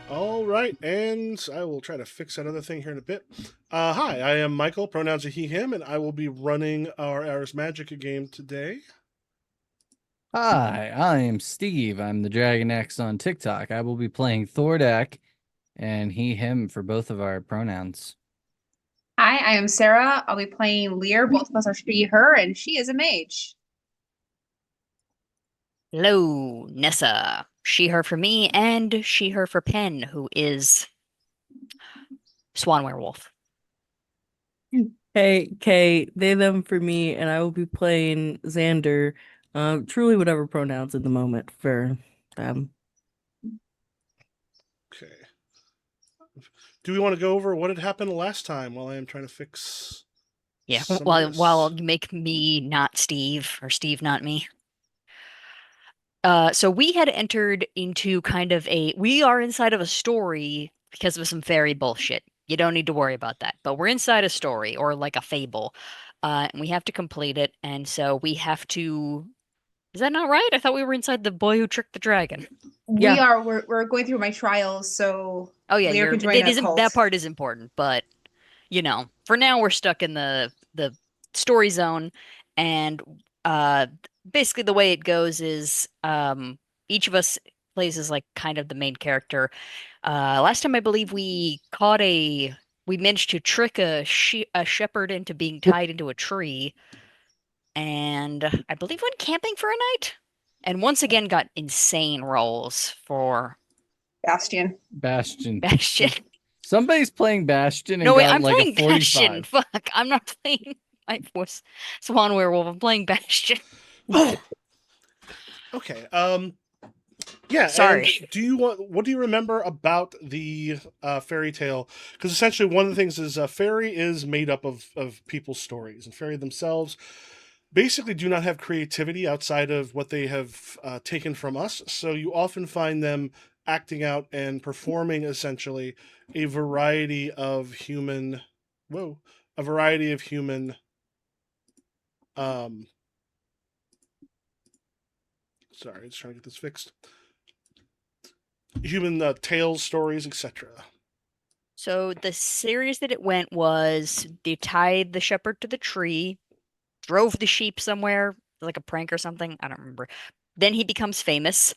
All right, and I will try to fix that other thing here in a bit. Hi, I am Michael, pronouns are he, him, and I will be running our Ars Magica game today. Hi, I am Steve. I'm the Dragon X on TikTok. I will be playing Thordak and he, him for both of our pronouns. Hi, I am Sarah. I'll be playing Lear. Both of us are she, her, and she is a mage. Hello, Nessa. She, her for me, and she, her for Pen, who is Swan Werewolf. Hey, Kay, they, them for me, and I will be playing Xander. Truly whatever pronouns at the moment for them. Okay. Do we want to go over what had happened last time while I am trying to fix Yeah, some of while this? you make me not Steve, or Steve not me. So we had entered into we are inside of a story because of some fairy bullshit. You don't need to worry about that. But we're inside a story or like a fable. And we have to complete it. And so we have to, is that not right? I thought we were inside the boy who tricked the dragon. We Yeah, are we're going through my trials, so Oh yeah, Lear you're can join it a isn't that cult. part is important, but for now we're stuck in the story zone and uh basically the way it goes is each of us plays as like kind of the main character. Last time I believe we managed to trick a shepherd into being tied into a tree and I believe went camping for a night and once again got insane rolls for Bastion. Bastion. Bastion. Somebody's playing Bastion and No, wait, got I'm like a playing Bastion. 45. Fuck, I'm not playing my voice Swan Werewolf. I'm playing Bastion. Okay. Yeah, and Sorry. what do you remember about the fairy tale? Because essentially, one of the things is fairy is made up of people's stories, and fairy themselves basically do not have creativity outside of what they have taken from us. So you often find them acting out and performing essentially a variety of human, whoa, a variety of human. Um, sorry, just trying to get this fixed. Human tales, stories, etc. So the series that it went was they tied the shepherd to the tree, drove the sheep somewhere, like a prank or something. I don't remember. Then he becomes famous.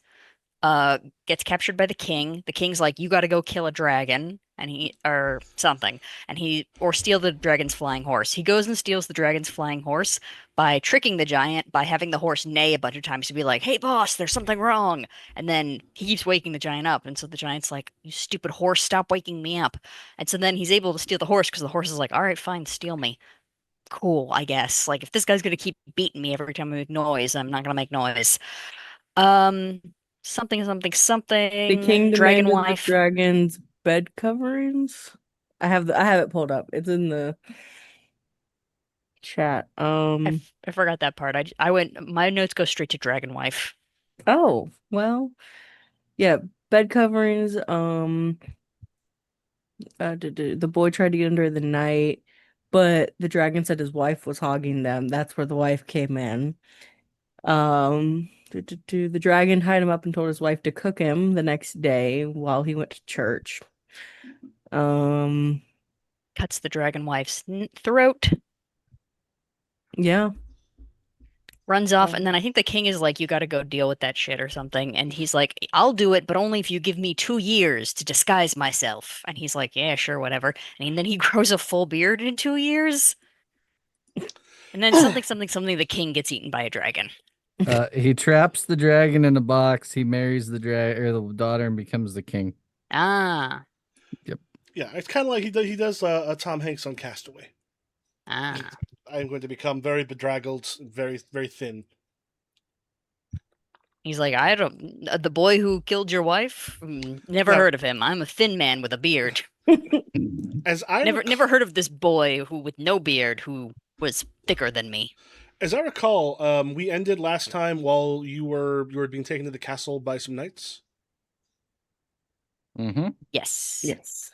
uh Gets captured by the king. The king's like, you got to go kill a dragon, and he or something, and he or steal the dragon's flying horse. He goes and steals the dragon's flying horse by tricking the giant by having the horse neigh a bunch of times to be like, "Hey boss, there's something wrong." And then he keeps waking the giant up, and so the giant's like, "You stupid horse, stop waking me up." And so then he's able to steal the horse because the horse is like, "All right, fine, steal me." Cool, I guess. Like if this guy's gonna keep beating me every time I make noise, I'm not gonna make noise. Um, something, something, the something. king Dragon demanded the wife. dragon's bed coverings. I have it pulled up. It's in the chat. I forgot that part. I went. My notes go straight to dragon wife. Oh, well, yeah, bed coverings. The boy tried to get under the night, but the dragon said his wife was hogging them. That's where the wife came in. The dragon tied him up and told his wife to cook him the next day while he went to church. Um, Cuts the dragon wife's throat. yeah. Runs off, and then Um, I think the king is like, "You got to go deal with that shit or something." And he's like, "I'll do it, but only if you give me 2 years to disguise myself." And he's like, "Yeah, sure, whatever." And then he grows a full beard in 2 years. And then something, something, something. The king gets eaten by a dragon. He traps the dragon in a box. He marries the the daughter and becomes the king. Ah, Yep. Yeah, it's kind of like he does a Tom Hanks on Castaway. ah. I am going to become very bedraggled, very thin. He's like, I don't, the boy who killed your wife? Never Now, heard of him. I'm a thin man with a beard. as I Never recall, heard of this boy who with no beard who was thicker than me. we ended last time while you were being taken to the castle by some knights. Mm-hmm. Yes. yes.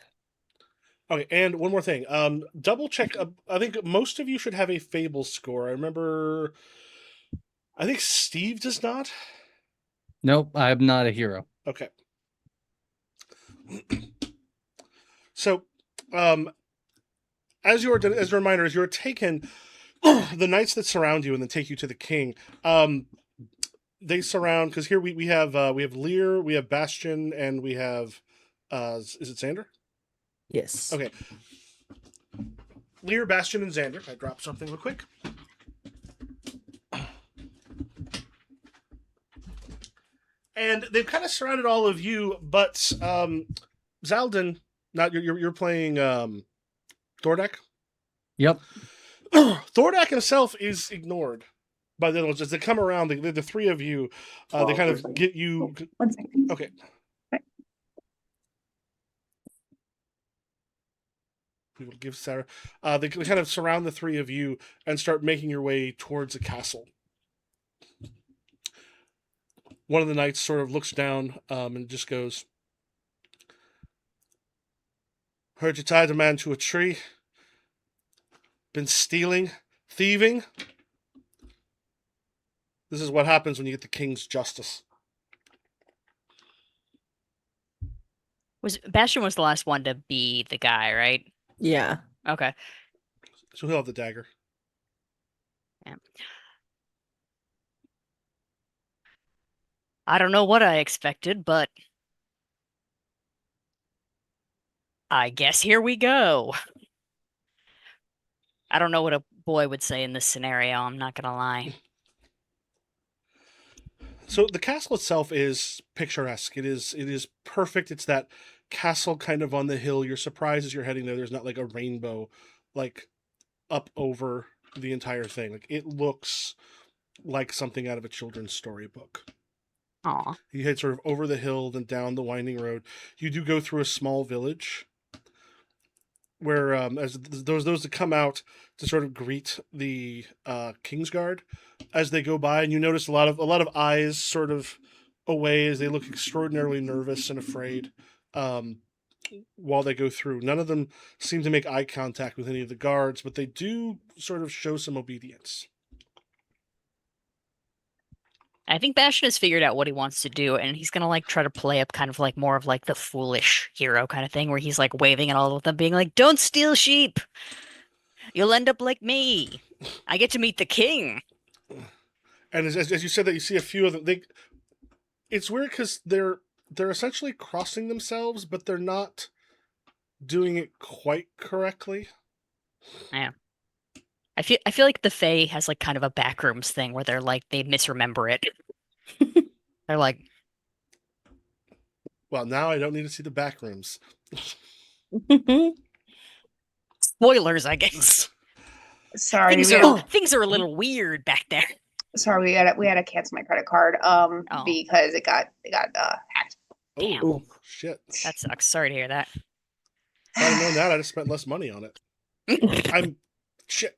Okay, and one more thing. Double check. I think most of you should have a Fable score. I remember. I think Steve does not. Nope, I'm not a hero. Okay. So, as a reminder, as you're taken, the knights that surround you and then take you to the king. They surround because here we have Lear, we have Bastion, and we have is it Xander? Yes. Okay. Lear, Bastion, and Xander. I dropped something real quick. And they've kind of surrounded all of you, but Zaldin, not you're playing Thordak. Yep. Thordak himself is ignored by the little. As they come around, the three of you, they kind of get you. 1 second. Okay. We will give Sarah. They kind of surround the three of you and start making your way towards the castle. One of the knights sort of looks down and just goes, "Heard you tied a man to a tree. Been stealing, thieving. This is what happens when you get the king's justice." Bastion was the last one to be the guy, right? Yeah. Okay. So he'll have the dagger. Yeah. I don't know what I expected, but I guess here we go. I don't know what a boy would say in this scenario, I'm not gonna lie. So the castle itself is picturesque. It is perfect. It's that castle kind of on the hill. You're surprised as you're heading there. There's not like a rainbow, like up over the entire thing. Like it looks like something out of a children's storybook. Aw. You head sort of over the hill, then down the winding road. You do go through a small village where, as those that come out to sort of greet the Kingsguard as they go by, and you notice a lot of eyes sort of away as they look extraordinarily nervous and afraid while they go through. None of them seem to make eye contact with any of the guards, but they do sort of show some obedience. I think Bastion has figured out what he wants to do, and he's gonna like try to play up kind of like more of like the foolish hero kind of thing, where he's like waving at all of them, being like, "Don't steal sheep. You'll end up like me. I get to meet the king." And as you said that, you see a few of them. It's weird because they're essentially crossing themselves, but they're not doing it quite correctly. Yeah. I feel like the Fae has like kind of a backrooms thing where they're like they misremember it. They're like, Well, now I don't need to see the back rooms. spoilers, I guess. Sorry, Things are a little weird back there. sorry, we had to cancel my credit card because it got hacked. Damn. Oh, shit. That sucks. Sorry to hear that. If I'd known that, I'd have spent less money on it. I'm shit.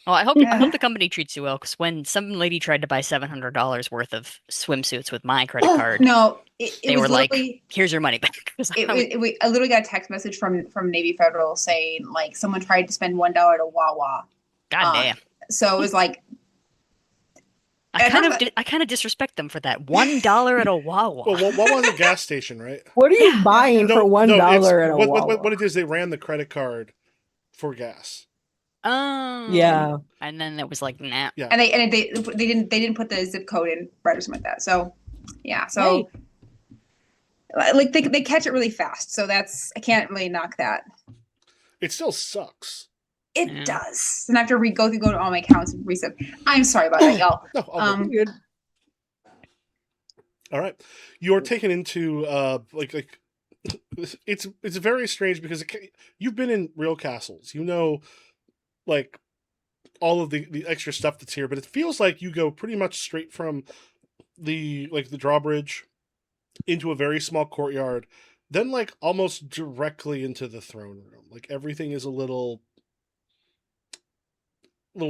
Well, I hope the company treats you well, because when some lady tried to buy $700 worth of swimsuits with my credit card, No, they was were like, literally- "Here's your money back." I literally got a text message from Navy Federal saying like someone tried to spend $1 at a Wawa. God damn. So it was like I kind of disrespect them for that. $1 at a Wawa. Well, what was a gas station, right? What are you buying for $1 at a Wawa? What it is, they ran the credit card for gas. Oh. Yeah. And then it was like, nah. Yeah. And they didn't put the zip code in right or something like that. So yeah, so like they catch it really fast. So that's I can't really knock that. It still sucks. It does. And I have to go to all my accounts and reset. I'm sorry about that, y'all. No, all Good. All right, you're taken into like it's very strange because you've been in real castles, you know, like all of the extra stuff that's here, but it feels like you go pretty much straight from the drawbridge into a very small courtyard, then like almost directly into the throne room. Like everything is a little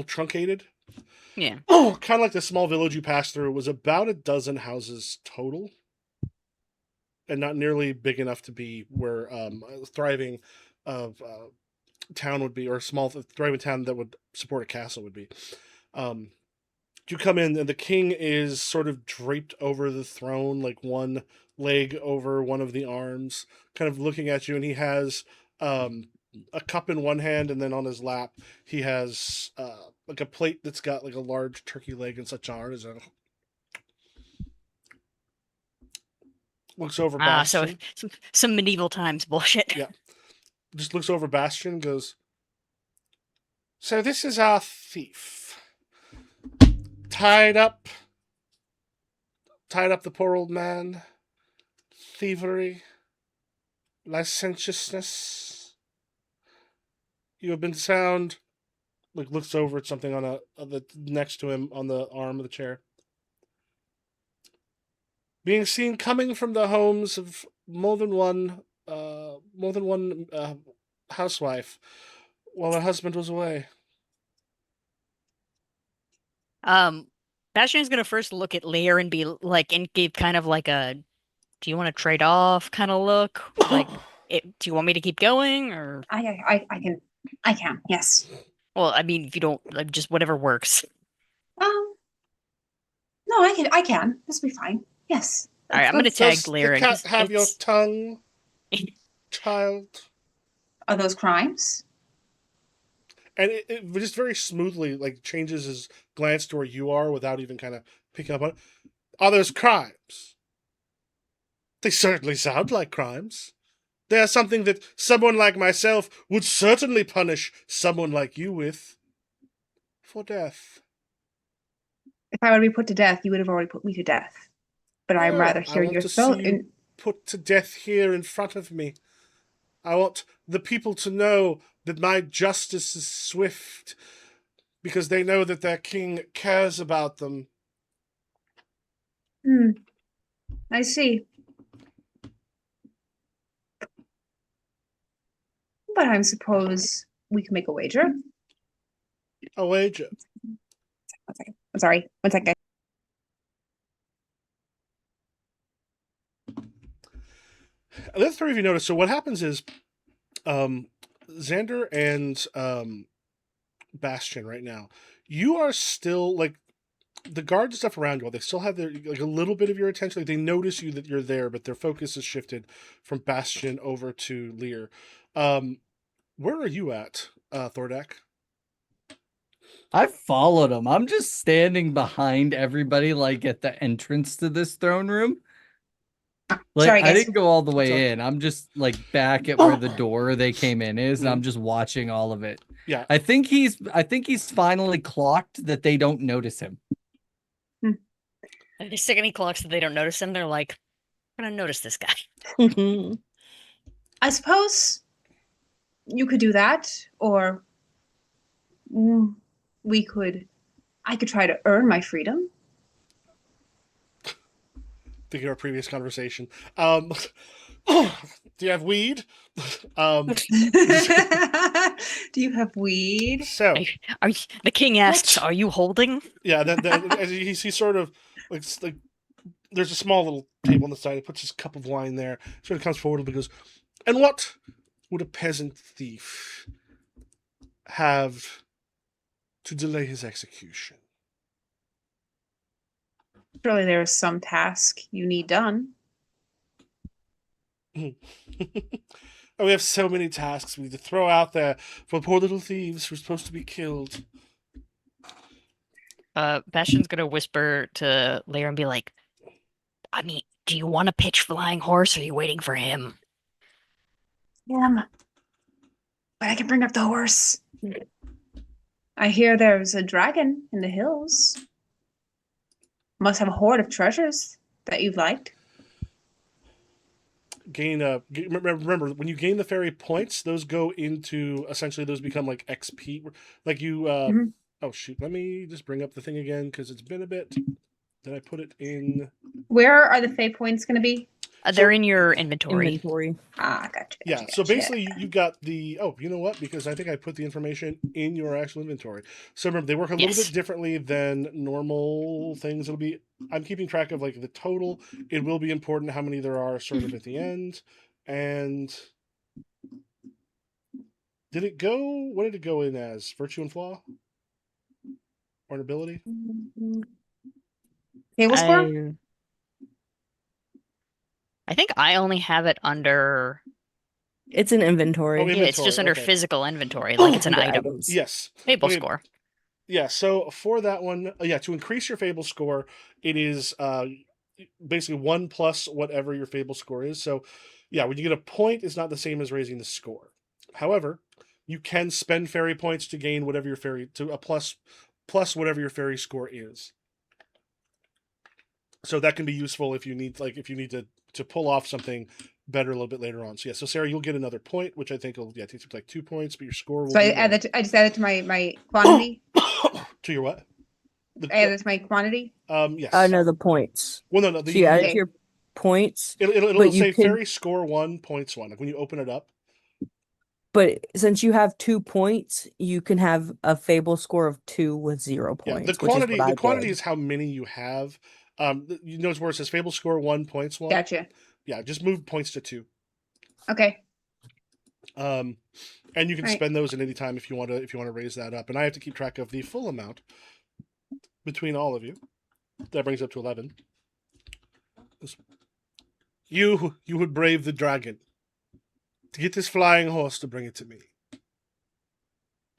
truncated. Yeah. Oh, kind of like the small village you passed through was about a dozen houses total, and not nearly big enough to be where a thriving town would be, or a small thriving town that would support a castle would be. You come in, and the king is sort of draped over the throne, like one leg over one of the arms, kind of looking at you, and he has a cup in one hand, and then on his lap he has like a plate that's got like a large turkey leg and such on it. Looks over So Bastion. some medieval times bullshit. Yeah. Just looks over Bastion and goes, "So this is our thief. Tied up the poor old man. Thievery, licentiousness. You have been found." Like looks over at something on the next to him on the arm of the chair. "Being seen coming from the homes of more than one housewife while her husband was away." Bastion's gonna first look at Lear and be like, and give kind of like a, do you want to trade off kind of look? Like, do you want me to keep going or? I can, yes. Well, I mean, if you don't, like, just whatever works. No, I can. This will be fine. Yes. All right, I'm gonna tag "Does Lear the in cat 'cause have your it's tongue, child?" Are those crimes? And it just very smoothly like changes his glance to where you are without even kind of picking up on it. "Are those crimes?" "They certainly sound like crimes. They are something that someone like myself would certainly punish someone like you with. For death." If I were to be put to death, you would have already put me to death. But I'd "No, rather I hear want your to throat. see you put to death here in front of me. I want the people to know that my justice is swift, because they know that their king cares about them." I see. But I suppose we can make a wager. "A wager." One second. I'm sorry. One second. The three of you notice. So what happens is, Xander and Bastion right now, you are still like the guard stuff around you. They still have their like a little bit of your attention. Like they notice you that you're there, but their focus has shifted from Bastion over to Lear. Where are you at, Thordak? I followed him. I'm just standing behind everybody, like at the entrance to this throne room. Like Sorry, I guys. didn't go all the What's way up? in. I'm just like back at where the door they came in is, and I'm just watching all of it. Yeah. I think he's finally clocked that they don't notice him. If they stick any clocks that they don't notice them, they're like, I'm gonna notice this guy. I suppose you could do that, or I could try to earn my freedom. Think of our previous conversation. Do you have weed? Do you have weed? So The king asks, What? "Are you holding?" yeah, then as he sort of like there's a small little table on the side. He puts his cup of wine there. Sort of comes forward and goes, "And what would a peasant thief have to delay his execution?" Surely there is some task you need done. Oh, we have so many tasks we need to throw out there for poor little thieves who are supposed to be killed. Bastion's gonna whisper to Lear and be like, I mean, do you want to pitch flying horse or are you waiting for him? Yeah, but I can bring up the horse. I hear there's a dragon in the hills. Must have a hoard of treasures that you've liked. Remember when you gain the fairy points, those go into essentially those become like XP. Like you. Oh shoot! Let me just bring up the thing again because it's been a bit. Did I put it in? Where are the Fey points going to be? They're in your inventory. Gotcha. Yeah. So basically, you got the. Oh, you know what? Because I think I put the information in your actual inventory. So remember, they work a little bit differently than normal things. It'll be. I'm keeping track of like the total. It will be important how many there are, sort of at the end. And did it go? What did it go in as? Virtue and flaw, or an ability? Table score? I think I only have it under. It's an inventory. Oh, Yeah, it's just inventory, under okay. physical inventory, like it's an Under item. items. Yes. Fable Okay. score. Yeah, so for that one, to increase your Fable score, it is basically 1 plus whatever your Fable score is. So, yeah, when you get a point, it's not the same as raising the score. However, you can spend fairy points to gain whatever your fairy to a plus whatever your fairy score is. So that can be useful if you need to pull off something better a little bit later on. So yeah, so Sarah, you'll get another point, which I think will take you like 2 points, but your score will So be I add that. I just add it to my quantity. to your what? I add it to my quantity. Yes. No, the points. Well, no. So you add it Okay. to your points, It'll but you say could- fairy score 1, points 1. Like when you open it up. but since you have 2 points, you can have a Fable score of 2 with 0 Yeah, points. the which is what I quantity did. is how many you have. You notice where it says Fable score 1, points 1. Gotcha. Yeah, just move points to 2. Okay. And you can Right. spend those at any time if you want to raise that up. And I have to keep track of the full amount between all of you. That brings up to 11. You would brave the dragon to get this flying horse to bring it to me.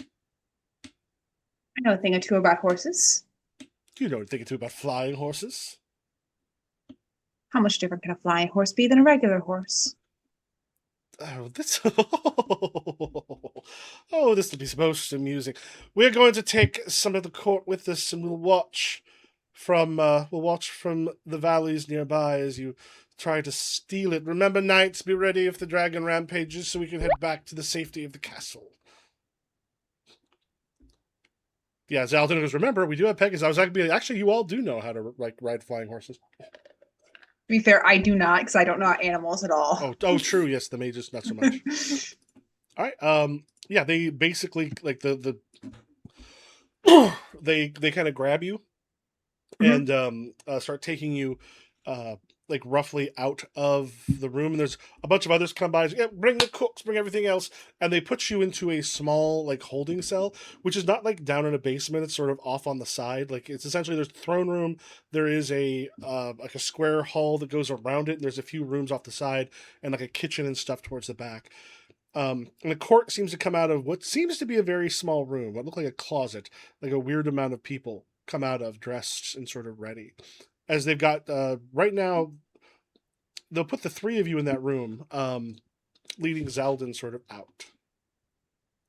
I know a thing or two about horses. You know a thing or two about flying horses. How much different can a flying horse be than a regular horse? Oh, this. Oh, this will be most amusing. We're going to take some of the court with us, and we'll watch from the valleys nearby as you try to steal it. Remember, knights, be ready if the dragon rampages, so we can head back to the safety of the castle. Yeah, Zaldin goes. Remember, we do have Pegasus. I was actually, you all do know how to ride flying horses. To be fair, I do not, because I don't know animals at all. Oh, true. Yes, the mages not so much. All right. Yeah, they basically like the they kind of grab you and start taking you like roughly out of the room, and there's a bunch of others come by. Yeah, bring the cooks, bring everything else, and they put you into a small like holding cell, which is not like down in a basement. It's sort of off on the side. Like it's essentially there's a throne room. There is a like a square hall that goes around it, and there's a few rooms off the side, and like a kitchen and stuff towards the back. And the court seems to come out of what seems to be a very small room, what looked like a closet, like a weird amount of people come out of dressed and sort of ready. As they've got right now, they'll put the 3 of you in that room, leading Zaldin sort of out.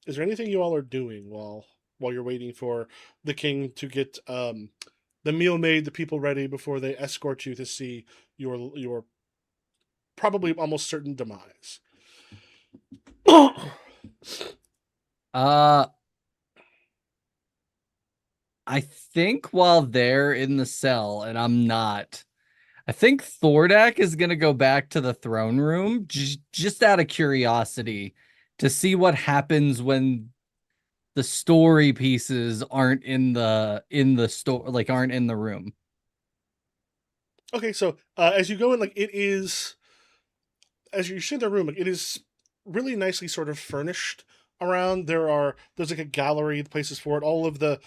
Is there anything you all are doing while you're waiting for the king to get the meal made, the people ready before they escort you to see your probably almost certain demise? I think while they're in the cell and I'm not, I think Thordak is going to go back to the throne room just out of curiosity to see what happens when the story pieces aren't in the store, like aren't in the room. Okay, so as you go in, like it is, as you see in the room, like it is really nicely sort of furnished around. There's like a gallery, places for it. All of the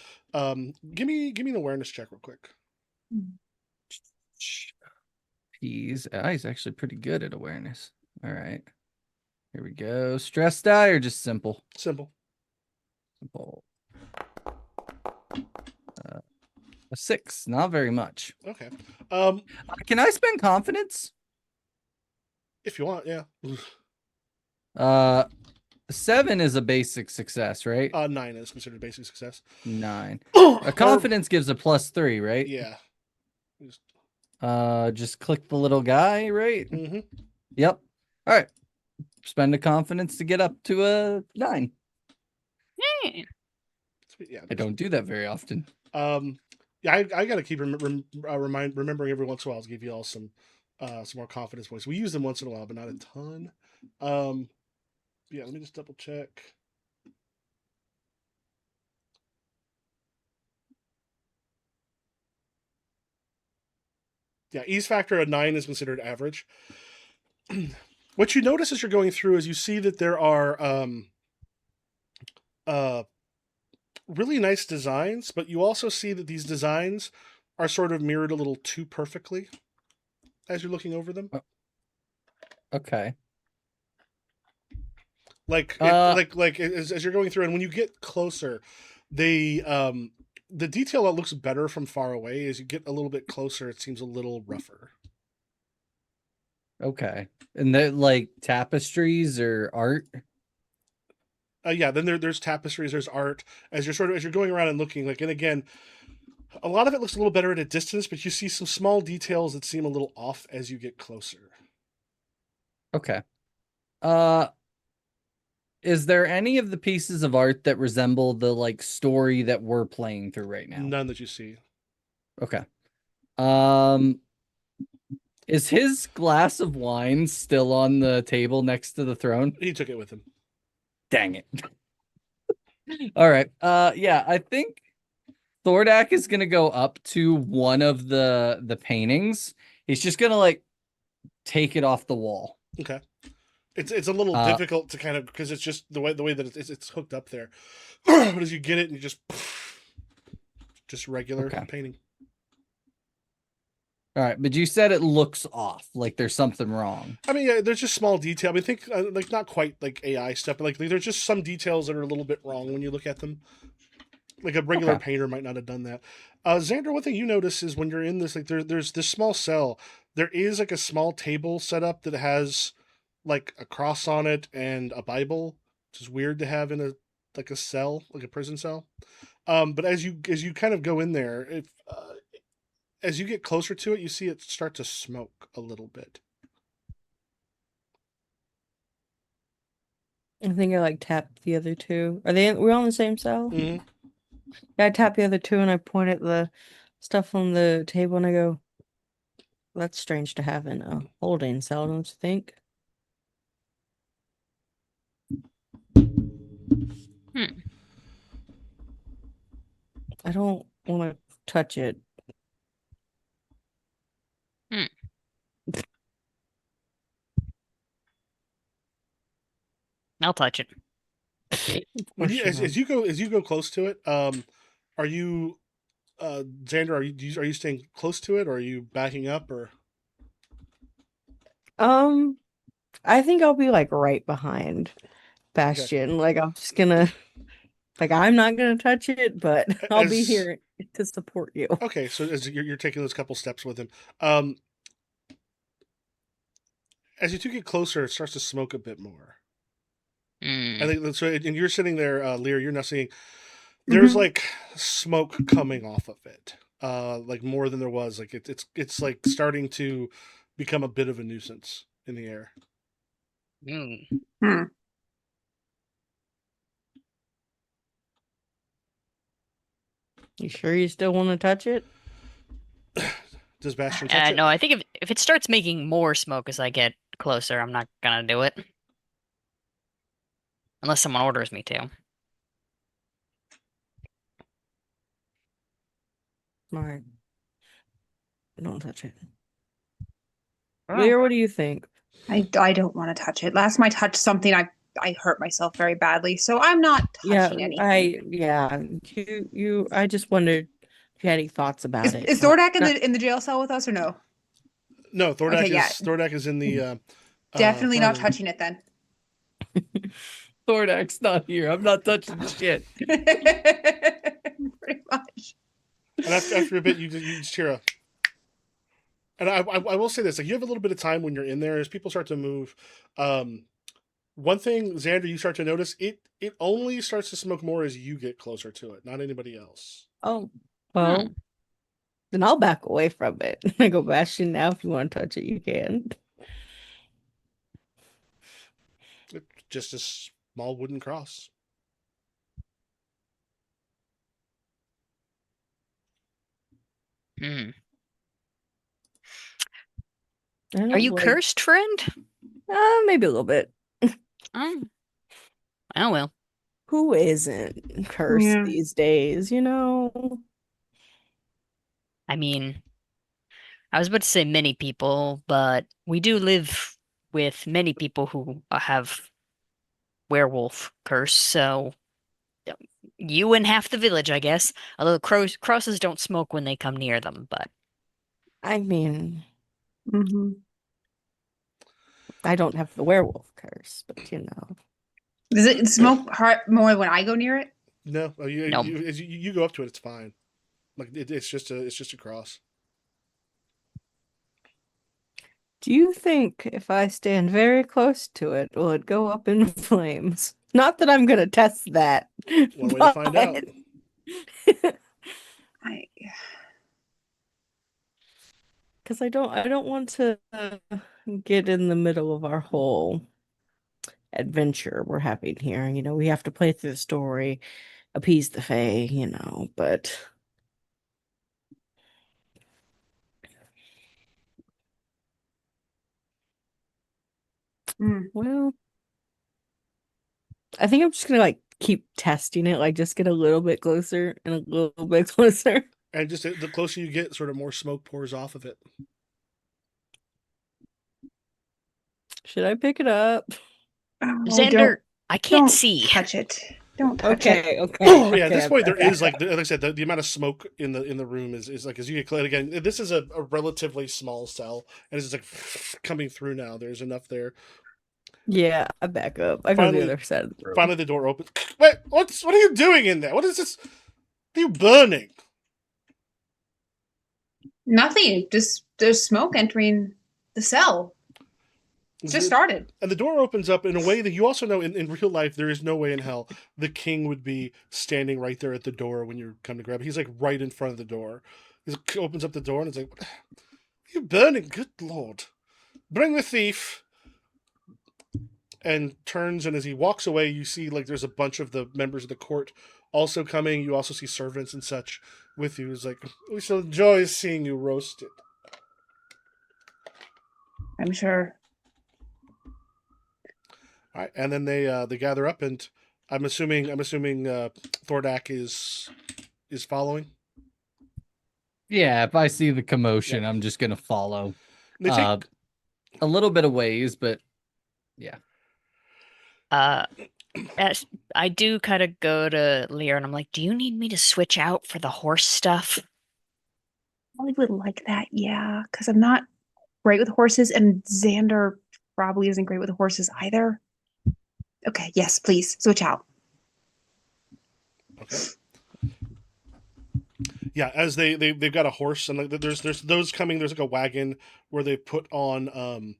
give me an awareness check real quick. He's actually pretty good at awareness. All right, here we go. Stress die or just simple? Simple. A 6, not very much. Okay. Can I spend confidence? If you want, yeah. 7 is a basic success, right? 9 is considered basic success. 9. A confidence gives a +3, right? Yeah. Just click the little guy, right? Mm-hmm. Yep. All right. Spend a confidence to get up to a 9. Hey. Yeah. I don't do that very often. Yeah, I gotta keep remembering every once in a while to give you all some more confidence points. We use them once in a while, but not a ton. Yeah, let me just double check. Yeah, ease factor at 9 is considered average. What you notice as you're going through is you see that there are really nice designs, but you also see that these designs are sort of mirrored a little too perfectly as you're looking over them. Okay. Like Uh, as you're going through, and when you get closer, the detail that looks better from far away. As you get a little bit closer, it seems a little rougher. okay. And they're like tapestries or art. Yeah, then there's tapestries, there's art. As you're going around and looking, like, and again, a lot of it looks a little better at a distance, but you see some small details that seem a little off as you get closer. Okay. Uh, is there any of the pieces of art that resemble the like story that we're playing through right now? None that you see. Okay. Um, is his glass of wine still on the table next to the throne? He took it with him. Dang it. All right. Yeah, I think Thordak is gonna go up to one of the paintings. He's just gonna like take it off the wall. Okay. It's a little Uh, difficult to kind of, because it's just the way that it's hooked up there. But as you get it, and you just regular Okay. painting. All right, but you said it looks off, like there's something wrong. I mean, yeah, there's just small detail. I mean, think like not quite like AI stuff, but like there's just some details that are a little bit wrong when you look at them. Like a regular Okay. painter might not have done that. Xander, one thing you notice is when you're in this, like there's this small cell. There is like a small table set up that has like a cross on it and a Bible, which is weird to have in a cell, like a prison cell. But as you kind of go in there, if as you get closer to it, you see it start to smoke a little bit. I think I like tapped the other two. We're on the same cell? Mm-hmm. Yeah, I tap the other two and I point at the stuff on the table and I go, that's strange to have in a holding cell, don't you think? I don't want to touch it. I'll touch it. When you as you go close to it, are you Xander? Are you staying close to it, or are you backing up, or? I think I'll be like right behind Bastion. Like I'm just gonna I'm not gonna touch it, but I'll be here to support you. Okay, so as you're taking those couple steps with him, as you two get closer, it starts to smoke a bit more. I think so. And you're sitting there, Lear. You're now seeing there's like smoke coming off of it, like more than there was. Like it's like starting to become a bit of a nuisance in the air. Hmm. You sure you still want to touch it? Does Bastion touch it? No, I think if it starts making more smoke as I get closer, I'm not gonna do it. Unless someone orders me to. All right. Don't touch it. Oh. Lear, what do you think? I don't want to touch it. Last time I touched something, I hurt myself very badly, so I'm not touching anything. I just wondered if you had any thoughts about it. Is Thordak in the jail cell with us or no? No, Thordak Okay, Thordak is in the Definitely not throne room. touching it then. Thordak's not here. I'm not touching shit. Pretty much. And after a bit, you just hear a. And I will say this: like you have a little bit of time when you're in there as people start to move. One thing, Xander, you start to notice it only starts to smoke more as you get closer to it, not anybody else. Oh, well, then I'll back away from it. I go, Bastion, now if you want to touch it, you can. It's just a small wooden cross. Are you cursed, friend? Maybe a little bit. Oh well. Who isn't cursed these days, you know? I mean, I was about to say many people, but we do live with many people who have werewolf curse, so you and half the village, I guess. Although crosses don't smoke when they come near them, but I mean, I don't have the werewolf curse, but you know. Does it smoke hard more when I go near it? No, No. you go up to it, it's fine. Like it's just a cross. Do you think if I stand very close to it, will it go up in flames? Not that I'm gonna test that. One way to find out. I Because I don't want to get in the middle of our whole adventure we're having here. You know, we have to play through the story, appease the Fae, you know, but well, I think I'm just gonna like keep testing it, like just get a little bit closer and a little bit closer. And just the closer you get, sort of more smoke pours off of it. Should I pick it up? Oh, Xander, I can't don't see. touch it. Don't touch it. Okay. Yeah, at this point there okay. is like I said, the amount of smoke in the room is like as you get clear again. This is a relatively small cell, and it's just like coming through now. There's enough there. Yeah, I back up. I go to the Finally- other side of the room. Finally, the door opens. Wait, what are you doing in there? What is this? What are you burning? Nothing. Just there's smoke entering the cell. It just started. And the door opens up in a way that you also know in real life there is no way in hell the king would be standing right there at the door when you come to grab it. He's like right in front of the door. He opens up the door and it's like, what are you burning? Good lord. Bring the thief. And turns, and as he walks away, you see like there's a bunch of the members of the court also coming. You also see servants and such with you. It's like, we shall enjoy seeing you roasted. I'm sure. All right, and then they gather up, and I'm assuming Thordak is following. Yeah, if I see the commotion, I'm just gonna follow. They take A little bit of ways, but yeah. As I do kind of go to Lear and I'm like, do you need me to switch out for the horse stuff? I would like that, yeah, because I'm not great with horses, and Xander probably isn't great with horses either. Okay, yes, please switch out. Okay. Yeah, as they've got a horse, and like, there's those coming. There's like a wagon where they put on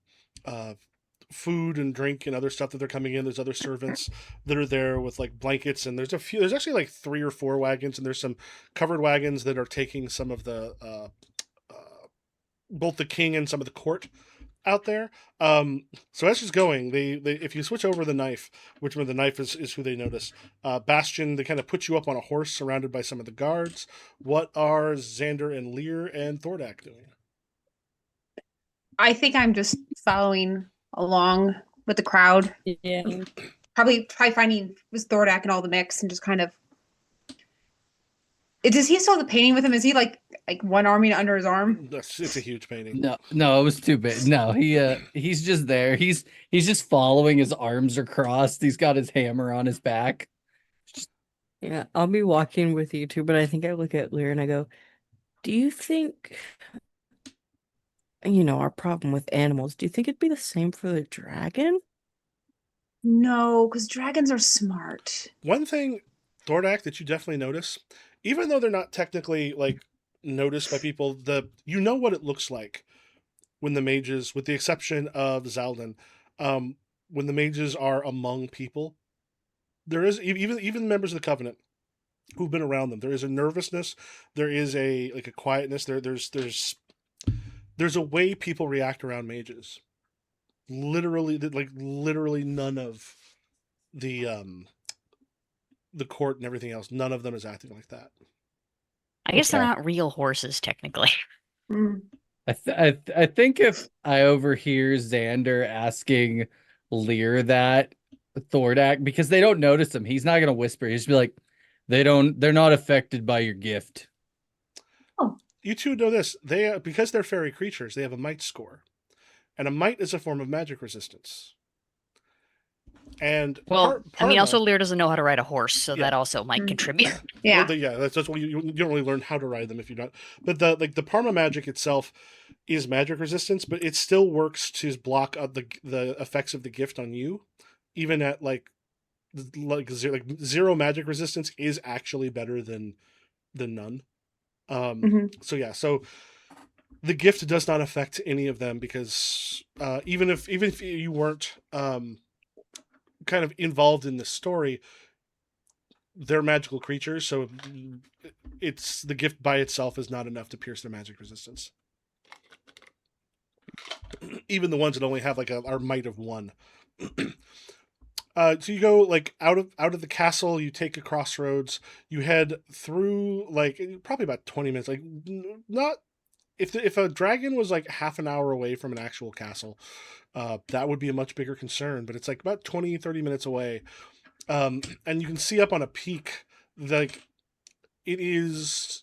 food and drink and other stuff that they're coming in. There's other servants that are there with like blankets, and there's actually like 3 or 4 wagons, and there's some covered wagons that are taking some of the both the king and some of the court out there. So as she's going, they if you switch over the knife, which one the knife is who they notice. Bastion, they kind of put you up on a horse surrounded by some of the guards. What are Xander and Lear and Thordak doing? I think I'm just following along with the crowd. Yeah. Probably finding was Thordak and all the mix, and just kind of. Does he still have the painting with him? Is he like one arming under his arm? It's a huge painting. No, it was too big. No, he's just there. He's just following. His arms are crossed. He's got his hammer on his back. Yeah, I'll be walking with you too, but I think I look at Lear and I go, do you think, you know, our problem with animals, do you think it'd be the same for the dragon? No, because dragons are smart. One thing, Thordak, that you definitely notice, even though they're not technically like noticed by people, you know what it looks like when the mages, with the exception of Zaldin, when the mages are among people, there is even members of the Covenant who've been around them. There is a nervousness. There is a quietness. There's a way people react around mages. Literally none of the court and everything else. None of them is acting like that. I guess they're Okay. not real horses, technically. Mm. I think if I overhear Xander asking Lear that Thordak, because they don't notice him, he's not gonna whisper. He's just be like, they're not affected by your gift. You two know this. They because they're fairy creatures, they have a might score, and a might is a form of magic resistance. And Well, I mean, Parma- also Lear doesn't know how to ride a horse, so Yeah. that also might Mm. contribute. Yeah. Well, that's what you don't really learn how to ride them if you don't. But the Parma magic itself, is magic resistance, but it still works to block the effects of the gift on you, even at like zero magic resistance is actually better than none. So yeah, so the gift does not affect any of them because even if you weren't kind of involved in the story, they're magical creatures, so it's the gift by itself is not enough to pierce their magic resistance. Even the ones that only have like our might of 1. So you go like out of the castle, you take a crossroads, you head through like probably about 20 minutes. Like not if a dragon was like half an hour away from an actual castle, that would be a much bigger concern. But it's like about 20-30 minutes away, and you can see up on a peak like it is.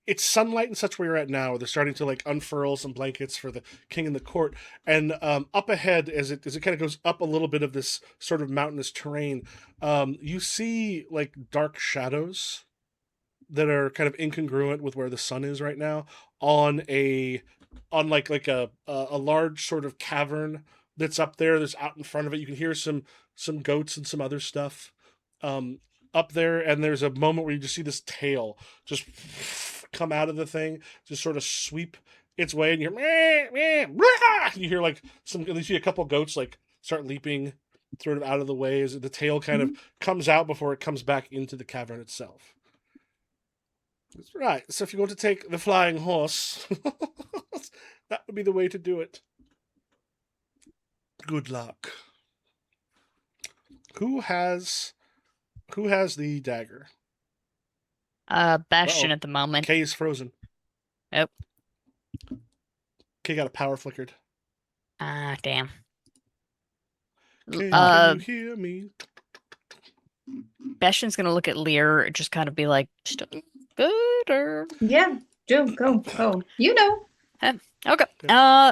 It's sunlight and such where you're at now. Where they're starting to like unfurl some blankets for the king and the court, and up ahead as it kind of goes up a little bit of this sort of mountainous terrain, you see like dark shadows that are kind of incongruent with where the sun is right now on like a large sort of cavern that's up there. That's out in front of it. You can hear some goats and some other stuff up there, and there's a moment where you just see this tail just come out of the thing, just sort of sweep its way, and you hear like you see a couple goats like start leaping sort of out of the way as the tail kind of comes out before it comes back into the cavern itself. That's right. So if you're going to take the flying horse, that would be the way to do it. Good luck. Who has the dagger? Bastion Uh-oh. at the moment. Kay is frozen. Yep. Kay got a power flickered. Ah, damn. Kay, can you hear me? Bastion's gonna look at Lear and just kind of be like, "Still good or Yeah, Joe, go. You know. okay."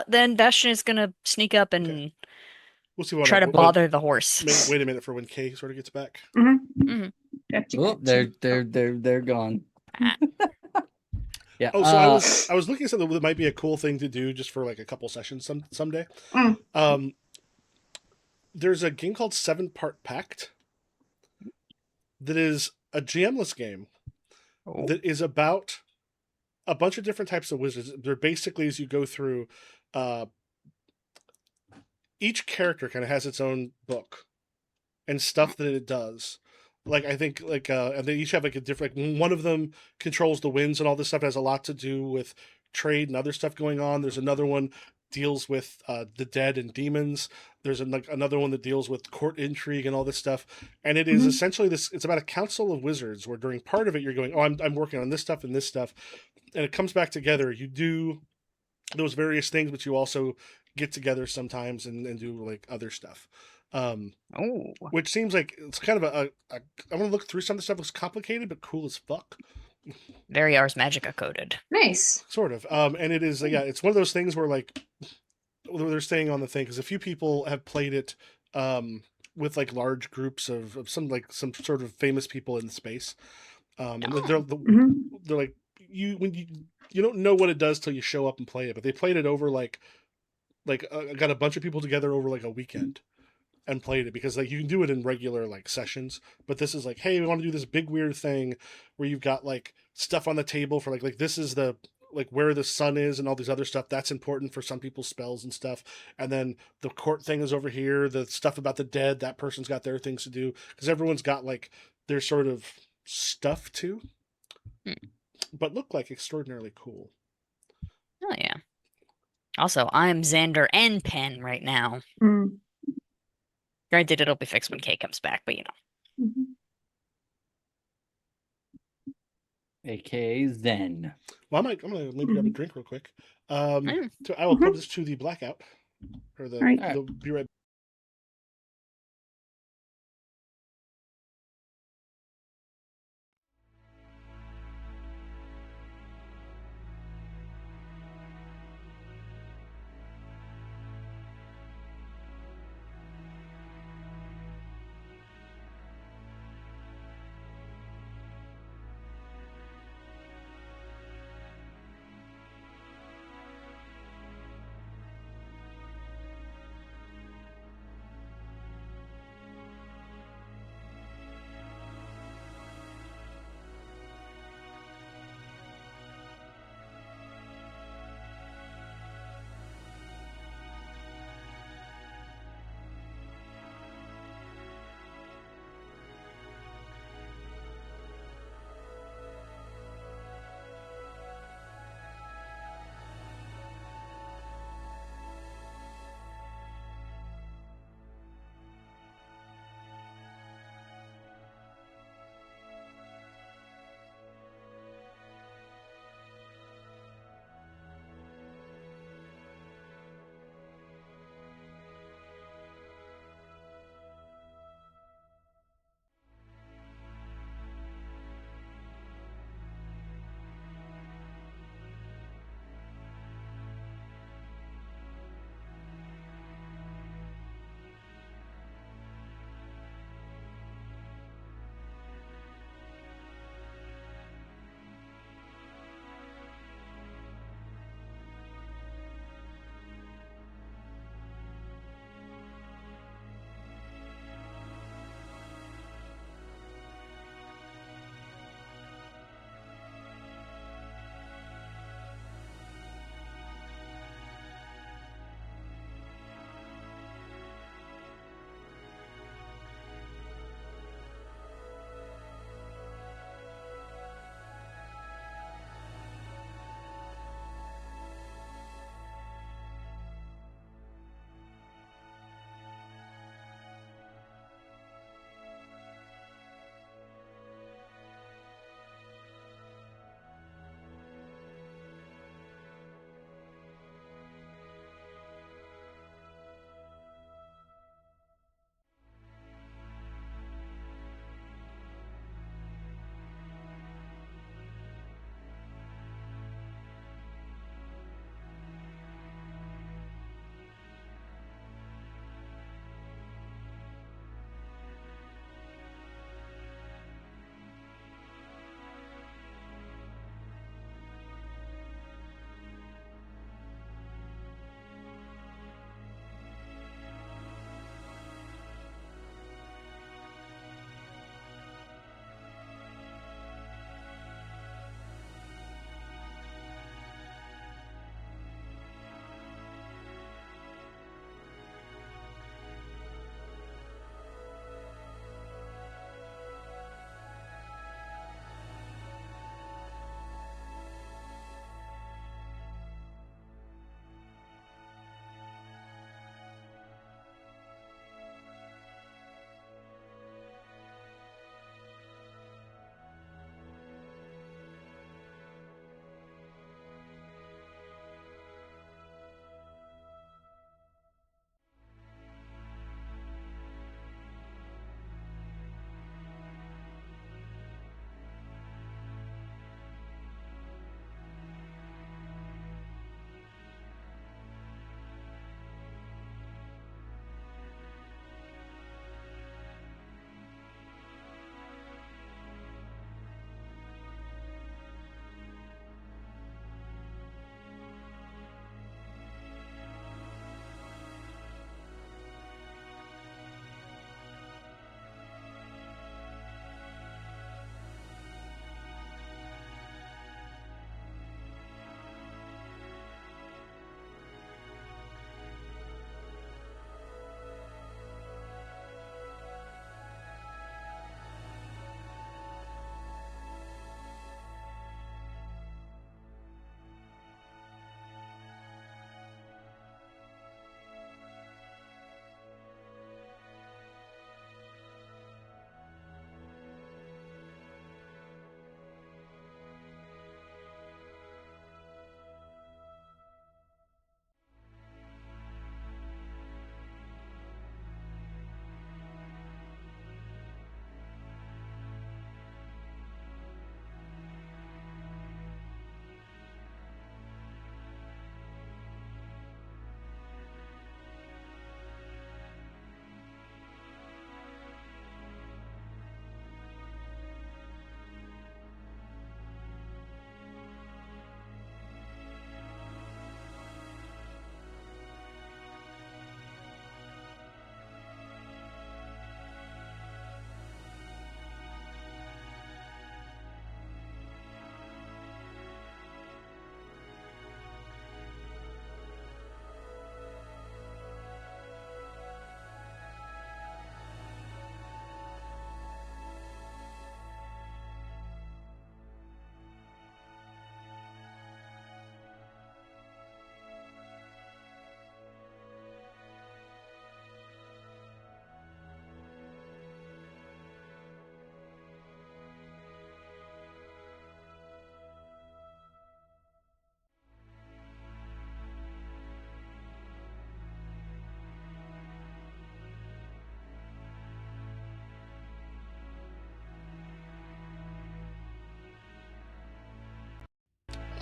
Then Bastion is gonna sneak up and Okay. We'll see try to bother the horse. Wait a minute for when Kay sort of gets back. Mm-hmm. Gotcha, Oh, gotcha. they're gone. Ah. Yeah. Oh, so I was looking at something that might be a cool thing to do just for like a couple sessions someday. There's a game called 7-Part Pact that is a GM-less game that is about a bunch of different types of wizards. They're basically, as you go through, each character kind of has its own book and stuff that it does. Like I think like and they each have like a different. Like, one of them controls the winds and all this stuff. Has a lot to do with trade and other stuff going on. There's another one deals with the dead and demons. There's another one that deals with court intrigue and all this stuff. And it is essentially this. It's about a council of wizards where during part of it you're going, oh, I'm working on this stuff and this stuff, and it comes back together. You do those various things, but you also get together sometimes and do like other stuff. Which seems like it's kind of I'm gonna look through some of the stuff. Looks complicated but cool as fuck. Very Ars Magica coded. Nice. Sort of. And it is it's one of those things where like they're staying on the thing because a few people have played it with like large groups of some sort of famous people in the space. And they're like you don't know what it does till you show up and play it, but they played it over got a bunch of people together over like a weekend and played it because like you can do it in regular like sessions, but this is like, hey, we want to do this big weird thing where you've got like stuff on the table for like this is the like where the sun is and all these other stuff that's important for some people's spells and stuff, and then the court thing is over here, the stuff about the dead, that person's got their things to do because everyone's got like their sort of stuff too, but look like extraordinarily cool. Oh yeah. Also, I'm Xander and Penn right now. Granted, it'll be fixed when Kay comes back, but you know. AKA Zen. Well, I'm gonna maybe grab a drink real quick. So I will put this to the blackout or the be right.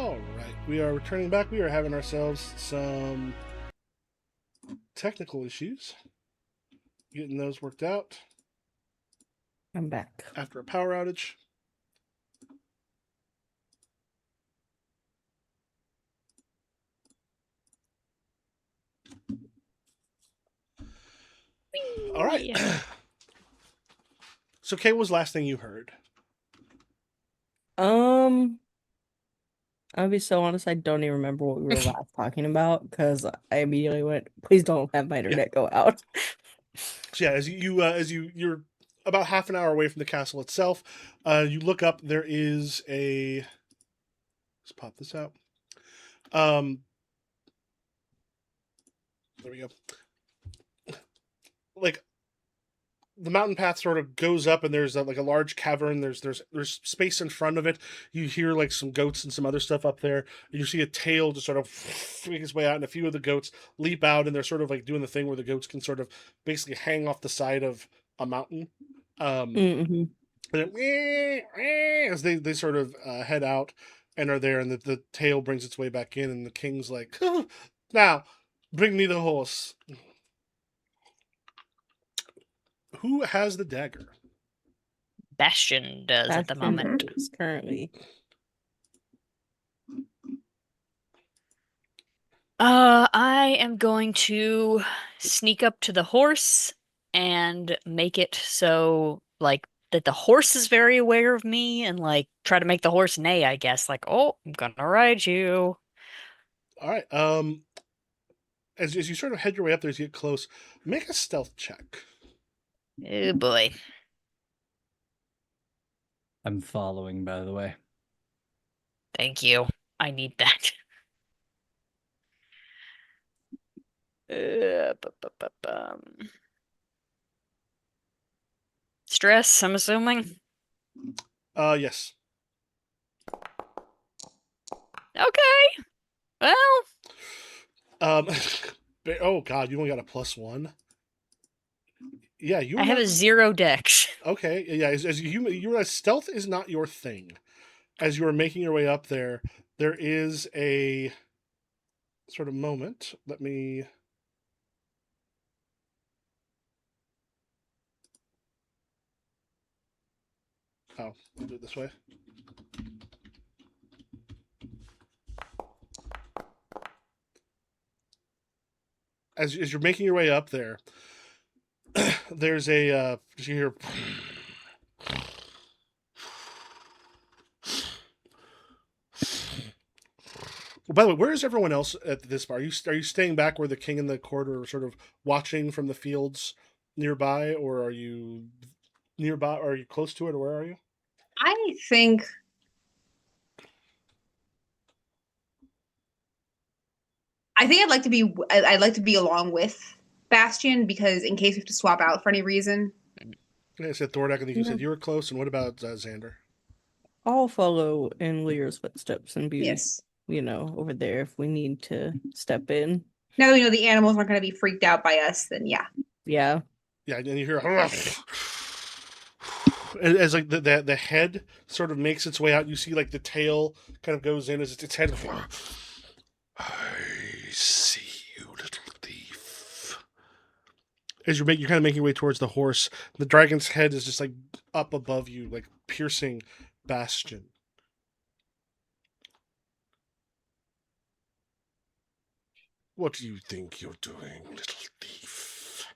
All right, we are returning back. We are having ourselves some technical issues, getting those worked out I'm back. after a power outage. All right. So, Kay, what was the last thing you heard? I'll be so honest, I don't even remember what we were last talking about because I immediately went, please don't have my internet go out. So, yeah, you're about half an hour away from the castle itself. You look up. There is a. Let's pop this out. There we go. Like, the mountain path sort of goes up, and there's like a large cavern. There's space in front of it. You hear like some goats and some other stuff up there. You see a tail just sort of make its way out, and a few of the goats leap out, and they're sort of like doing the thing where the goats can sort of basically hang off the side of a mountain. Mm-hmm. And as they sort of head out and are there, and the tail brings its way back in, and the king's like, now bring me the horse. Who has the dagger? Bastion does at the Bastion moment. is currently. I am going to sneak up to the horse and make it so like that the horse is very aware of me and like try to make the horse neigh, I guess. Like, oh, I'm gonna ride you. All right. As you sort of head your way up there, as you get close, make a stealth check. Oh boy. I'm following, by the way. Thank you. I need that. Stress, I'm assuming. Yes. Okay. Well, Um, oh God, you only got a +1. Yeah, you. I have a 0 dex. Okay, yeah. As you realize, stealth is not your thing. As you are making your way up there, there is a sort of moment. Let me. Oh, I'll do it this way. As you're making your way up there, there's a you hear. Well, by the way, where is everyone else at this bar? Are you staying back where the king and the court are sort of watching from the fields nearby, or are you nearby? Or are you close to it, or where are you? I think I'd like to be along with Bastion because in case we have to swap out for any reason. I said Thordak. I think you Yeah. said you were close. And what about Xander? I'll follow in Lear's footsteps and be, Yes. over there if we need to step in. Now that we know the animals aren't going to be freaked out by us, then yeah. Yeah. Yeah, and you hear as like the head sort of makes its way out. You see like the tail kind of goes in as its head. I see you, little thief. As you're kind of making your way towards the horse, the dragon's head is just like up above you, like piercing Bastion. What do you think you're doing, little thief?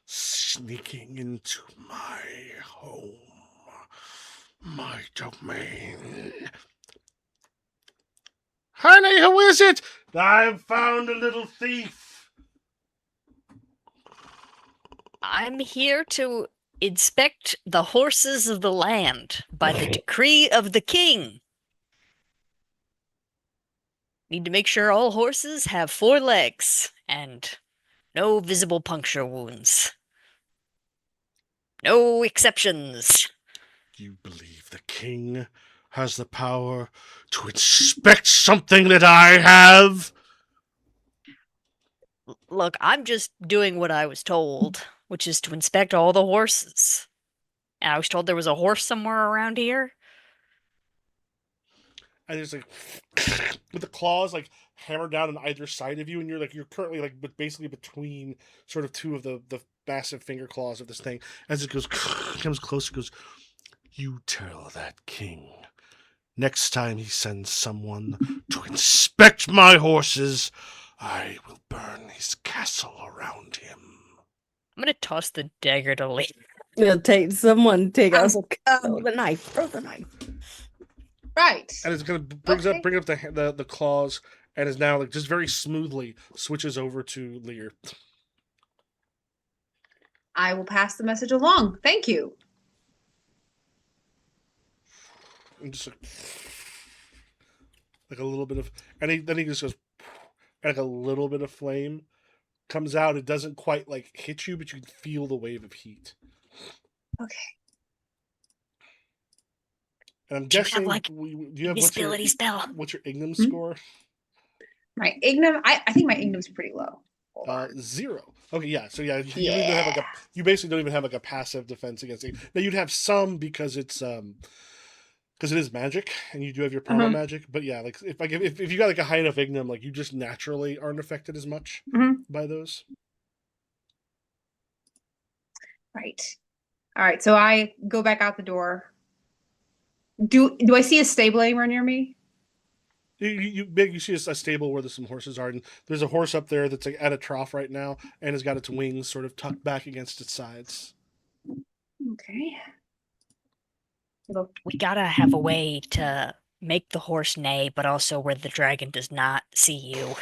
Sneaking into my home, my domain. Honey, who is it? I've found a little thief. I'm here to inspect the horses of the land by the decree of the king. Need to make sure all horses have 4 legs and no visible puncture wounds. No exceptions. You believe the king has the power to inspect something that I have? Look, I'm just doing what I was told, which is to inspect all the horses. And I was told there was a horse somewhere around here. and it's like with the claws like hammered down on either side of you, and you're currently like basically between sort of two of the massive finger claws of this thing. As it goes comes closer, goes, "You tell that king next time he sends someone to inspect my horses, I will burn his castle around him." I'm gonna toss the dagger to Lee. Take our throw Um, the knife. Throw the knife. right. And it's gonna Okay. bring up the claws, and is now like just very smoothly switches over to Lear. I will pass the message along. Thank you. And just like a little bit of, and then he just goes, and like a little bit of flame comes out. It doesn't quite like hit you, but you can feel the wave of heat. Okay. And I'm Do you have, guessing, like, do you have Invisibility spell. what's your Ignum Hmm? score? My Ignum, I think my Ignum's pretty low. Hold on. 0. Okay, yeah. So yeah, you don't even have like you basically don't even have like a passive defense against it. Now you'd have some because it's because it is magic and you do have your promo magic. But yeah, like if you got like a high enough Ignum, like you just naturally aren't affected as much by those. Right. All right. So I go back out the door. Do I see a stable anywhere near me? You see a stable where there's some horses are, and there's a horse up there that's like at a trough right now and has got its wings sort of tucked back against its sides. Okay. We gotta have a way to make the horse neigh, but also where the dragon does not see you.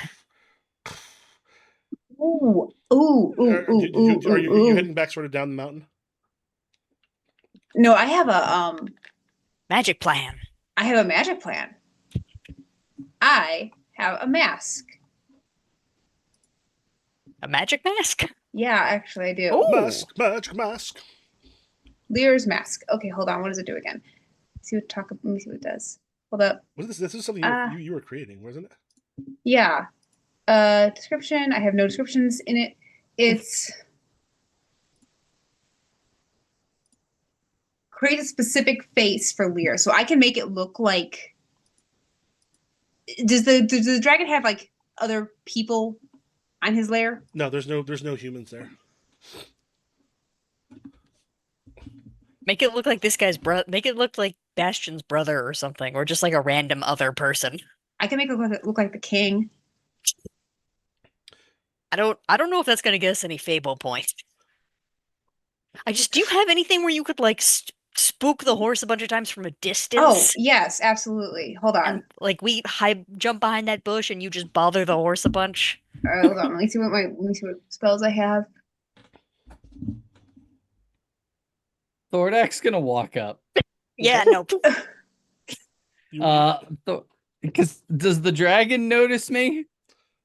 Ooh, ooh, ooh, ooh, Are you ooh. heading back sort of down the mountain? No, I have a Magic plan. magic plan. I have a mask. A magic mask? Yeah, actually I do. Oh. Magic mask. Lear's mask. Okay, hold on. What does it do again? Let me see what it does. Hold up. What is this? This is something you were creating, wasn't it? Yeah. Description. I have no descriptions in it. It's create a specific face for Lear, so I can make it look like. Does the dragon have like other people on his lair? No, there's no humans there. Make it look like this guy's brother. Make it look like Bastion's brother or something, or just like a random other person. I can make it look like the king. I don't know if that's gonna get us any fable points. Do you have anything where you could like spook the horse a bunch of times from a Oh, distance? yes, absolutely. Hold on. And like we jump behind that bush and you just bother the horse a bunch. All right, hold on. Let me see what spells I have. Thordak's gonna walk up. Yeah, no. Because does the dragon notice me?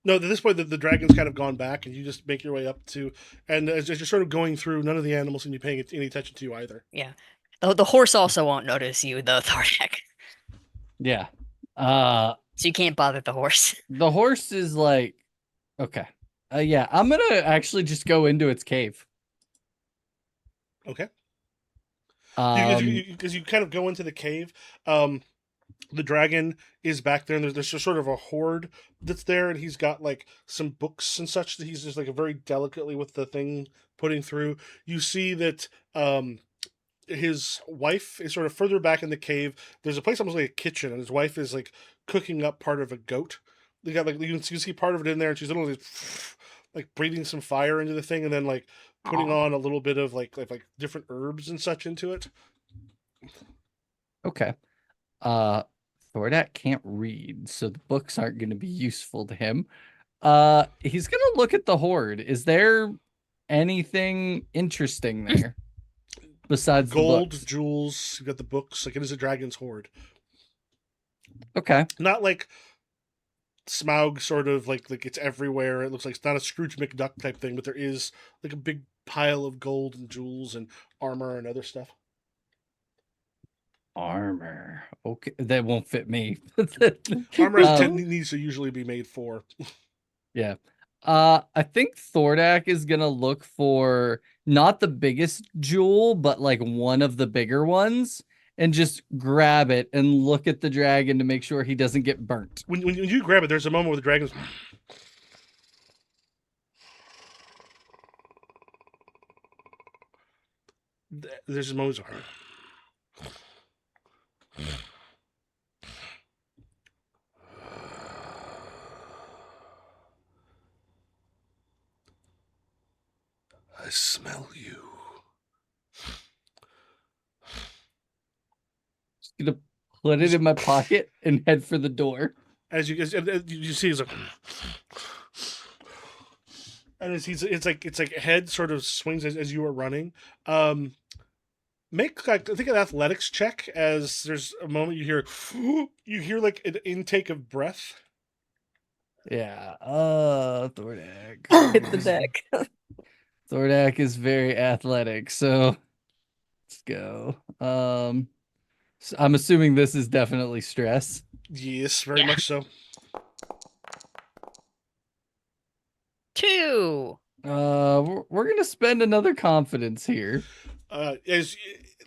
No, at this point, the dragon's kind of gone back, and you just make your way up to, and as you're sort of going through, none of the animals seem to be paying any attention to you either. Yeah. The horse also won't notice you, though, Thardak. Yeah. So you can't bother the horse. The horse is like, okay. Yeah, I'm gonna actually just go into its cave. Okay. Because You kind of go into the cave. The dragon is back there, and there's just sort of a horde that's there, and he's got like some books and such that he's just like very delicately with the thing putting through. You see that his wife is sort of further back in the cave. There's a place almost like a kitchen, and his wife is like cooking up part of a goat. They got like you can see part of it in there, and she's literally like breathing some fire into the thing, and then like putting on a little bit of like different herbs and such into it. okay. Thordak can't read, so the books aren't going to be useful to him. He's going to look at the horde. Is there anything interesting there besides Gold, the books? jewels? You got the books. Like it is a dragon's horde. Okay. Not like Smaug, sort of like it's everywhere. It looks like it's not a Scrooge McDuck type thing, but there is like a big pile of gold and jewels and armor and other stuff. Armor. Okay, that won't fit me. Armor needs to usually be made for. Yeah. I think Thordak is gonna look for not the biggest jewel, but like one of the bigger ones, and just grab it and look at the dragon to make sure he doesn't get burnt. When you grab it, there's a moment where the dragon's. There's a moment. I smell you. Just gonna put it in my pocket and head for the door. As you see, he's like, and it's like head sort of swings as you are running. Make like I think an athletics check as there's a moment you hear like an intake of breath. Yeah. Thordak. Hit the deck. Thordak is very athletic, so let's go. So I'm assuming this is definitely stress. Yes, very Yeah. much so. 2. We're gonna spend another confidence here. As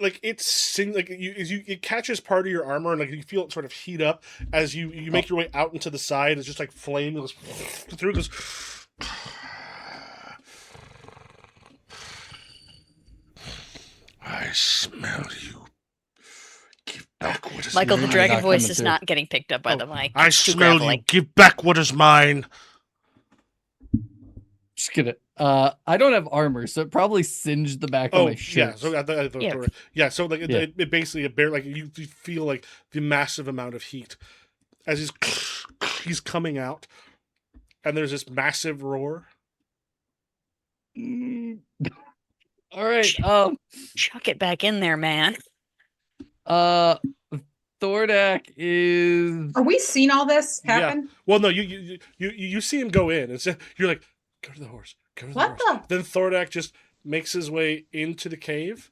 like it's like it catches part of your armor and like you feel it sort of heat up as you make your way out into the side. It's just like flame goes through. Goes. I smell you. Give back what is Michael, mine. the dragon Not voice coming is through. not getting picked up by Oh, the mic. I It's too smell you. gravelly. Give back what is mine. Just gonna. I don't have armor, so it probably singed the back of my shirt. Yeah. So Yeah. yeah. So like Yeah. it basically like you feel like the massive amount of heat as he's coming out, and there's this massive roar. Mm. All right. Chuck it back in there, man. Thordak is. Are we seeing all this Yeah. happen? Well, no, you see him go in, and you're like, go to the horse, go to the What horse. the? Then Thordak just makes his way into the cave.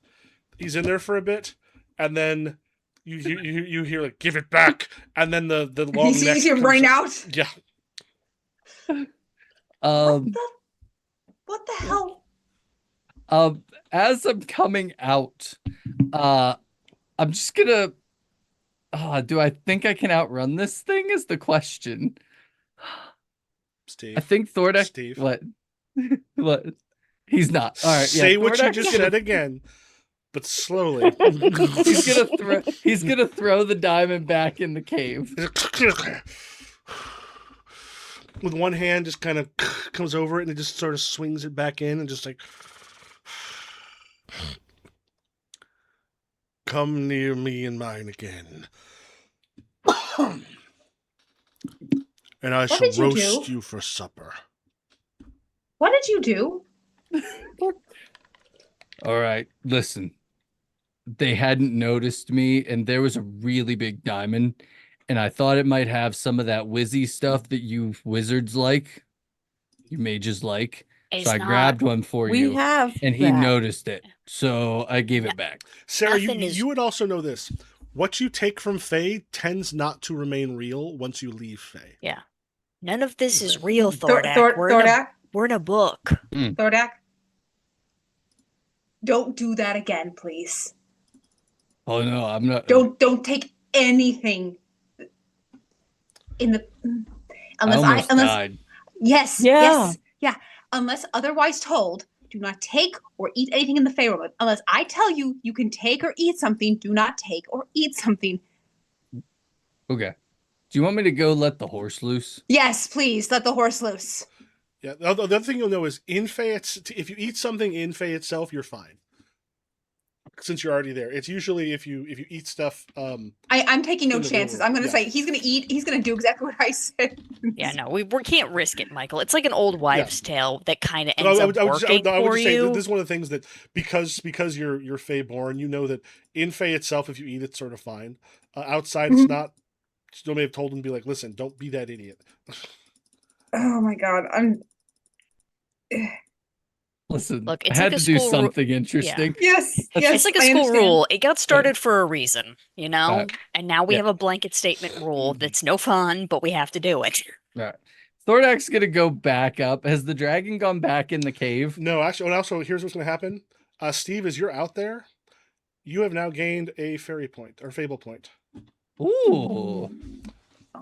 He's in there for a bit, and then you hear like, give it back, and then the long You neck see him comes running up. out? Yeah, What the hell? As I'm coming out, I'm just gonna. Do I think I can outrun this thing? Is the question. Steve. I think Thordak. Steve. What? What? He's not. All right. Say yeah, what you Thordak's just gonna- said again, but slowly. He's gonna throw the diamond back in the cave. With one hand, just kind of comes over it and it just sort of swings it back in and just like, come near me and mine again, and I shall did you roast do? you for supper. What did you do? All right, listen. They hadn't noticed me, and there was a really big diamond, and I thought it might have some of that whizzy stuff that you wizards like, you mages like. It's So I not- grabbed one for We you, have and he that. noticed it, so I gave it back. Sarah, Nothing is- you would also know this. What you take from Fae tends not to remain real once you leave Fae. None of this is real, Thor- Thordak. Thor- we're, in a, Thordak? we're in a book. Thordak? Don't do that again, please. Oh no, I'm not. Don't take anything in the I unless almost unless died. yes Yeah. yes yeah unless otherwise told. Do not take or eat anything in the Fae world unless I tell you you can take or eat something. Do not take or eat something. Okay. Do you want me to go let the horse loose? Yes, please let the horse loose. Yeah. The other thing you'll know is in Fae, if you eat something in Fae itself, you're fine. Since you're already there, it's usually if you eat stuff. I'm taking no In the real chances. world, I'm going to yeah. say he's going to eat. He's going to do exactly what I said. Yeah, no, we can't risk it, Michael. It's like an old wives' tale that kind of But ends I up would just working for say you. this is one of the things that because you're Fae born, you know that in Fae itself, if you eat, it's sort of fine. Outside, it's Mhm. not. Still may have told him to be like, listen, don't be that idiot. Oh my god, I'm. Listen, Look, I it's had like to a do school ru- something interesting. Yes, yes. It's like a I school understand. rule. It got started for a reason, you know? Right. And now we Yeah. have a blanket statement rule that's no fun, but we have to do it. All right. Thordak's gonna go back up. Has the dragon gone back in the cave? No, actually, and also here's what's going to happen. Steve, as you're out there, You have now gained a fairy point or fable point. Ooh.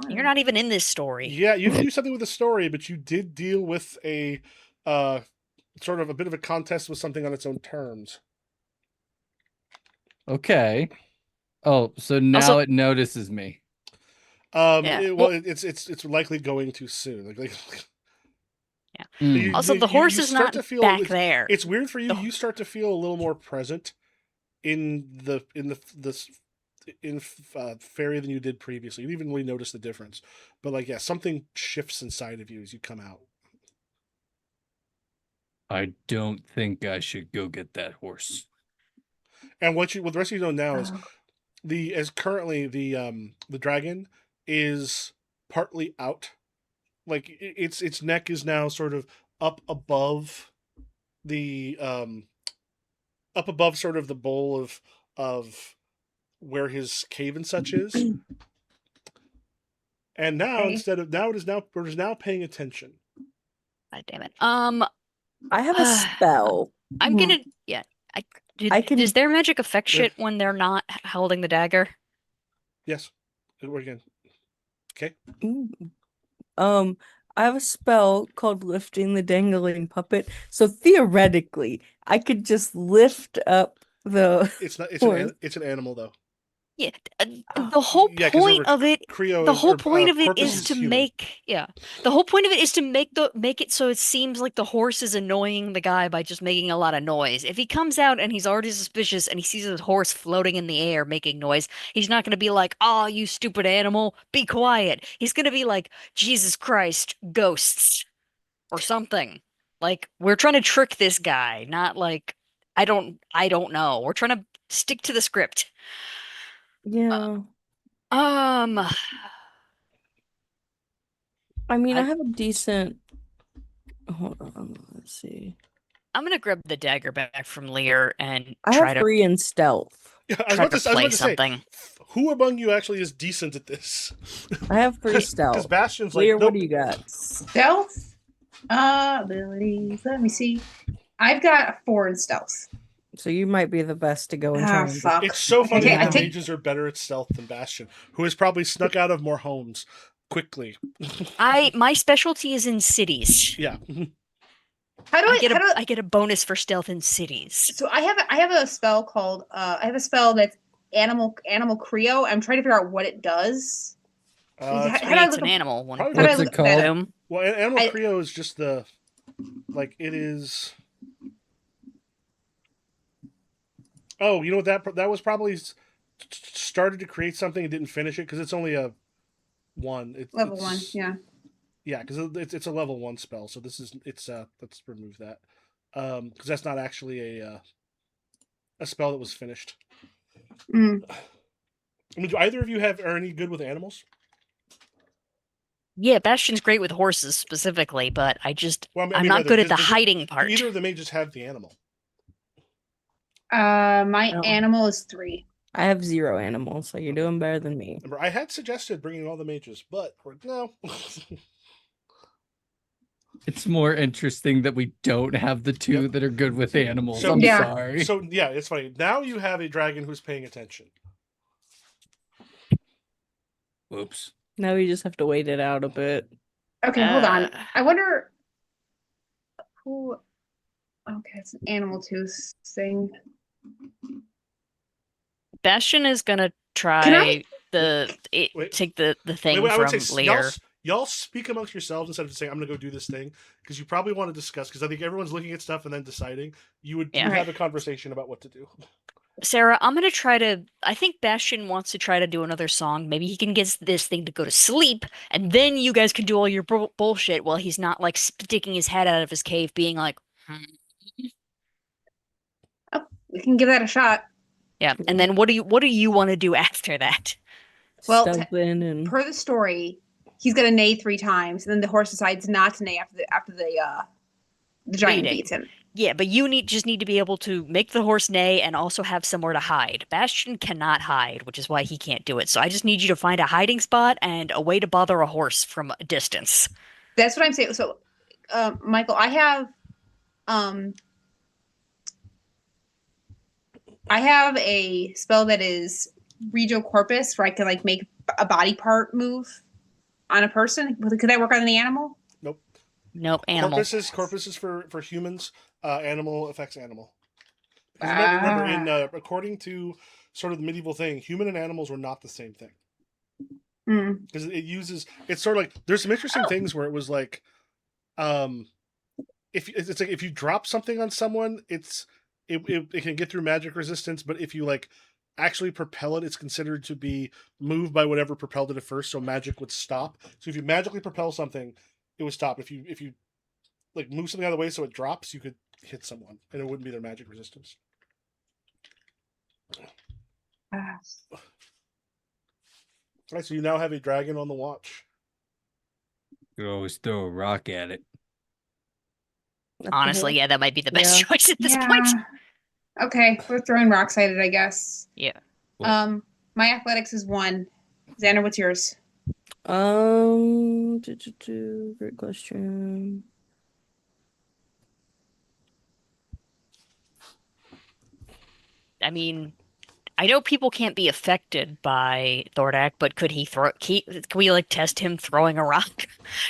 You're not even in this story. Yeah, you didn't do something with the story, but you did deal with a sort of a bit of a contest with something on its own terms. Okay. Oh, so now Also- it notices me. Yeah, well- It's likely going to soon. Mm. Also, the horse you is start not to feel back there. It's weird for you. The- You start to feel a little more present in fairy than you did previously. You even really notice the difference. But yeah, something shifts inside of you as you come out. I don't think I should go get that horse. And what the rest of you know now is Oh. currently the dragon is partly out. Like its neck is now sort of up above the up above sort of the bowl of where his cave and such is. And now Okay. it is now paying attention. God damn it. I have a spell. I'm gonna. Yeah. I can- Does their magic affect shit when they're not holding the dagger? Yes. We're again. Okay. Ooh. I have a spell called lifting the dangling puppet. So theoretically, I could just lift up the It's not. horse. It's an animal though. Yeah. The whole Yeah, 'cause point remember, of it. Creo The is- whole or, point of it Porpoise is to human. make. Yeah. The whole point of it is to make it so it seems like the horse is annoying the guy by just making a lot of noise. If he comes out and he's already suspicious and he sees his horse floating in the air making noise, he's not going to be like, "Oh, you stupid animal, be quiet." He's going to be like, "Jesus Christ, ghosts," or something. Like, we're trying to trick this guy, not like I don't know. We're trying to stick to the script. Yeah. Um, I mean, I- I have a decent. Hold on, let's see. I'm gonna grab the dagger back from Lear and I try have to 3 in stealth. Yeah, I was try about to to, I was play about to say, something. who among you actually is decent at this? I have 3 Because stealth. Bastion's like, Lear, nope. what do you got? Stealth abilities. Let me see. I've got a 4 in stealth. So you might be the best to go and try Ah, and fuck. It's so funny Okay, that I the take- mages are better at stealth than Bastion, who has probably snuck out of more homes quickly. My specialty is in cities. Yeah. How do I, I get a bonus for stealth in cities. So I have a spell called I have a spell that's animal Creo. I'm trying to figure out what it does. It's How do I Creates look an up- animal one. probably How do I What's look it up that? called? Boom. Well, Animal I- Creo is just the, like, it is. Oh, you know what that was probably started to create something and didn't finish it because it's only a 1. Level 1, yeah. Yeah, because it's a level 1 spell. So let's remove that because that's not actually a spell that was finished. Mm. I mean, do either of you are any good with animals? Yeah, Bastion's great with horses specifically, but I Well, I'm not good at the does hiding Do part. either of the mages have the animal? My No. animal is 3. I have 0 animals, so you're doing better than me. Remember, I had suggested bringing all the mages, but no. It's more interesting that we don't have the 2 that are good with animals. So- I'm Yeah. sorry. So yeah, it's funny. Now you have a dragon who's paying attention. Whoops. Now we just have to wait it out a bit. Okay, hold on. Uh. I wonder who. Okay, it's an animal tooth thing. Bastion is gonna Can try Wait. take the thing Wait, I would from say y'all, Lear. y'all speak amongst yourselves instead of saying I'm going to go do this thing because you probably want to discuss because I think everyone's looking at stuff and then deciding. You would Yeah. have a conversation about what to do. Sarah, I'm gonna try to. I think Bastion wants to try to do another song. Maybe he can get this thing to go to sleep, and then you guys can do all your bullshit while he's not like sticking his head out of his cave, being like, We can give that a shot. yeah. And then what do you want to do after that? Well, Stealth in and Per the story, he's gonna neigh 3 times, and then the horse decides not to neigh after the giant Beating. beats him. Yeah, but you just need to be able to make the horse neigh and also have somewhere to hide. Bastion cannot hide, which is why he can't do it. So I just need you to find a hiding spot and a way to bother a horse from a distance. That's what I'm saying. So, Michael, I have I have a spell that is Regio Corpus, where I can like make a body part move on a person. Could that work on the animal? Nope. Nope, animal. Corpus is for humans. Animal affects animal. Because remember, according to sort of the medieval thing, human and animals were not the same thing. Because it's sort of like there's some interesting things where it was like, if you drop something on someone, it can get through magic resistance, but if you like actually propel it, it's considered to be moved by whatever propelled it at first, so magic would stop. So if you magically propel something, it would stop. If you like move something out of the way so it drops, you could hit someone, and it wouldn't be their magic resistance. Alright, so you now have a dragon on the watch. You could always throw a rock at it. Honestly, yeah, that might be the best Yeah. choice at this point. Okay, we're throwing rocks at it, I guess. Yeah. My athletics is 1. Xander, what's yours? Great question. I mean, I know people can't be affected by Thordak, but could he throw? Can we like test him throwing a rock?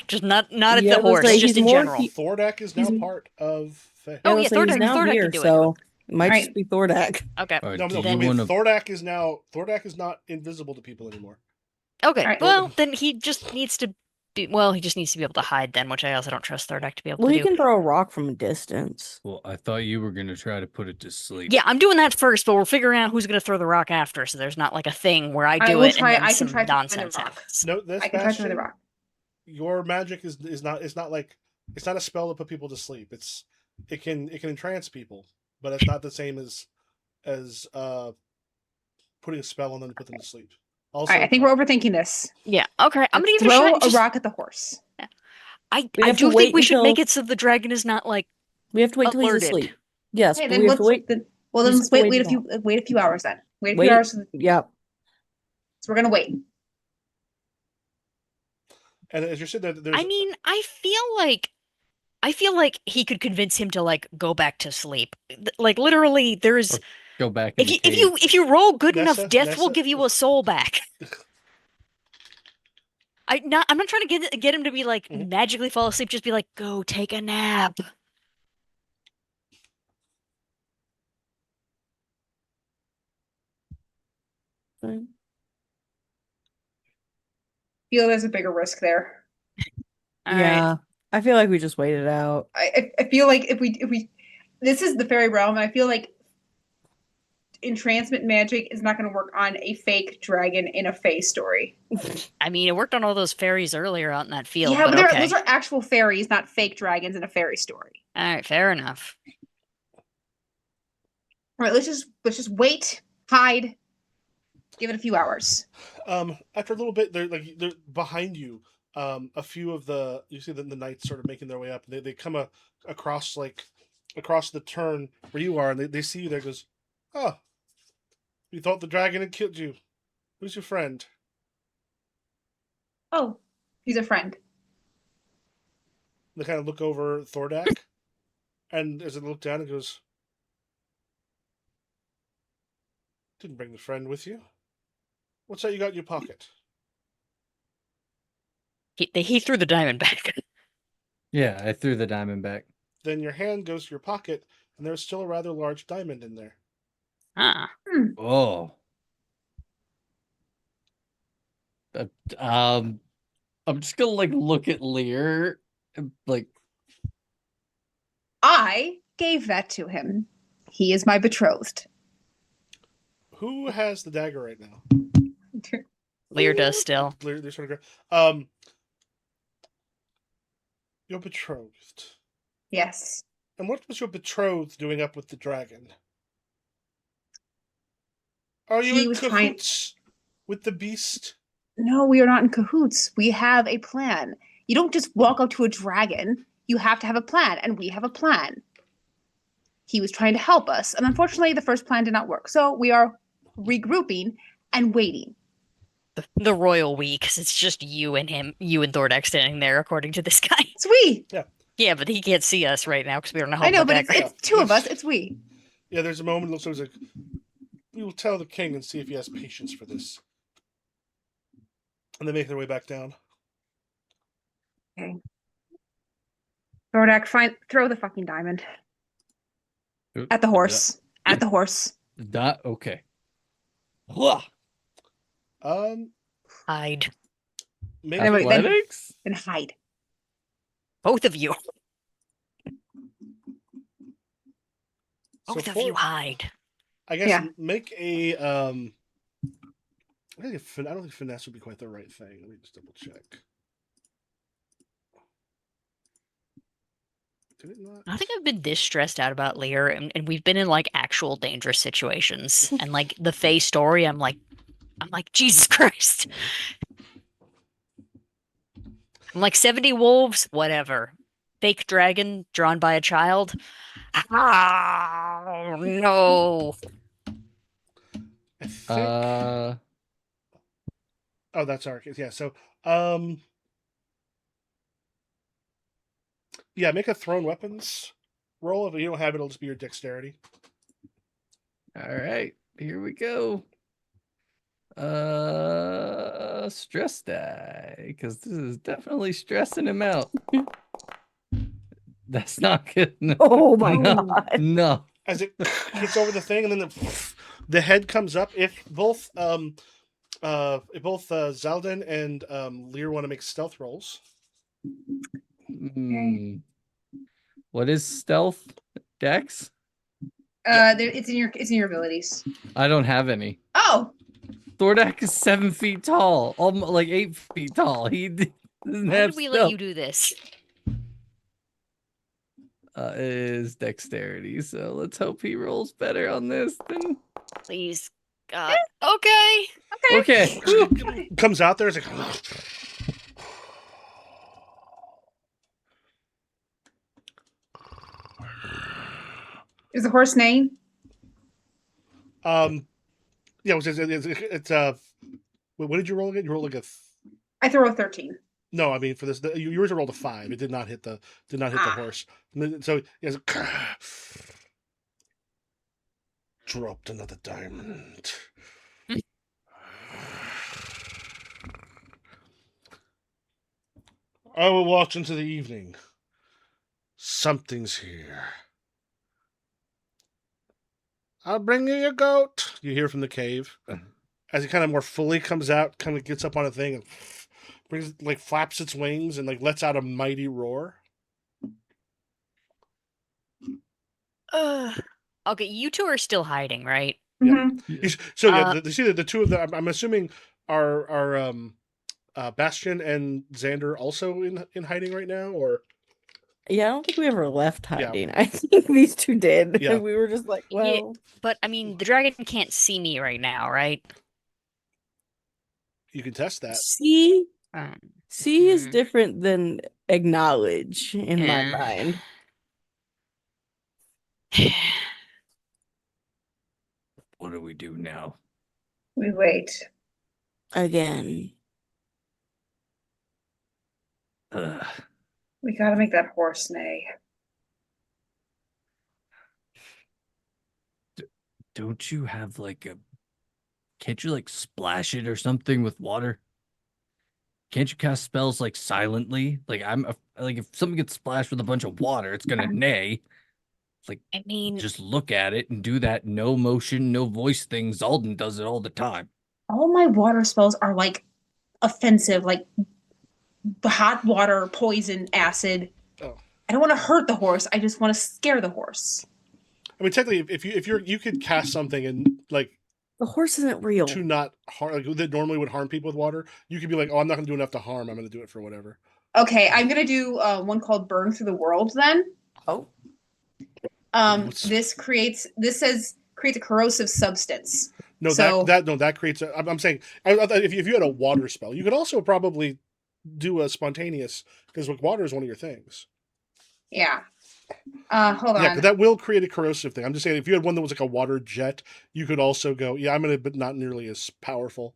Just not at Yeah, the I was horse, like, just he's in more- general. Thordak is now part of Fae. Oh, I was yeah, saying he's Thordak- now Thordak here, can do it. so it might Right. just be Thordak. Okay. Or No, do I you mean, want to? Thordak is not invisible to people anymore. Okay. Alright. Well, then he just needs to be. Well, he just needs to be able to hide then, which I also don't trust Thordak to be able Well, to he do. can throw a rock from a distance. Well, I thought you were gonna try to put it to sleep. Yeah, I'm doing that first, but we're figuring out who's going to throw the rock after, so there's not like a thing where I do will it try- and then I can some try to find the nonsense rock. happens. Note this, I can try to throw the Bastion, rock. your magic is not it's not a spell to put people to sleep. It can entrance people, but it's not the same as putting a spell on them to put them to sleep. Also, Alright, I think we're overthinking this. Yeah. Okay. I'm going to give it a Throw shot. a rock at the horse. I We have to do think wait we should until- make it so the dragon is not like We have to wait till he's alerted. asleep. Yes, Okay, but then we have to let's wait. then we let's just have to wait it wait a few hours then. Wait a few Wait. hours. Yep. So we're gonna wait. and as you're sitting there, there's I mean, I feel like he could convince him to like go back to sleep. Like literally, there's Or go back in if the you cave. if you roll good enough, Nessa- death will Nessa- give you a soul back. I'm not trying to get him to be like Mhm. magically fall asleep. Just be like, go take a nap. Fine. Feel there's a bigger risk there. All right. Yeah, I feel like we just wait it out. I feel like if we this is the fairy realm, and I feel like entrancement magic is not going to work on a fake dragon in a fae story. I mean, it worked on all those fairies earlier out in that field, Yeah, but but okay. those are actual fairies, not fake dragons in a fairy story. All right, fair enough. All right, let's just wait, hide, give it a few hours. after a little bit, they're behind you. A few of you see the knights sort of making their way up. They come across the turn where you are, and they see you there. Goes, oh, you thought the dragon had killed you. Who's your friend? Oh, he's a friend. They kind of look over Thordak, and as they look down, it goes, didn't bring the friend with you. What's that you got in your pocket? He threw the diamond back. Yeah, I threw the diamond back. Then your hand goes to your pocket, and there's still a rather large diamond in there. Ah. Oh. I'm just gonna like look at Lear, like I gave that to him. He is my betrothed. Who has the dagger right now? Lear does still. They're sort of your betrothed. Yes. And what was your betrothed doing up with the dragon? Are you He in was trying- cahoots with the beast? No, we are not in cahoots. We have a plan. You don't just walk up to a dragon. You have to have a plan, and we have a plan. He was trying to help us, and unfortunately, the first plan did not work. So we are regrouping and waiting. The royal we, because it's just you and Thordak standing there, according to this guy. It's we. Yeah, but he can't see us right now because we don't know how I know, the but dagger. it's two of us. It's we. Yeah, there's a moment. It looks like We will tell the king and see if he has patience for this. And they make their way back down. Okay. Thordak, throw the fucking diamond at the horse. At the horse. Okay. Whoa. Hide. Make Then- Athletics? And hide. Both of you. so Both of for- you hide. I guess Yeah. make a I don't think finesse would be quite the right thing. Let me just double check. Did it not? I think I've been this stressed out about Lear, and we've been in like actual dangerous situations. And like the Fae story, I'm like, Jesus Christ. I'm like 70 wolves, whatever. Fake dragon drawn by a child. Oh no. I think. Uh, Oh, that's Arcadia. Yeah. So, yeah, make a thrown weapons roll. If you don't have it, it'll just be your dexterity. all right, here we go. Stress die, because this is definitely stressing him out. That's not good. No, Oh my no, god. no. As it hits over the thing, and then the head comes up. If both Zaldin and Lear want to make stealth rolls, What is stealth? Dex? It's in your abilities. I don't have any. Oh, Thordak is 7 feet tall, almost like 8 feet tall. He doesn't Why have did we let stealth. you do this? Is dexterity, so let's hope he rolls better on this than. Please, God. Okay. Okay. comes out there. It's like. is the horse name? Yeah, it's what did you roll again? You rolled like a. I throw a 13. No, I mean for this, yours rolled a 5. It did not hit the horse. So yes, dropped another diamond. I will watch into the evening. Something's here. I'll bring you your goat. You hear from the cave as it kind of more fully comes out, kind of gets up on a thing and brings like flaps its wings and like lets out a mighty roar. Okay, you two are still hiding, right? Yeah. Mhm. So yeah, you see that the two of them. I'm assuming are Bastion and Xander also in hiding right now, or Yeah, I don't think we ever left Yeah. hiding. I think these two did. Yeah. And we were just like, Yeah. well, But I mean, the dragon can't see me right now, right? you can test that. see is Hmm. different than acknowledge in my Yeah. mind. What do we do now? We wait. Again. We gotta make that horse neigh. Don't you have like a? Can't you like splash it or something with water? Can't you cast spells like silently? Like like if something gets splashed with a bunch of water, it's gonna neigh. I mean, Just look at it and do that no motion, no voice thing. Zaldin does it all the time. All my water spells are like offensive, like hot water, poison, acid. Oh. I don't want to hurt the horse. I just want to scare the horse. I mean, technically, if you could cast something and like The horse isn't real. to not harm like, that normally would harm people with water, you could be like, oh, I'm not gonna do enough to harm. I'm gonna do it for whatever. Okay, I'm gonna do one called "Burn Through the World." Then, Oh. this creates a corrosive substance. No, So- that creates a. I'm saying if you had a water spell, you could also probably do a spontaneous because water is one of your things. Yeah. Hold Yeah, on. but that will create a corrosive thing. I'm just saying if you had one that was like a water jet, you could also go. Yeah, I'm gonna, but not nearly as powerful.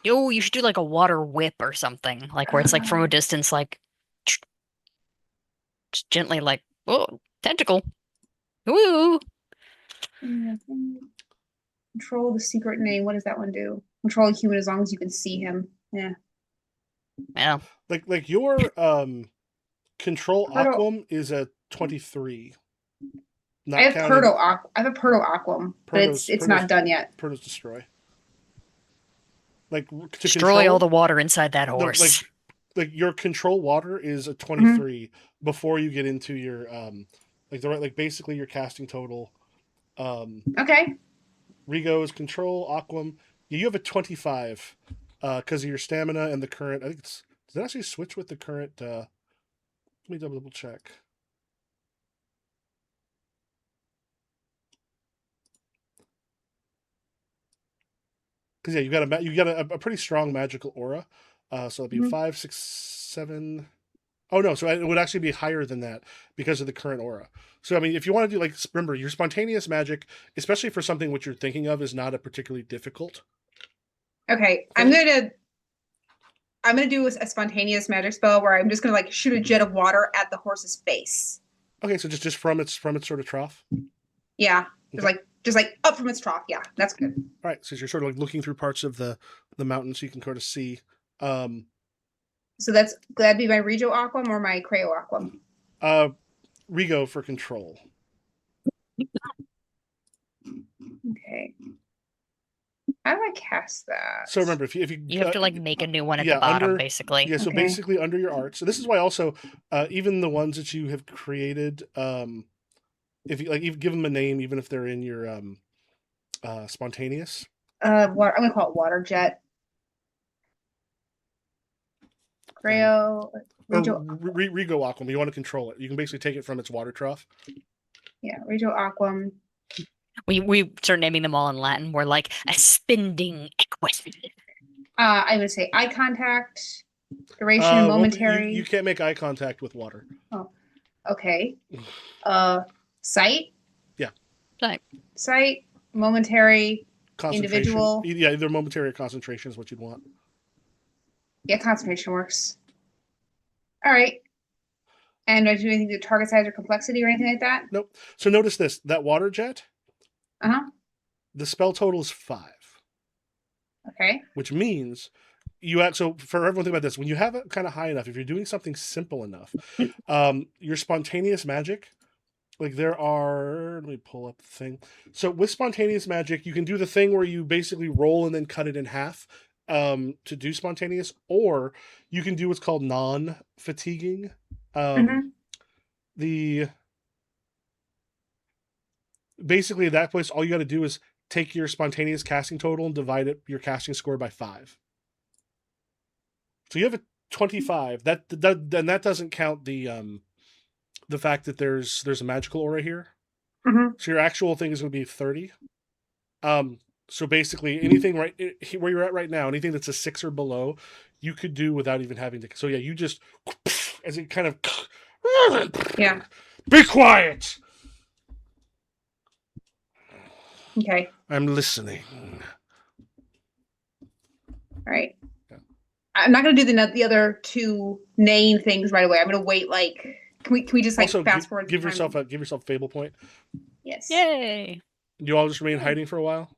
yo, you should do like a water whip or something, like where it's like from a distance, like just gently, like, oh, tentacle. Woo! Control the secret name. What does that one do? Control a human as long as you can see him. Yeah. Yeah. Like your control Proto- Aquam is a 23. I Not have counting I have a Proto Aquam, but it's not done yet. Proto's destroy. Like to Destroy control, all the water inside that no, horse. like your control water is a 23 before you get into your like basically your casting total. Okay. Rigo's control Aquam. Yeah, you have a 25 because of your stamina and the current. I think it's does it actually switch with the current? Let me double check. Because yeah, you got a pretty strong magical aura. So it'd be 5, 6, 7. Oh no, so it would actually be higher than that because of the current aura. So I mean, if you want to do like remember your spontaneous magic, especially for something which you're thinking of, is not a particularly difficult. Okay. I'm gonna do a spontaneous magic spell where I'm just gonna like shoot a jet of water at the horse's face. Okay, so just from its sort of trough. Yeah. Just like up from its trough. Yeah, that's good. All right, so you're sort of like looking through parts of the mountain, so you can sort of see. So that'd be my Regio Aquam or my Creo Aquam. Rigo for control. Okay. How do I cast that? So remember, if you You have to like make a new one at yeah, the bottom, under- basically. yeah, so Okay. basically under your art. So this is why also even the ones that you have created, if you like, you give them a name, even if they're in your spontaneous. I'm gonna call it Water Jet. Creo, Or Regio, Rigo Aquam, you want to control it. You can basically take it from its water trough. yeah, Regio Aquam. We start naming them all in Latin. We're like a spending equus. I would say eye contact, duration, Well, momentary. you can't make eye contact with water. Okay. Sight. Yeah. Sight, momentary, Concentration. individual. Yeah, either momentary or concentration is what you'd want. Yeah, concentration works. All right. And do I do anything to target size or complexity or anything like that? Nope. So notice this: that water jet. The spell total is 5. Okay. Which means you act. So for everyone, think about this: when you have it kind of high enough, if you're doing something simple enough, your spontaneous magic. Like there are, let me pull up the thing. So with spontaneous magic, you can do the thing where you basically roll and then cut it in half to do spontaneous, or you can do what's called non-fatiguing. The basically at that place, all you got to do is take your spontaneous casting total and divide your casting score by 5. So you have a 25. That doesn't count the fact that there's a magical aura here. So your actual thing is going to be 30. So basically anything right where you're at right now, anything that's a 6 or below, you could do without even having to. So yeah, you just as it kind of Yeah. Be quiet. Okay. I'm listening. All right. Yeah. I'm not gonna do the other 2 name things right away. I'm gonna wait. Like, can we just like Also, fast forward? give the time? yourself a fable point. Yes. Yay! You all just remain hiding for a while.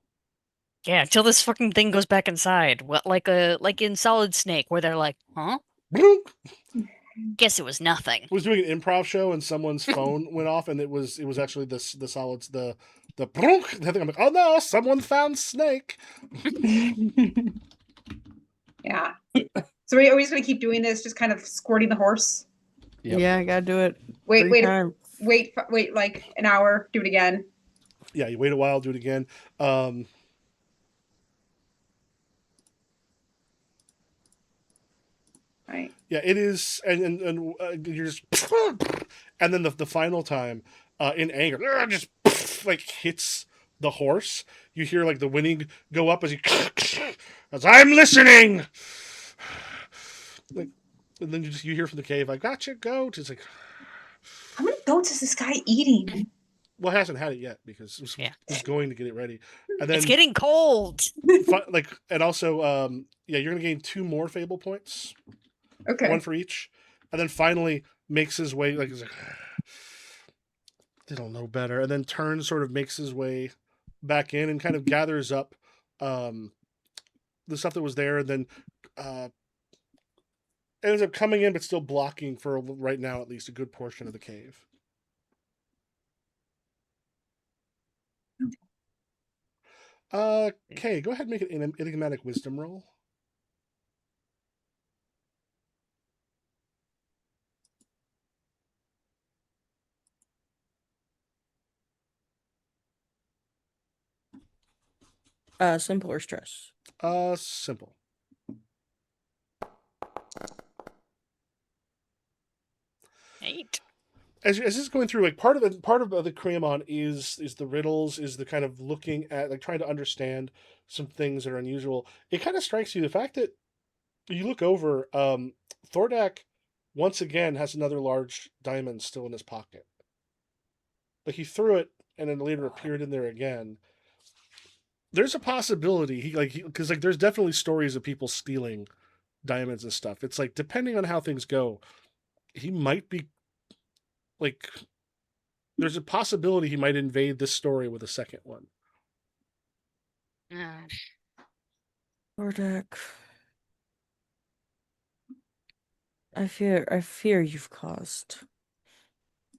Yeah, until this fucking thing goes back inside. What, like in Solid Snake, where they're like, huh? Bloop. Guess it was nothing. I was doing an improv show and someone's phone went off and it was actually the solids the brunk. I think I'm like, oh no, someone found Snake. Yeah. So are we just gonna keep doing this? Just kind of squirting the horse. Yep. Yeah, I gotta do it. Wait, 3 wait, times. wait, like an hour. Do it again. Yeah, you wait a while, do it again. Right. Yeah, it is, and you're just, and then the final time, in anger, just like hits the horse. You hear like the whinny go up as you, as I'm listening. Like, and then you hear from the cave, "I got you, goat." It's like, how many goats is this guy eating? well, it hasn't had it yet because it's going to get it ready, and then It's getting cold. and also, you're gonna gain 2 more fable points. Okay. 1 for each, and then finally makes his way like he's like they don't know better, and then turns, sort of makes his way back in and kind of gathers up the stuff that was there, and then ends up coming in, but still blocking for right now at least a good portion of the cave. Okay, go ahead and make an enigmatic wisdom roll. Simple or stress? Simple. Eight. As this is going through, like part of the Cremon is the riddles, is the kind of looking at, like, trying to understand some things that are unusual. It kind of strikes you the fact that you look over, Thordak once again has another large diamond still in his pocket. Like, he threw it and then later appeared in there again. There's a possibility because there's definitely stories of people stealing diamonds and stuff. It's like, depending on how things go, he might be like, there's a possibility he might invade this story with a second one. Thordak. I fear you've caused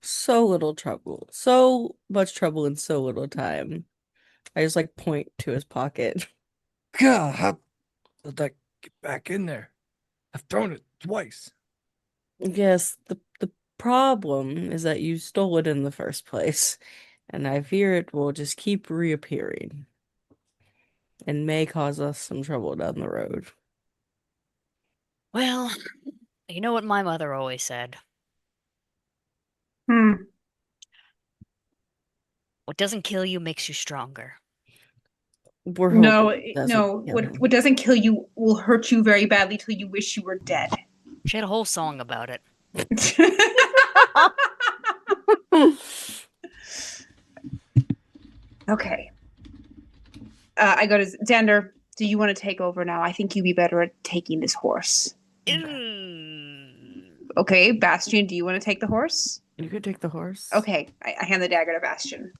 so little trouble. So much trouble in so little time. I just like point to his pocket. God, how did that get back in there? I've thrown it twice. Yes, the problem is that you stole it in the first place, and I fear it will just keep reappearing and may cause us some trouble down the road. Well, you know what my mother always said. Hmm. What doesn't kill you makes you stronger. We're No, hoping it doesn't no. kill What him. what doesn't kill you will hurt you very badly till you wish you were dead. She had a whole song about it. Okay. I go to Xander. Do you want to take over now? I think you'd be better at taking this horse. Okay, Bastion, do you want to take the horse? You could take the horse. Okay, I hand the dagger to Bastion.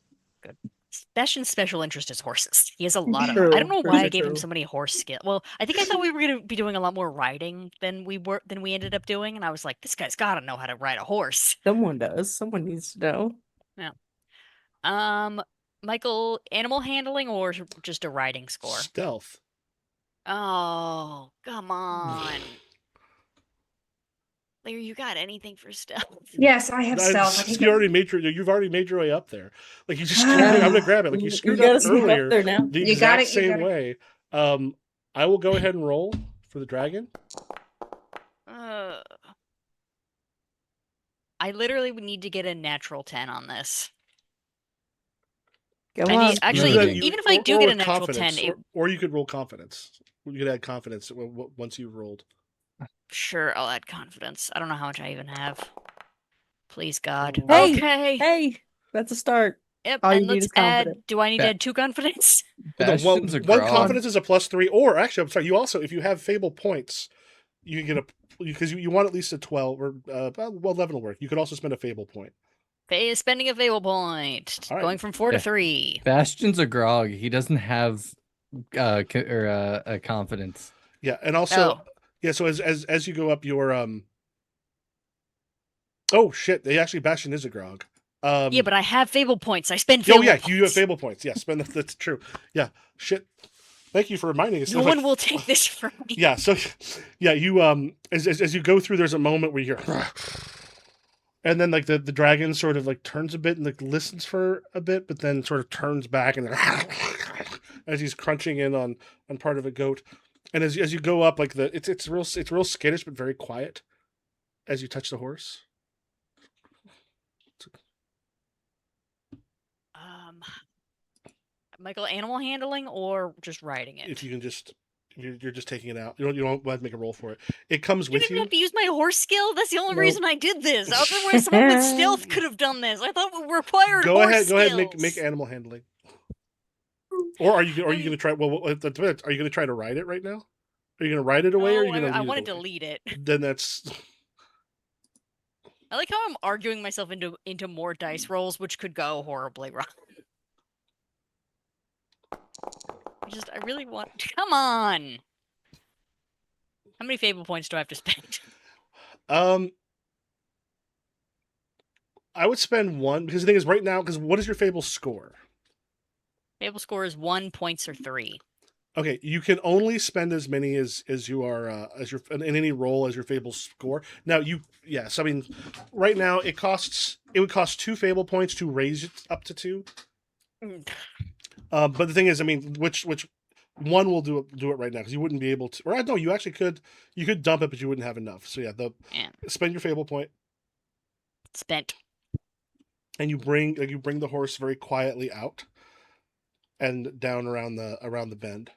Bastion's special interest is horses. He has a lot of. True, I don't know true, why I true, gave him true. so many horse skill. Well, I think I thought we were going to be doing a lot more riding than we ended up doing, and I was like, this guy's got to know how to ride a horse. Someone does. Someone needs to know. Michael, animal handling or just a riding score? Stealth. Oh, come on. Larry, you got anything for stealth? Yes, I have stealth. I think You've already made your way up there. Like, you just screwed I'm gonna grab it. Like, you You screwed gotta up sneak up earlier there now. the You got exact it, you same got it. way. I will go ahead and roll for the dragon. I literally would need to get a natural 10 on this. Go I on. need, actually, Moving. even if I do get a natural 10, or you could roll confidence. You could add confidence once you've rolled. sure, I'll add confidence. I don't know how much I even have. Please, God. Hey, Okay. Hey, that's a start. Yep, all you and need let's is confidence. add. Do I need to Ba- add 2 confidence? Well, Bastion's a one grog. confidence is a +3, or actually, I'm sorry. You also, if you have fable points, you can get because you want at least a 12 or 11 will work. You could also spend a fable point. Spending a fable point. All right. Going from 4 to Yeah. 3. Bastion's a grog. He doesn't have a confidence. Yeah, and also, Oh. yeah. So as you go up your oh shit! They actually Bastion is a grog. Yeah, but I have fable points. I spend Oh fable yeah, points. you have fable points. Yeah, spend that's true. Yeah, shit. Thank you for reminding us. No one will take this from me. Yeah, so yeah, you as you go through, there's a moment where you hear, and then like the dragon sort of like turns a bit and like listens for a bit, but then sort of turns back and as he's crunching in on part of a goat, and as you go up, like it's real skittish but very quiet as you touch the horse. Michael, animal handling or just riding it? If you can just, you're just taking it out. You don't have to make a roll for it. It comes You with didn't you. have to use my horse skill. That's the only Nope. reason I did this. Otherwise, someone with stealth could have done this. I thought we required Go horse ahead, skills. make animal handling. Or are you going to try? Well, it depends. Are you going to try to ride it right now? Are you going to ride it away, or are you No, going to? I want to delete it. Then that's. I like how I'm arguing myself into more dice rolls, which could go horribly wrong. I really want. Come on. How many fable points do I have to spend? I would spend one because the thing is right now. Because what is your fable score? Fable score is 1 points or 3. Okay, you can only spend as many as you are as your in any roll as your fable score. Now yes, I mean, right now it would cost 2 fable points to raise it up to 2. Mm. But the thing is, I mean, which one will do it right now because you wouldn't be able to. Or no, you actually could. You could dump it, but you wouldn't have enough. So yeah, Yeah. spend your fable point, Spent. and you bring the horse very quietly out and down around the bend.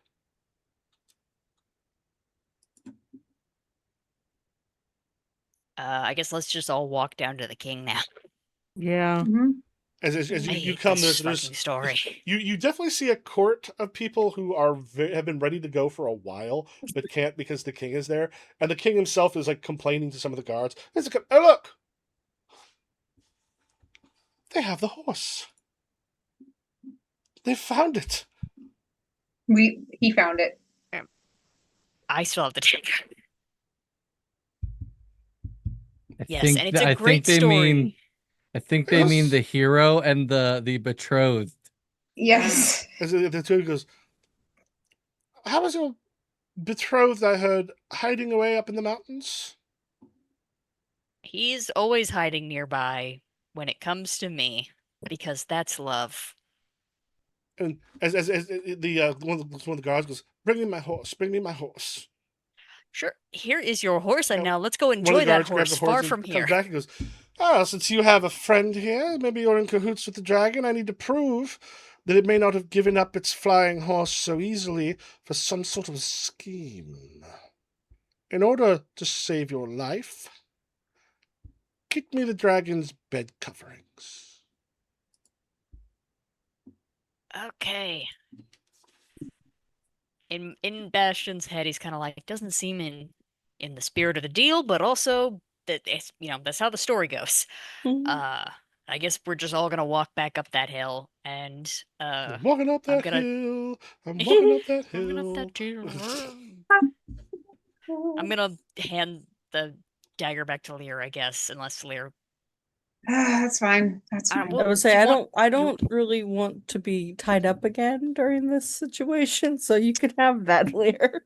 I guess let's just all walk down to the king now. Yeah. As I you hate come, this there's fucking story. you definitely see a court of people who have been ready to go for a while, but can't because the king is there, and the king himself is like complaining to some of the guards. Oh look, they have the horse. They found it. He found it. I still have the ticket. I Yes, think and it's a I great think they story. mean I think they mean the hero and the betrothed. Yes. As the two goes, how was your betrothed? I heard hiding away up in the mountains. He's always hiding nearby when it comes to me, because that's love. And as the one of the guards goes, bring me my horse. Bring me my horse. Sure, here is your horse, and now let's go One of enjoy the that guards grabs horse the horse far and from comes here. back and goes, since you have a friend here, maybe you're in cahoots with the dragon. I need to prove that it may not have given up its flying horse so easily for some sort of scheme. In order to save your life, get me the dragon's bed coverings. Okay. In Bastion's head, he's kind of like, it doesn't seem in the spirit of the deal, but also that it's that's how the story goes. Mhm. I guess we're just all gonna walk back up that hill, and I'm walking up I'm that gonna hill. I'm walking up that walking up hill. that hill. I'm gonna hand the dagger back to Lear, I guess, unless Lear. That's fine. That's fine. I would say do you I want don't your- really want to be tied up again during this situation, so you could have that later.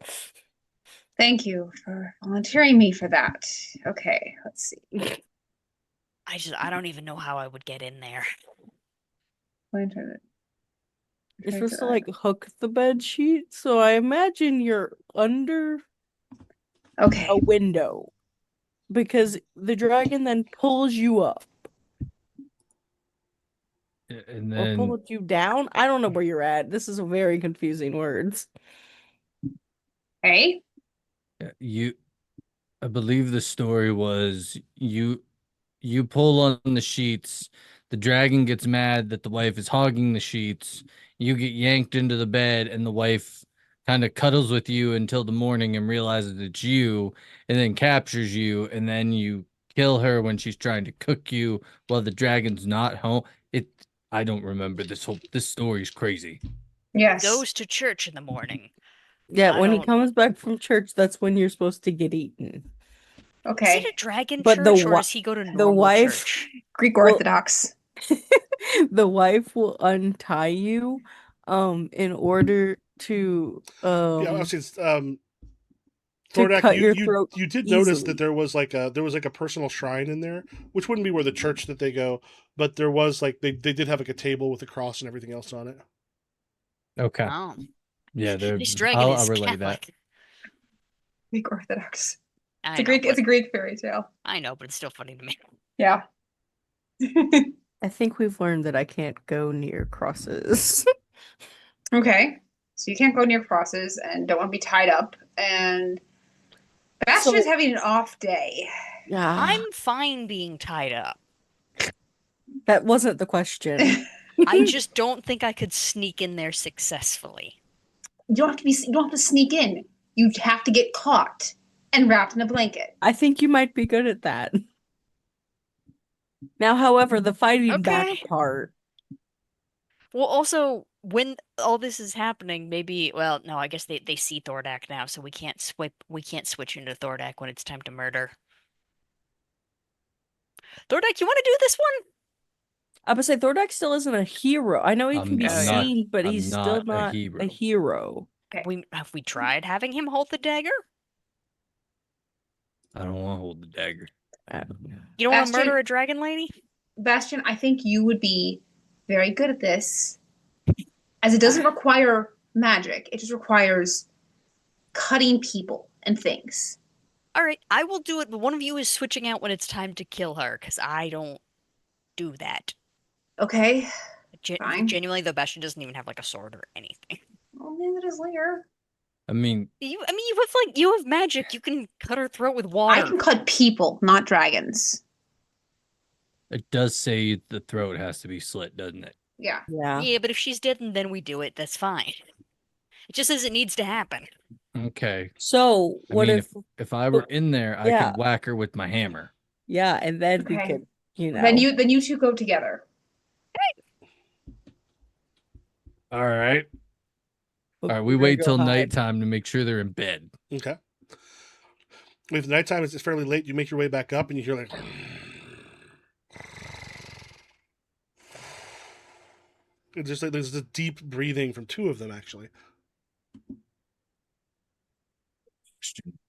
Thank you for volunteering me for that. Okay, let's see. I don't even know how I would get in there. You're supposed to like hook the bed sheet, so I imagine you're under Okay. a window because the dragon then pulls you up And or then pulls you down. I don't know where you're at. This is very confusing words. Hey. I believe the story was you pull on the sheets, the dragon gets mad that the wife is hogging the sheets, you get yanked into the bed, and the wife kind of cuddles with you until the morning and realizes it's you, and then captures you, and then you kill her when she's trying to cook you while the dragon's not home. I don't remember this story's crazy. Yes. Goes to church in the morning. Yeah, I when he don't- comes back from church, that's when you're supposed to get eaten. Okay. Is it a dragon But the church, or does he go to normal wife- church? Greek Well- Orthodox. The wife will untie you in order to Yeah, I was saying, Thordak, cut your throat you did notice easily. that there was like a personal shrine in there, which wouldn't be where the church that they go, but there was like they did have like a table with a cross and everything else on it. Okay. Oh, Yeah, this dragon I'll is relay Catholic. that. Greek Orthodox. I It's a know, Greek. but It's a Greek fairy tale. I know, but it's still funny to me. Yeah. I think we've learned that I can't go near crosses. Okay. So you can't go near crosses and don't want to be tied up. And Bastion's So- having an off day. Yeah, I'm fine being tied up. that wasn't the question. I just don't think I could sneak in there successfully. You don't have to be. You don't have to sneak in. You have to get caught and wrapped in a blanket. I think you might be good at that. Now, however, the fighting back Okay. part. Well, also, when all this is happening, maybe, well, no, I guess they see Thordak now, so we can't switch into Thordak when it's time to murder. Thordak, you want to do this one? I would say Thordak still isn't a hero. I know he can be I'm not- seen, but I'm he's still not a not hero. a hero. Have we tried having him hold the dagger? I don't want to hold the dagger. You don't want to Bastion- murder a dragon lady? Bastion, I think you would be very good at this, as it doesn't require magic. It just requires cutting people and things. All right, I will do it, but one of you is switching out when it's time to kill her, because I don't do that. Okay. Fine. Genuinely, though, Bastion doesn't even have like a sword or anything. Well, neither does Lear. I mean, You have magic. You can cut her throat with I water. can cut people, not dragons. it does say the throat has to be slit, doesn't it? Yeah. Yeah. Yeah, but if she's dead and then we do it, that's fine. It just says it needs to happen. Okay. So I what mean, if? if I were in there, I Yeah. could whack her with my hammer. Yeah, and then we Okay. could, Then you two go together. All right. All right. We wait till nighttime to make sure they're in bed. Okay. If nighttime is fairly late, you make your way back up and you hear like it's just like there's this deep breathing from two of them actually.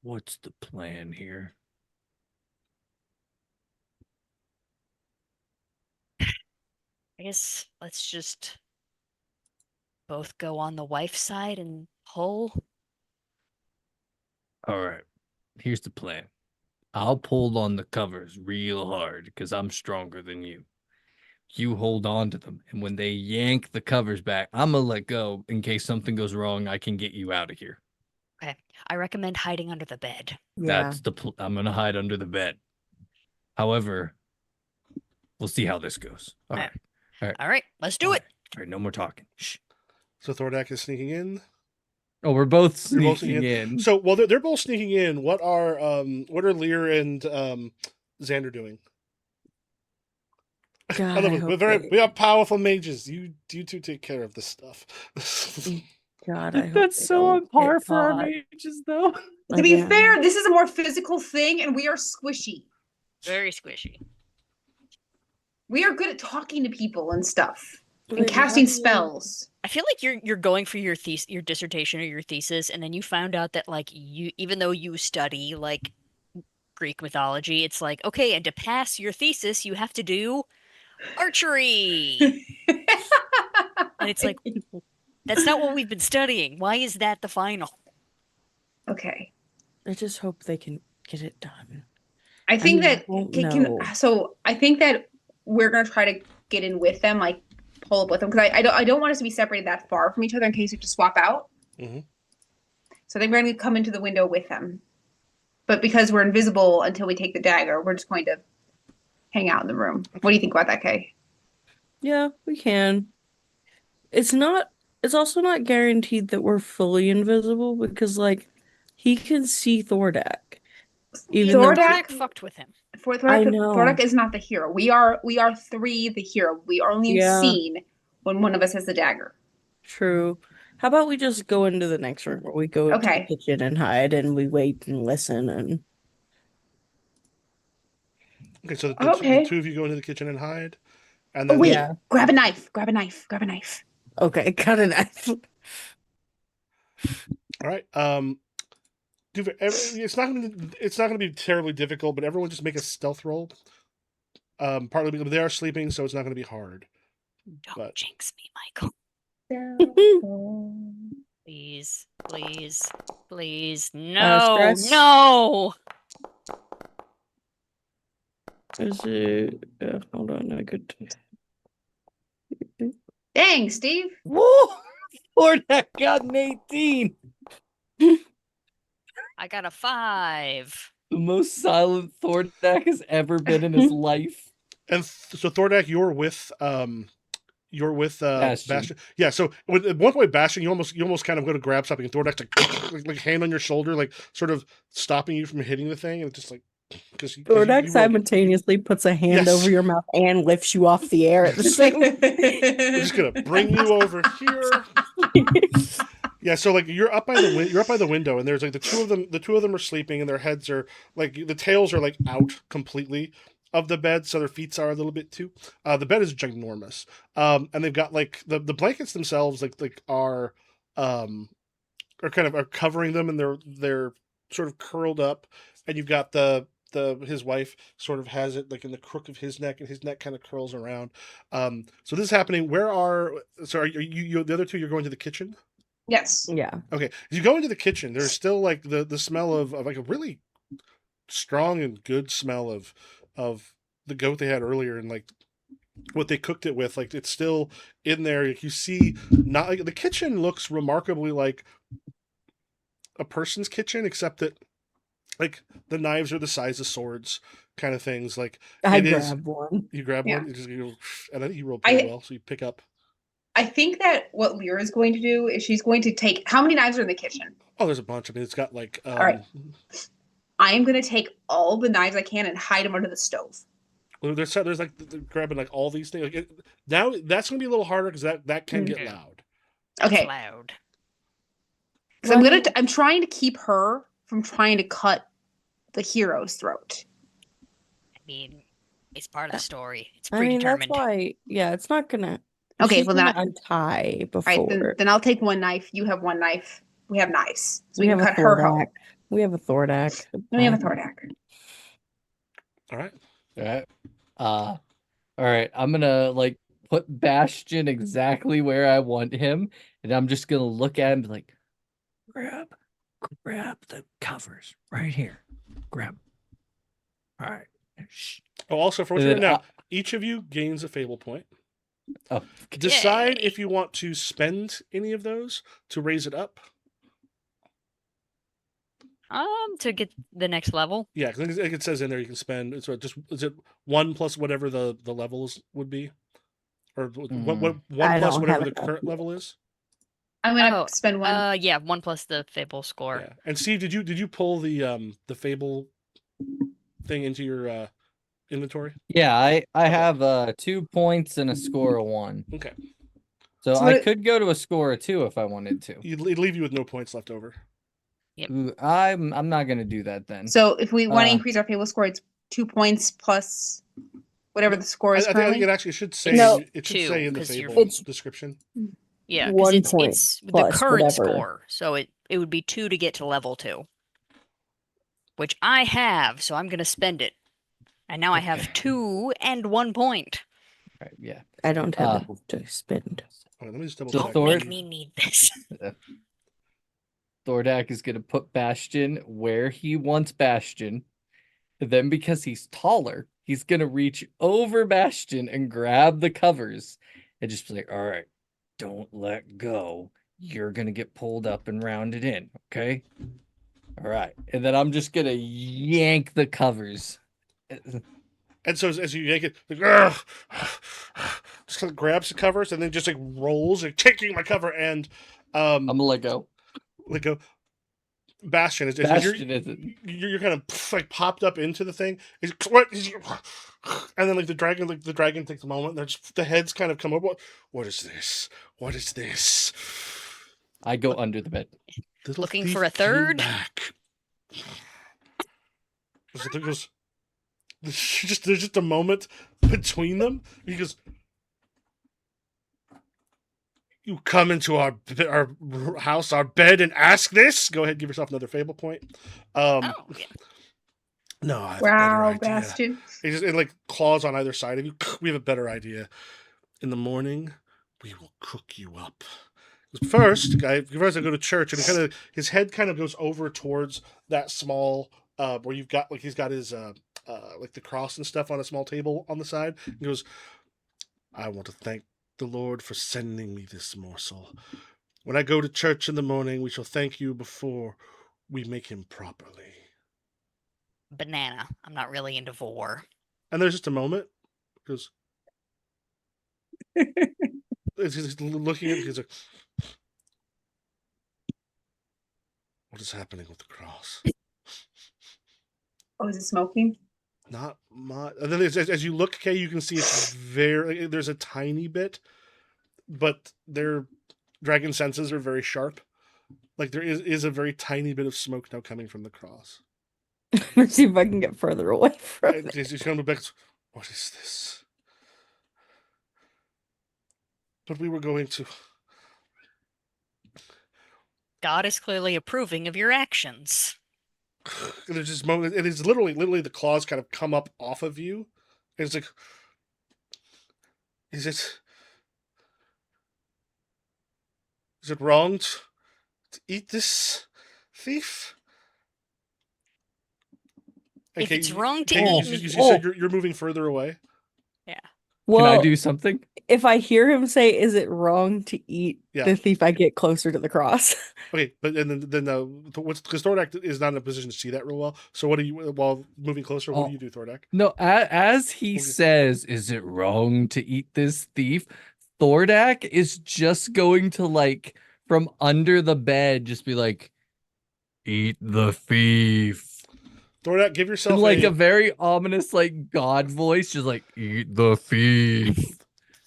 What's the plan here? I guess let's just both go on the wife's side and pull. All right. Here's the plan. I'll pull on the covers real hard because I'm stronger than you. You hold on to them, and when they yank the covers back, I'm gonna let go in case something goes wrong. I can get you out of here. Okay. I recommend hiding under the bed. Yeah. That's the I'm gonna hide under the bed. However, we'll see how this goes. All Yeah. right. All right, let's do All it. All right, no more talking. Shh. So Thordak is sneaking in. Oh, we're both You're both sneaking in. So while they're both sneaking in, what are Lear and Xander doing? God, I hope we are powerful mages. You two take care of this stuff. God, I hope That's they so don't on par get for our caught. mages, though. To be Again. fair, this is a more physical thing, and we are squishy. Very squishy. We are good at talking to people and stuff, and Like, casting how do you- spells. I feel like you're going for your dissertation or your thesis, and then you found out that like you, even though you study like Greek mythology, it's like, okay, and to pass your thesis, you have to do archery. And it's like, that's not what we've been studying. Why is that the final? Okay. I just hope they can get it done. I think mean, that I don't know. so I think that we're gonna try to get in with them, like pull up with them, because I don't want us to be separated that far from each other in case we have to swap out. Mhm. So I think we're gonna come into the window with them, but because we're invisible until we take the dagger, we're just going to hang out in the room. What do you think about that, Kay? Yeah, we can. It's also not guaranteed that we're fully invisible because like he can see Thordak. Even though Thordak- Thordak fucked with him. I know. Thordak is not the hero. We are three the hero. We are only Yeah. seen when one of us has the dagger. True. How about we just go into the next room where we go into Okay. the kitchen and hide and we wait and listen and Okay, so Okay. the two of you go into the kitchen and hide, and Oh then wait! Yeah. Grab a knife! Grab a knife! Grab a knife! okay, cut a knife. all right. It's not gonna be terribly difficult, but everyone just make a stealth roll. Partly because they are sleeping, so it's not gonna be hard. Don't But- jinx me, Michael. Please, please, please. No, stress? no. Is it hold on, I could Dang, Steve! Whoa! Thordak got an 18. I got a 5. The most silent Thordak has ever been in his life. And so Thordak, you're with Bastion. Bastion. Yeah. So at one point, Bastion, you almost kind of go to grab something, and Thordak's like hand on your shoulder, like sort of stopping you from hitting the thing, and it's just like because Thordak simultaneously puts a hand over your mouth and lifts you off the air at the same We're just gonna bring you over here. Yeah, so like you're up by the window, and there's like the two of them are sleeping, and their heads are like the tails are like out completely of the bed, so their feet are a little bit too. The bed is ginormous, and they've got like the blankets themselves are kind of are covering them, and they're sort of curled up, and you've got his wife sort of has it like in the crook of his neck, and his neck kind of curls around. So this is happening. So are you the other two? You're going to the kitchen. Yes. Yeah. Okay, as you go into the kitchen, there's still like the smell of like a really strong and good smell of the goat they had earlier, and like what they cooked it with. Like it's still in there. Like, you see, not like the kitchen looks remarkably like a person's kitchen, except that like the knives are the size of swords, kind of things. Like I it is. grab one. You grab Yeah. one, and I think you roll pretty well, so you pick up. I think that what Lyra is going to do is she's going to take. How many knives are in the kitchen? Oh, there's a bunch. I mean, it's got like. All right. I am going to take all the knives I can and hide them under the stove. There's like they're grabbing like all these things. Like now that's going to be a little harder because that can get loud. Okay. It's loud. Because I'm trying to keep her from trying to cut the hero's throat. I mean, it's part of the story. It's I mean, that's predetermined. why. Yeah, it's not gonna. Okay, she's well gonna then untie before. All right, then I'll take one knife. You have one knife. We have knives, so we have can a cut her Thordak. home. We have a Thordak. We have a Thordak. All right. All right. All right. I'm gonna like put Bastion exactly where I want him, and I'm just gonna look at him and be like, grab the covers right here. Grab 'em. All right. Shh. Oh, also for what And you're then now, each of you gains a fable point. Oh, Decide Yay. if you want to spend any of those to raise it up. To get the next level. Yeah, because it says in there you can spend. Is it 1 plus whatever the levels would be, or what one I plus don't whatever have the enough. current level is? I'm gonna spend one. Yeah, 1 plus the fable score. Yeah. And Steve, did you pull the fable thing into your inventory? Yeah, I Okay. have 2 points and a score of 1. Okay. So So I what- could go to a score of 2 if I wanted to. It'd leave you with no points left over. Yep. Ooh, I'm not gonna do that then. So if we want to Uh, increase our fable score, it's 2 points plus whatever the score I is think currently. it actually should say No. it should 2, say in the 'cause you're- fable It's- description. Yeah, 1 because point it's the plus current whatever. score, so it would be 2 to get to level 2, which I have, so I'm gonna spend it, and now I have Okay. 2 and 1 point. Right, yeah. I don't have Uh, enough to spend. All right, let me just double So check. Don't Thor- make me need this. Thordak is gonna put Bastion where he wants Bastion. And then because he's taller, he's gonna reach over Bastion and grab the covers and just be like, all right, don't let go. You're gonna get pulled up and rounded in, okay? All right. And then I'm just gonna yank the covers. And so as you yank it, like, "Ugh," just kind of grabs the covers and then just like rolls, like taking my cover, and I'm gonna let go. like go. Bastion is Bastion isn't. you're kind of like popped up into the thing. What? And then like the dragon takes a moment. And the heads kind of come up. What is this? What is this? I go under the bed. Little Looking thief for a came third? back. There's just a moment between them. He goes, "You come into our house, our bed, and ask this." Go ahead, give yourself another fable point. Oh, yeah. No, I have Wow, a better idea. Bastion. It like claws on either side of you. We have a better idea. In the morning, we will cook you up. First, I go to church, and his head kind of goes over towards that small where you've got like he's got his like the cross and stuff on a small table on the side. He goes, "I want to thank the Lord for sending me this morsel. When I go to church in the morning, we shall thank you before we make him properly." Banana. I'm not really into vor. And there's just a moment. He goes, he's looking at it, he's like, "What is happening with the cross?" Oh, is it smoking? Not much. And then as you look, Kay, you can see it's very. There's a tiny bit, but their dragon senses are very sharp. Like there is a very tiny bit of smoke now coming from the cross. Let's see if I can get further away from And it. he's going to back. What is this? But we were going to. God is clearly approving of your actions. There's this moment. It is literally the claws kind of come up off of you, and it's like, is it wrong to eat this thief? If it's wrong to Kay, eat you, me, you said you're moving further away. Can I Well, do something? if I hear him say, "Is it wrong to eat Yeah. the thief?" I get closer to the cross. Okay, but and then what's because Thordak is not in a position to see that real well. So what do you while moving closer? What do you do, Thordak? No, as he Okay. says, "Is it wrong to eat this thief?" Thordak is just going to like from under the bed, just be like, "Eat the thief." Thordak, give In yourself like a very ominous, like God voice, just like, "Eat the thief."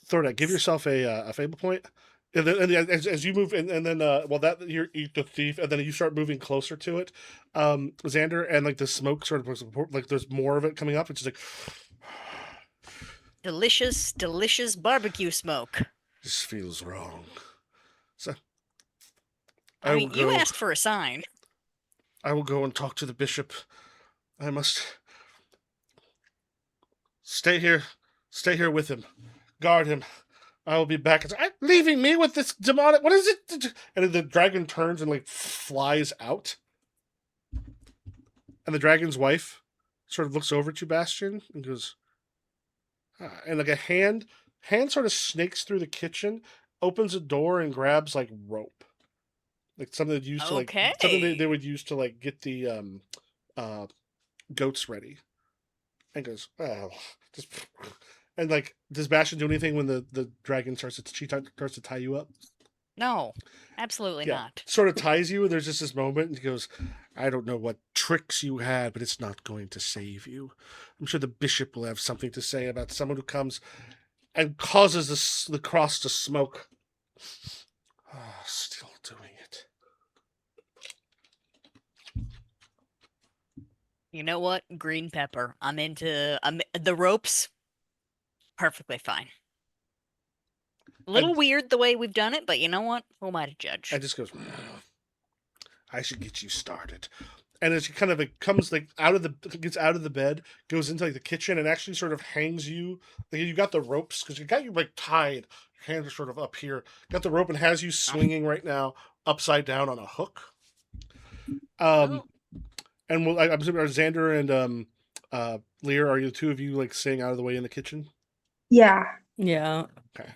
Thordak, give yourself a fable point. And then as you move, and then that you eat the thief, and then you start moving closer to it, Xander, and like the smoke sort of like there's more of it coming up. It's just like delicious, delicious barbecue smoke. this feels wrong. So I will mean, you go. asked for a sign. I will go and talk to the bishop. I must stay here with him, guard him. I will be back. Leaving me with this demonic. What is it? And the dragon turns and like flies out. And the dragon's wife sort of looks over at you, Bastion, and goes, and like a hand sort of snakes through the kitchen, opens a door and grabs like rope, like something that used to like something they would use to like get the goats ready, and goes, oh, just. And like, does Bastion do anything when the dragon starts to tie you up? No, absolutely not. Sort of ties you, and there's just this moment, and he goes, I don't know what tricks you had, but it's not going to save you. I'm sure the bishop will have something to say about someone who comes and causes the cross to smoke. Oh, still doing it. You know what? Green pepper. I'm the ropes. Perfectly fine. A little weird the way we've done it, but you know what? Who am I to judge? And just goes, I should get you started. And as he kind of like comes like gets out of the bed, goes into like the kitchen, and actually sort of hangs you. Like you got the ropes because you got you like tied. Your hands are sort of up here. Got the rope and has you swinging right now upside down on a hook. And I'm assuming Xander and Lear, are you the two of you like staying out of the way in the kitchen? Yeah. Yeah. Okay.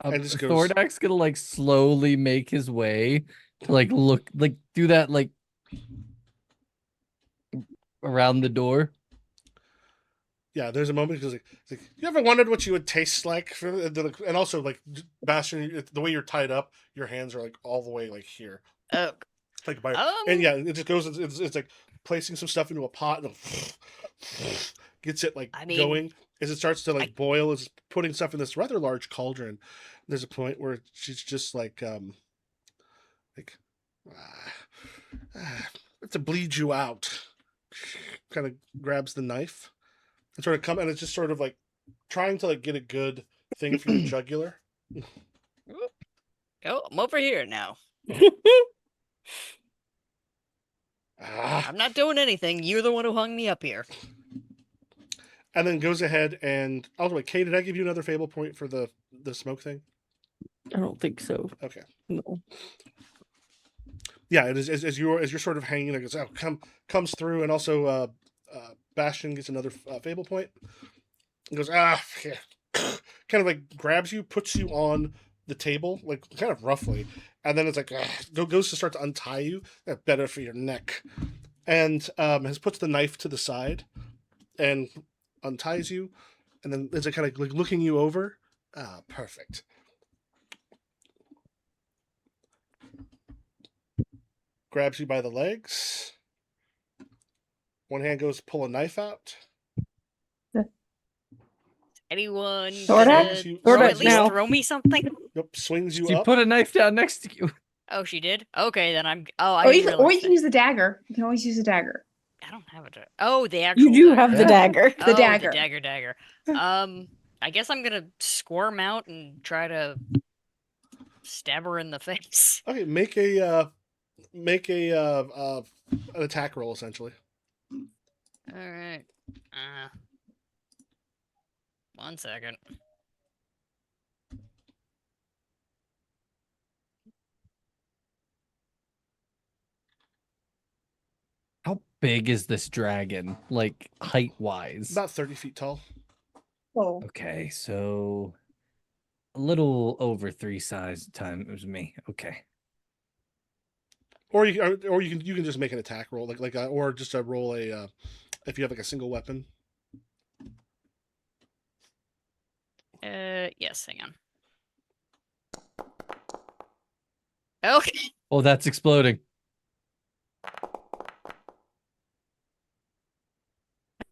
Thordak's gonna like slowly make his way to like look like do that like around the door. Yeah, there's a moment because like, you ever wondered what you would taste like? And also like Bastion, the way you're tied up, your hands are like all the way like here. Like and yeah, it just goes. It's like placing some stuff into a pot and gets it like going as it starts to like boil. It's putting stuff in this rather large cauldron. There's a point where she's just like I have to bleed you out. Kind of grabs the knife and sort of and it's just sort of like trying to like get a good thing for your jugular. Oh, I'm over here now. I'm not doing anything. You're the one who hung me up here. And then goes ahead and wait, Kay, did I give you another fable point for the smoke thing? I don't think so. Okay. No. Yeah, it is as you're sort of hanging there. Goes comes through, and also Bastion gets another fable point. He goes yeah. Kind of like grabs you, puts you on the table, like kind of roughly, and then it's like goes to start to untie you. That's better for your neck, and puts the knife to the side, and unties you, and then is it kind of like looking you over? Perfect. Grabs you by the legs One hand goes to pull a knife out. Anyone Thordak? gonna Swings you, Thordak at swings you least now. up. throw me something? Yep, swings you She up. put a knife down next to you. Oh, she did. Okay, then I'm. Oh, I Or didn't you realize can that. use the dagger. You can always use the dagger. I don't have a dagger. Oh, the You actual do dagger. have the Yeah. dagger. The Oh, dagger. the dagger. I guess I'm gonna squirm out and try to stab her in the face. Okay, make a an attack roll essentially. All right. 1 second. How big is this dragon? Like height wise? About 30 feet tall. Oh. Okay, so a little over 3 size times me. Okay. Or you can just make an attack roll or just roll a if you have like a single weapon. Yes, hang on. Okay. Oh, that's exploding.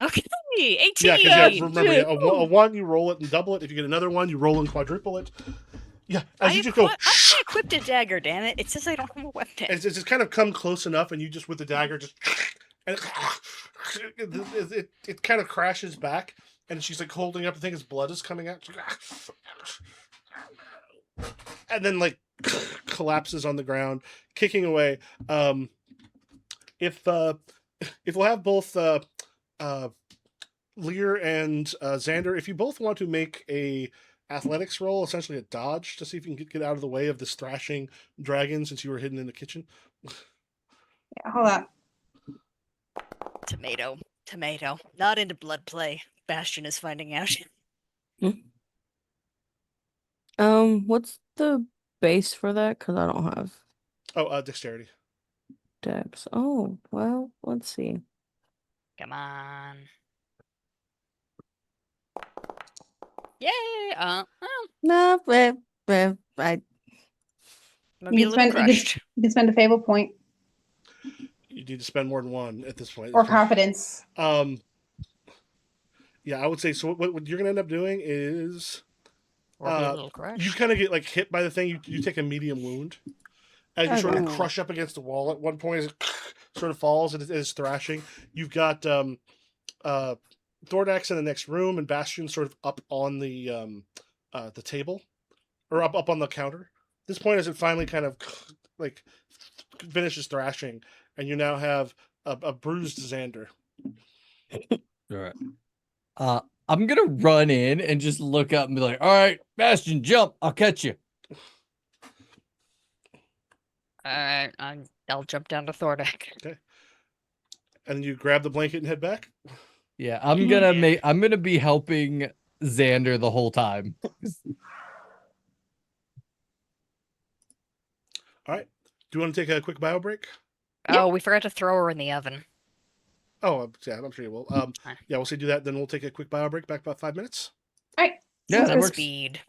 Okay. 18. Yeah, because remember, shit. a one you roll it and double it. If you get another one, you roll and quadruple it. Yeah, as I you just go, equipped a dagger, damn it. It says I don't have a weapon. it's just kind of come close enough, and you just with the dagger just, and it kind of crashes back, and she's like holding up the thing, as blood is coming out, and then like collapses on the ground, kicking away. If we'll have both Lear and Xander, if you both want to make a athletics roll, essentially a dodge, to see if you can get out of the way of this thrashing dragon, since you were hidden in the kitchen. Yeah, hold on. Tomato. Not into blood play. Bastion is finding out. What's the base for that? Because I don't have Oh, dexterity. dex. Oh, well, let's see. Come on. Yay! Well, No, I might You be a can little spend crushed. you can spend a fable point You need to spend more than one at this point. or confidence. Yeah, I would say so. What you're gonna end up doing is Or be a little crushed. you kind of get like hit by the thing. You take a medium wound as you sort of Okay. crush up against the wall. At one point, as it sort of falls and it is thrashing. You've got Thordax in the next room, and Bastion sort of up on the table, or up on the counter. At this point, as it finally kind of like finishes thrashing, and you now have a bruised Xander. All right. I'm gonna run in and just look up and be like, "All right, Bastion, jump! I'll catch you." Alright, I'll jump down to Thordak. Okay. And then you grab the blanket and head back. Yeah, I'm gonna be helping Xander the whole time. All right. Do you want to take a quick bio break? Oh, we forgot to throw her in the oven. Oh, yeah, I'm sure you will. Yeah, we'll say do that. Then we'll take a quick bio break. Back about 5 minutes. All right. Yeah, Sounds that good. works. Speed.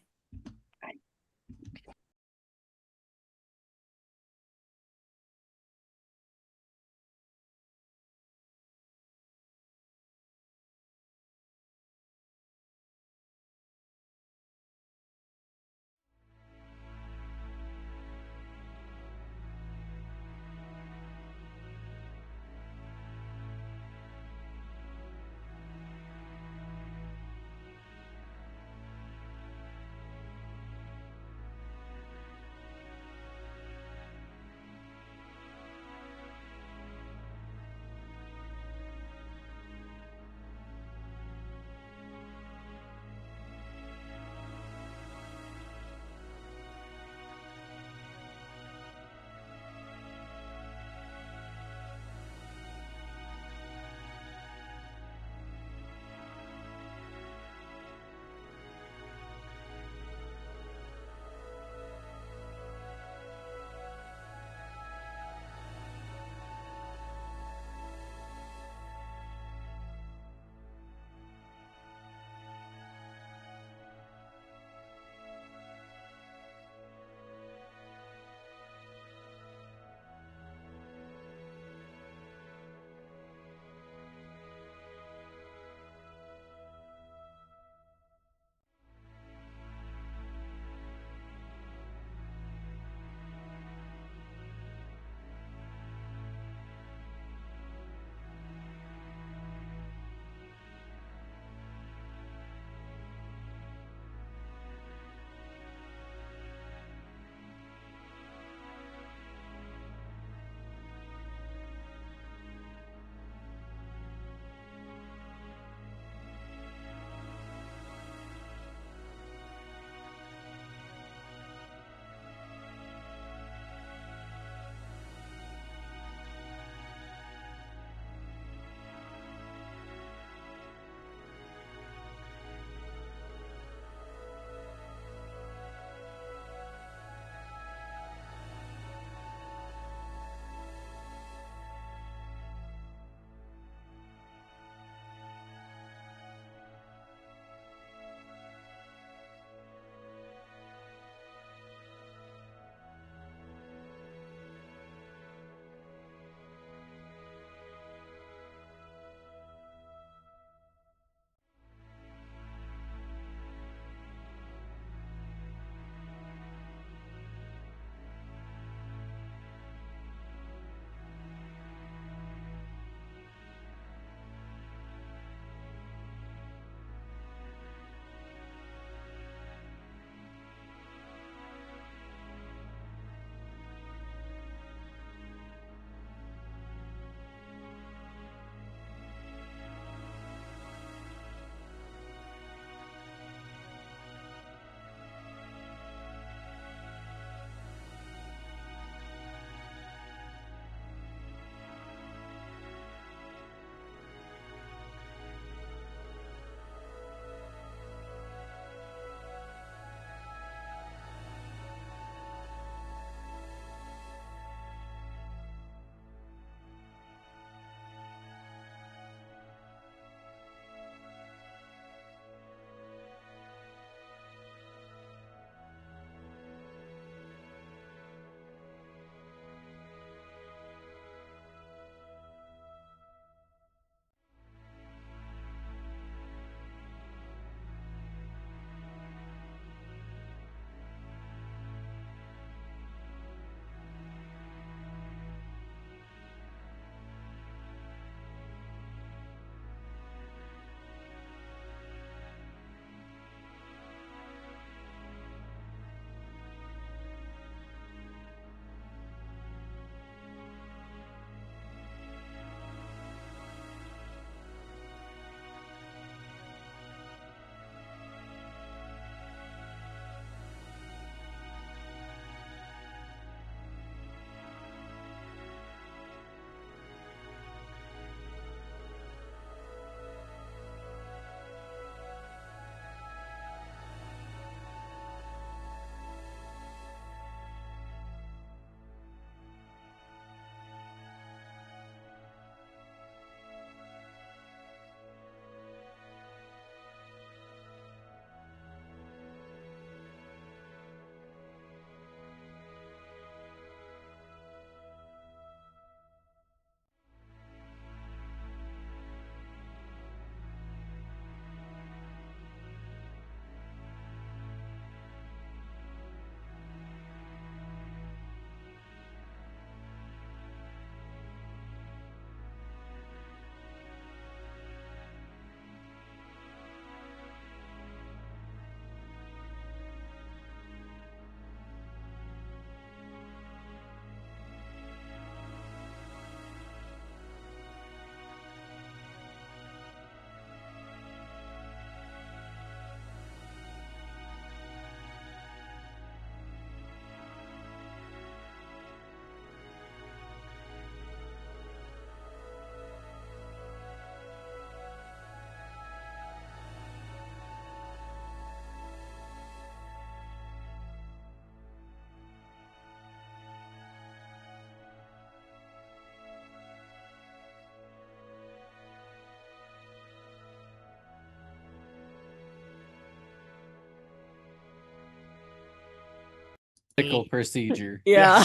medical procedure. Yeah.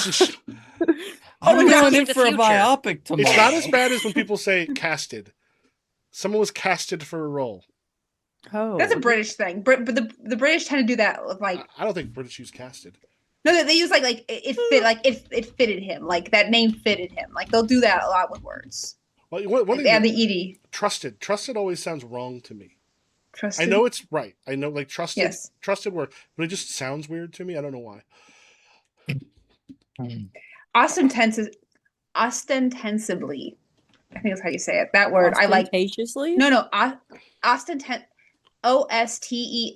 I'm We're going going in to the for a future. biopic tomorrow. It's not as bad as when people say casted. Someone was casted for a role. Oh. That's a British thing. But the British tend to do that with like I don't think British use casted. no, they use like it fit like it fitted him. Like that name fitted him. Like they'll do that a lot with words. Well, one Like thing they add that- the ed. trusted always sounds wrong to me. Trusted. I know it's right. I know like trusted Yes. trusted word, but it just sounds weird to me. I don't know why. Ostensibly. I think that's how you say it. That word I like. Ostentatiously? No, ostentent. Ostensibly.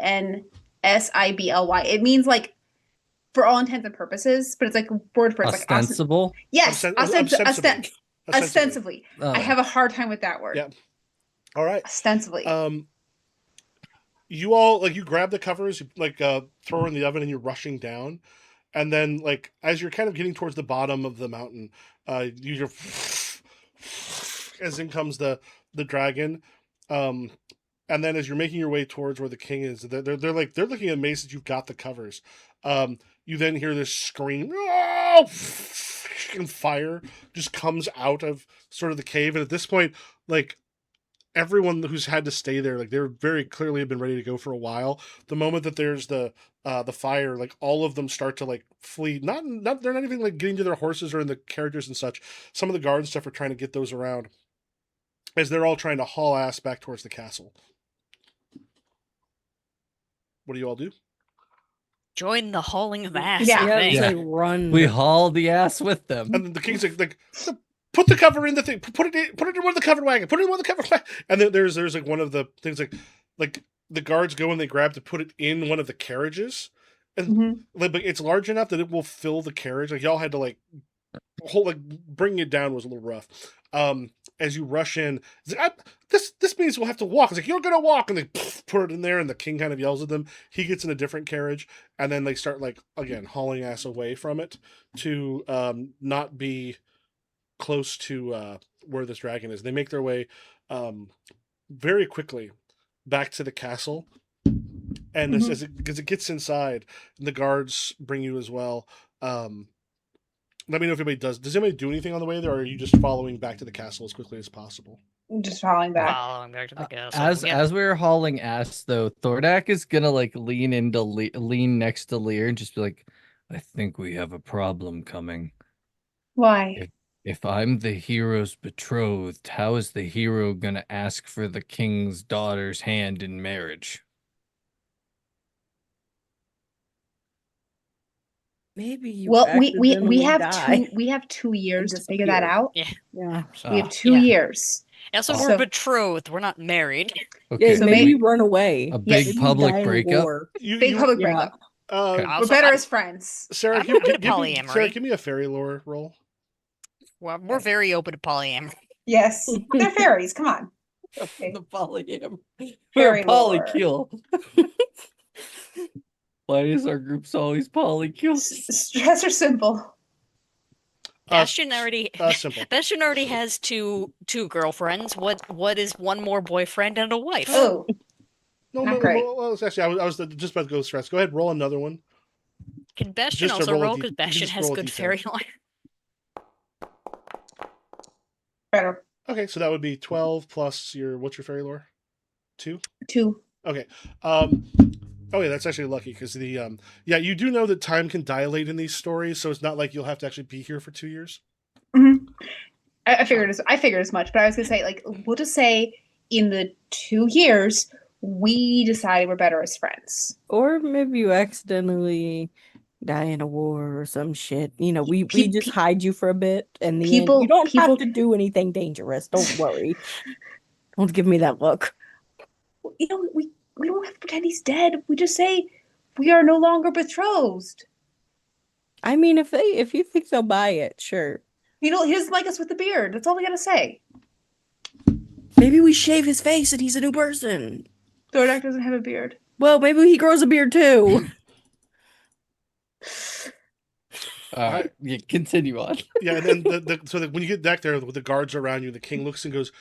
It means like for all intents and purposes, but it's like a word for it's like Ostensible. yes, Ostensibly. ostensibly. Oh. I have a hard time with that word. Yeah. All right. Ostensibly. You all like you grab the covers, you like throw her in the oven, and you're rushing down, and then like as you're kind of getting towards the bottom of the mountain, you hear as in comes the dragon, and then as you're making your way towards where the king is, they're looking amazed that you've got the covers. You then hear this scream, "Oh!" and fire just comes out of sort of the cave, and at this point, like everyone who's had to stay there, like they're very clearly have been ready to go for a while. The moment that there's the fire, like all of them start to like flee. Not they're not even like getting to their horses or in the carriages and such. Some of the guard and stuff are trying to get those around as they're all trying to haul ass back towards the castle. What do you all do? Join the hauling of ass. Yeah. I Yeah, think. it's like run. We haul the ass with them. And then the king's like put the cover in the thing. Put it in one of the covered wagon. Put it in one of the covered wagon. And then there's like one of the things like the guards go and they grab to put it in one of the carriages, and Mhm. like it's large enough that it will fill the carriage. Like y'all had to like hold like bringing it down was a little rough. As you rush in, it's like, this means we'll have to walk. It's like you're gonna walk, and they put it in there, and the king kind of yells at them. He gets in a different carriage, and then they start like again hauling ass away from it to not be close to where this dragon is. They make their way very quickly back to the castle, and as it gets inside, the guards bring you as well. Let me know if anybody does. Does anybody do anything on the way there, or are you just following back to the castle as quickly as possible? Just falling back. Following back to the castle. As we were hauling ass, though, Thordak is gonna like lean next to Lear and just be like, "I think we have a problem coming. Why? If I'm the hero's betrothed, how is the hero gonna ask for the king's daughter's hand in marriage?" Maybe you Well, we accidentally have die. we have 2 years to figure that disappear. out. Yeah. We have Ah, 2 Yeah. years. Also, So- we're betrothed. We're not married. okay, Yeah, So maybe maybe- run away. a Yes. big Maybe public die in breakup. war. Big public Yeah. breakup. Okay. We're Also, better I'm- as friends. Sarah, I'm open to Sarah, polyamory. give me a fairy lore roll. Well, we're very open to polyamory. Yes. They're fairies. Come on. Okay. The polyam. We're Fairy a lore. polykill. Why is our groups always polykill? Stress or simple? Bastion already. Simple. Bastion already has two girlfriends. What is one more boyfriend and a wife? Oh, No, Not great. well, actually, I was just about to go stress. Go ahead, roll another one. Can Bastion Just to also roll a roll D- because you can Bastion just has roll a good D10. fairy lore? better. Okay, so that would be 12 plus what's your fairy lore? 2? 2. Okay. Oh yeah, that's actually lucky because yeah, you do know that time can dilate in these stories, so it's not like you'll have to actually be here for 2 years. Mm-hmm. I figured as much, but I was gonna say like we'll just say in the 2 years we decided we're better as friends. Or maybe you accidentally die in a war or some shit. You know, we just hide you for a bit and the end. You don't have to do anything dangerous. Don't worry. Don't give me that look. You know, we don't have to pretend he's dead. We just say we are no longer betrothed. I mean, if you think they'll buy it, sure. You know, he doesn't like us with the beard. That's all we gotta say. Maybe we shave his face and he's a new person. Thordak doesn't have a beard. Well, maybe he grows a beard too. All right, yeah, continue on. Yeah, and then so that when you get back there with the guards around you, the king looks and goes,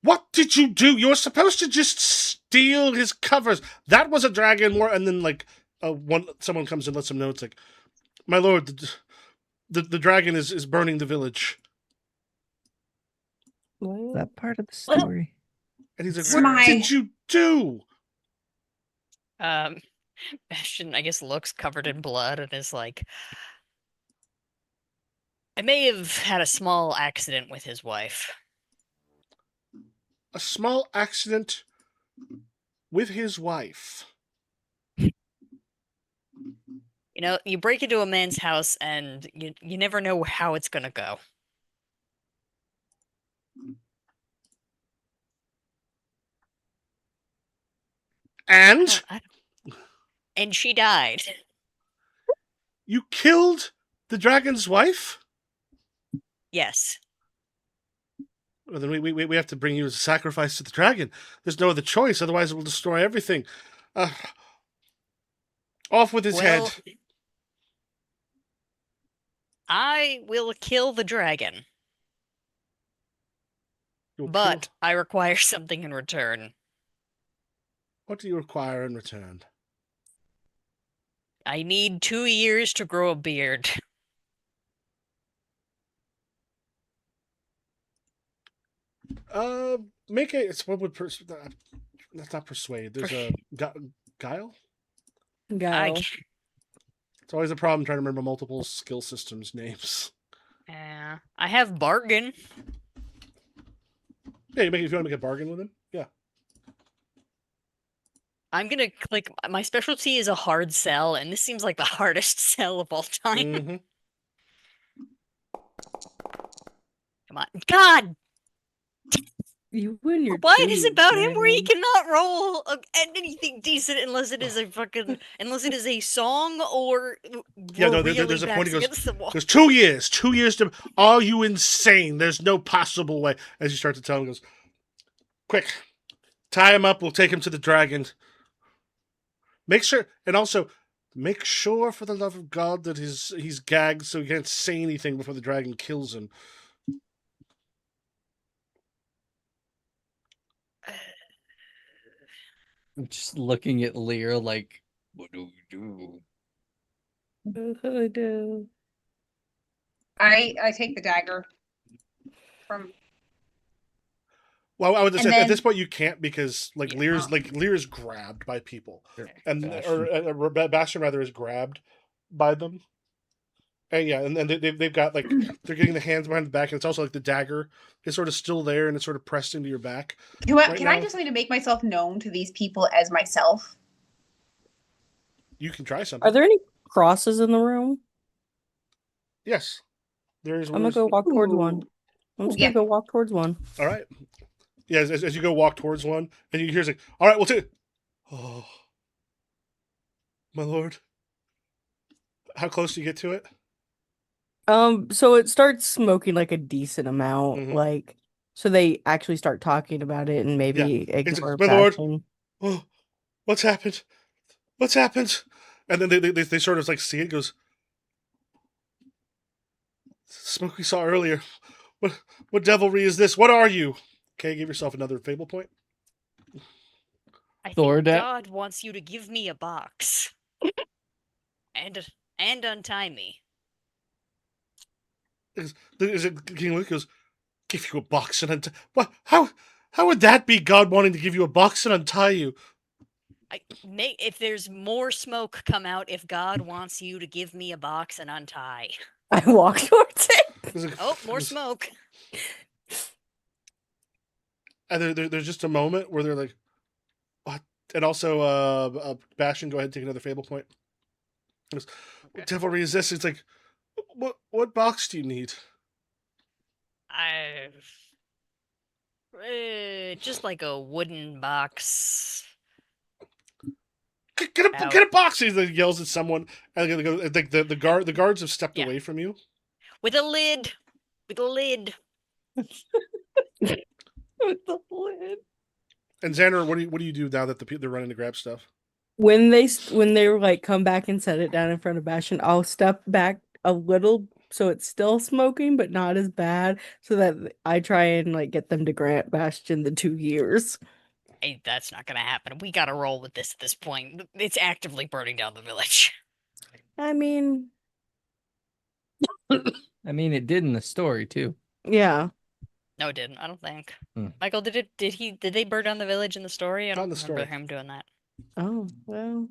"What did you do? You're supposed to just steal his covers. That was a dragon war." And then like someone comes and lets him know it's like, My lord, the dragon is burning the village. What? That part of the Well, story. And he's like, It's what my- did you do? Bastion, I guess, looks covered in blood and is like, I may have had a small accident with his wife. A small accident with his wife. You know, you break into a man's house and you never know how it's gonna go. And And she died. you killed the dragon's wife? Yes. Well, then we have to bring you as a sacrifice to the dragon. There's no other choice, otherwise it will destroy everything. Off with his Well, head. I will kill the dragon, You'll but kill- I require something in return. What do you require in return? I need 2 years to grow a beard. Make a. It's what would that's not persuade. There's a guile. Go. It's always a problem trying to remember multiple skill systems names. I have bargain. Yeah, if you want to make a bargain with him, yeah. I'm gonna click. My specialty is a hard sell, and this seems like the hardest sell of all time. Mm-hmm. Come on, God! You win your. What is about him where he man. cannot roll anything decent unless it is a fucking unless it is a song or Yeah, no, really there's a point. He backs goes, against the wall. There's 2 years. 2 years to. Are you insane? There's no possible way. As you start to tell him, he goes, quick, tie him up. We'll take him to the dragon. Make sure, and also make sure, for the love of God, that he's gagged so he can't say anything before the dragon kills him. I'm just looking at Lear like, what do we do? I do. I take the dagger from. Well, I would just say And at then- this point you can't because Yeah. Lear's grabbed by people, and Bastion. or Bastion rather is grabbed by them. And yeah, and then they've got like they're getting the hands behind the back, and it's also like the dagger is sort of still there, and it's sort of pressed into your back. Can Right I now- just need to make myself known to these people as myself? You can try something. Are there any crosses in the room? Yes, there is. I'm gonna go walk towards one. I'm just Yeah. gonna go walk towards one. All right. Yeah, as you go walk towards one, and you hear like, "All right, we'll take." Oh, my lord! How close do you get to it? So it starts smoking like a decent amount, Mhm. like so they actually start talking about it and maybe ignore "My lord." Bastion. Oh, what's happened? What's happened? And then they sort of like see it. Goes, smoke we saw earlier. What devilry is this? What are you? Okay, give yourself another fable point. I think Thordak- God wants you to give me a box, and untie me. Is it King Luke goes, give you a box and untie? What? How would that be God wanting to give you a box and untie you? If there's more smoke come out, if God wants you to give me a box and untie. I walk towards it. There's like- Oh, more there's- smoke. And there's just a moment where they're like, what? And also, Bastion, go ahead and take another fable point. He goes, what devilry is this? It's like, what box do you need? Just like a wooden box. Get a box! He like, yells at someone, and the guards have stepped Yeah. away from you. With a lid. With a lid. With the lid. And Xander, what do you do now that they're running to grab stuff? When they like come back and set it down in front of Bastion, I'll step back a little so it's still smoking but not as bad, so that I try and like get them to grant Bastion the 2 years. Hey, that's not gonna happen. We gotta roll with this at this point. It's actively burning down the village. I mean, I mean, it did in the story too. Yeah. No, it didn't. I don't think. Hmm. Michael, did they burn down the village in the story? I Not in don't the remember story. him doing that. Oh, well.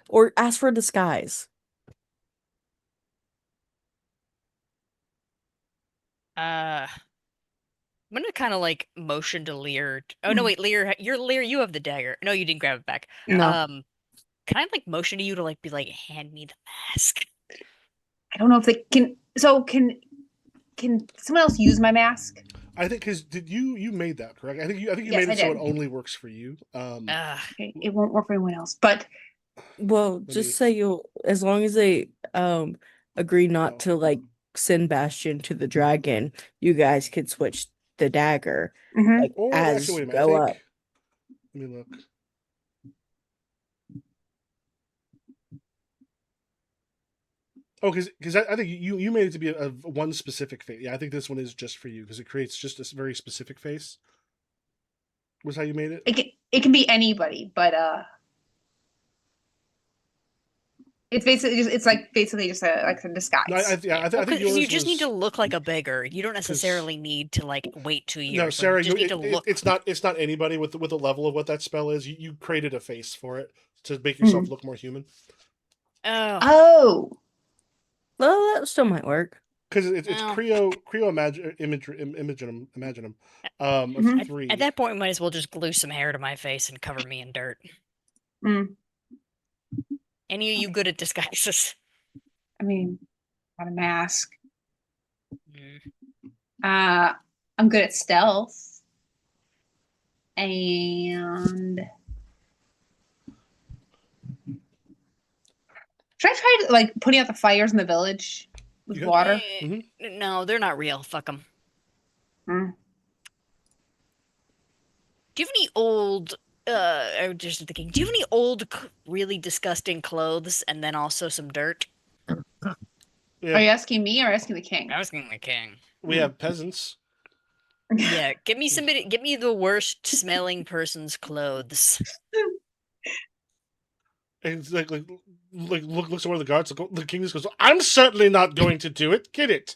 Or ask for a disguise. I'm gonna kind of like motion to Lear. Oh no, wait, Lear, you're Lear. You have the dagger. No, you didn't grab it back. No. Can I like motion to you to like be like, hand me the mask? I don't know if they can. So can someone else use my mask? I think because did you made that correct? I think you Yes, made I it so it did. only works for you. Okay, it won't work for anyone else. But Well, me- just say you'll, as long as they agree not Oh. to like send Bastion to the dragon, you guys could switch the dagger mhm. like Or as actually, wait a you minute. I go think. up. Let me look. Oh, because I think you made it to be a one specific face. Yeah, I think this one is just for you because it creates just a very specific face. Was how you made it? It can be anybody, but it's basically just a disguise. No, I Yeah, think because you yours just need to was look like a beggar. You don't 'cause- necessarily need to like wait 2 no, years. Like, Sarah. you just need to look. It's not anybody with the level of what that spell is. You created a face for it to make Mm-hmm. yourself look more human Oh, Oh, Well, that still might work. because it's Well. Creo Imaginum Mhm. of 3. At that point, we might as well just glue some hair to my face and cover me in dirt. mm, Any of you good at disguises? I mean, got a mask. Mm. I'm good at stealth, and should I try like putting out the fires in the village with You could. water? No, they're not real. Fuck them. Hmm. Do you have any old? I was just thinking. Do you have any old, really disgusting clothes, and then also some dirt? Yeah, Are you asking me or asking the king? I was thinking the king. we have peasants. Yeah, give me somebody. Give me the worst smelling person's clothes. And it's looks at one of the guards. The king just goes, "I'm certainly not going to do it. Get it."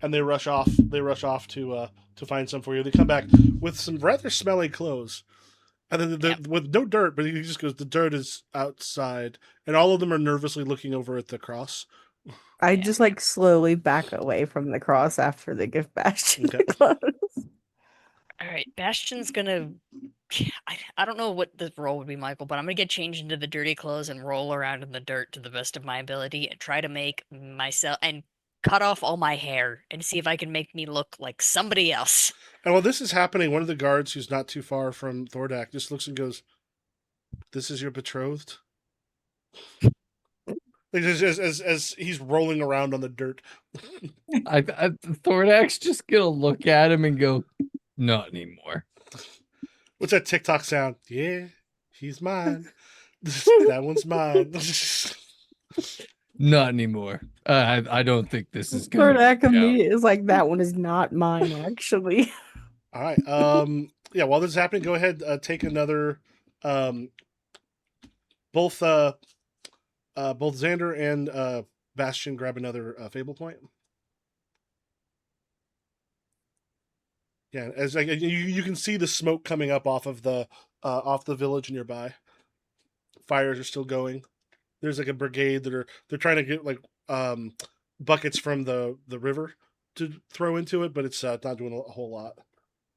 And they rush off. They rush off to find some for you. They come back with some rather smelly clothes, and then Yep. with no dirt. But he just goes, "The dirt is outside," and all of them are nervously looking over at the cross. I Yeah. just like slowly back away from the cross after they give Bastion Okay. the clothes. All right, Bastion's gonna. I don't know what the role would be, Michael, but I'm gonna get changed into the dirty clothes and roll around in the dirt to the best of my ability and try to make myself and cut off all my hair and see if I can make me look like somebody else. And while this is happening, one of the guards who's not too far from Thordak just looks and goes, "This is your betrothed." Like, as he's rolling around on the dirt. Thordak's just gonna look at him and go, "Not anymore." What's that TikTok sound? Yeah, he's mine. That one's mine. Not anymore. I don't think this is gonna Thordak work out. immediately is like, that one is not mine, actually. All right. Yeah. While this is happening, go ahead. Take another. Both Xander and Bastion grab another Fable point. Yeah, as like, you can see the smoke coming up off the village nearby. Fires are still going. There's like a brigade they're trying to get like buckets from the river to throw into it, but it's not doing a whole lot.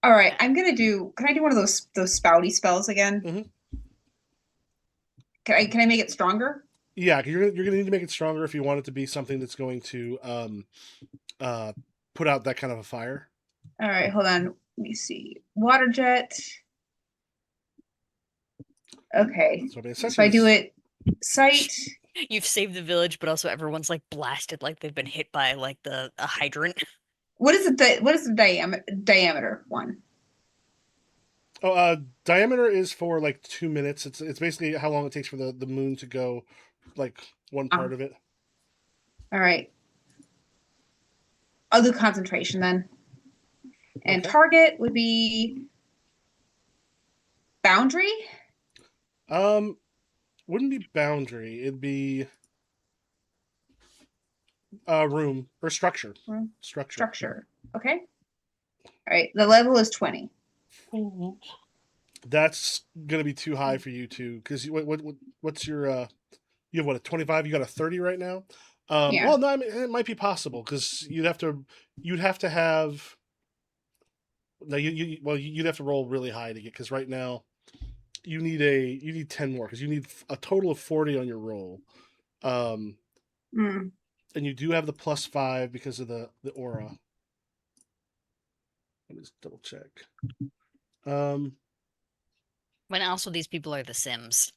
All right, I'm gonna do. Can I do one of those spouty spells again? Mhm. Can I make it stronger? Yeah, you're gonna need to make it stronger if you want it to be something that's going to put out that kind of a fire. All right, hold on. Let me see. Water jet. Okay, So I mean, so if I do it, sight. You've saved the village, but also everyone's like blasted, like they've been hit by like a hydrant. What is the diameter one? Oh, diameter is for like 2 minutes. It's basically how long it takes for the moon to go, like one part of it. All right. I'll do concentration then. And Okay. target would be boundary. Wouldn't be boundary. It'd be room or structure. Room. Structure. Structure. Okay. All right. The level is 20. That's gonna be too high for you two. Because what's your you have what, a 25? You got a 30 right now. Yeah. Well, no, I mean, it might be possible because you'd have to have. No, you'd have to roll really high to get, because right now you need 10 more, because you need a total of 40 on your roll. And you do have the +5 because of the aura. Let me just double check. When also these people are the Sims.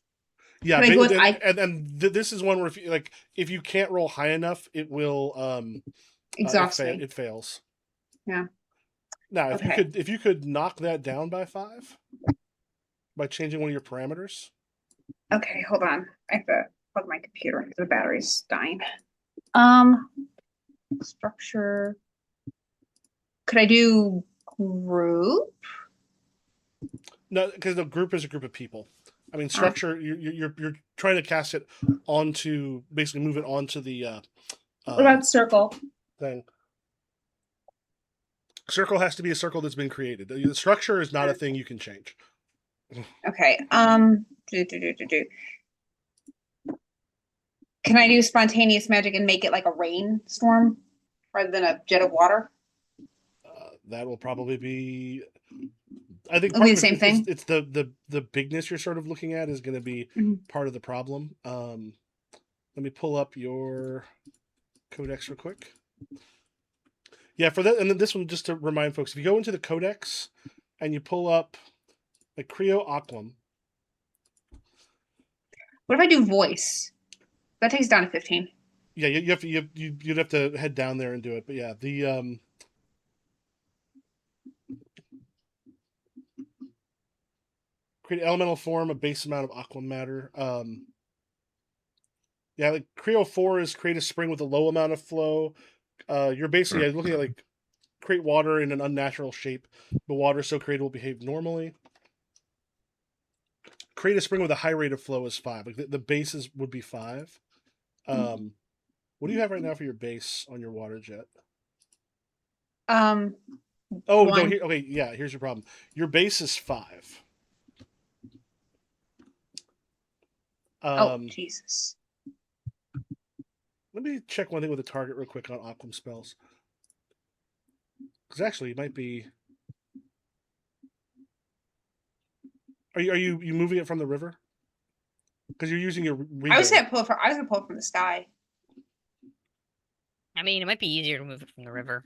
Yeah, Can I go with this is one where if you can't roll high enough, it will Exhaust me. it fails. Yeah. Now, Okay. if you could knock that down by 5 by changing one of your parameters. Okay, hold on. I have to plug my computer because the battery's dying. Structure. Could I do group? No, because the group is a group of people. I mean, structure. You're trying to cast it onto, basically move it onto the What about circle? thing. Circle has to be a circle that's been created. The structure is not a thing you can change. Okay. Can I do spontaneous magic and make it like a rainstorm rather than a jet of water? That will probably be. I think It'll be the same thing. It's the bigness you're sort of looking at is going to be part of the problem. Let me pull up your codex real quick. Yeah, for that, and then this one, just to remind folks, if you go into the codex and you pull up like Creo Aquam. What if I do voice? That takes down to 15. Yeah, you'd have to head down there and do it. But yeah, the create elemental form, a base amount of aqua matter. Yeah, like Creo 4 is create a spring with a low amount of flow. You're basically looking at like create water in an unnatural shape. The water so created will behave normally. Create a spring with a high rate of flow is 5. Like the bases would be 5. What do you have right now for your base on your water jet? Oh, no, one. okay, yeah, here's your problem. Your base is 5. Oh, Jesus. Let me check one thing with the target real quick on Aquam spells. Because actually, it might be. Are you moving it from the river? Because you're using your. I was gonna pull it from the sky. I mean, it might be easier to move it from the river.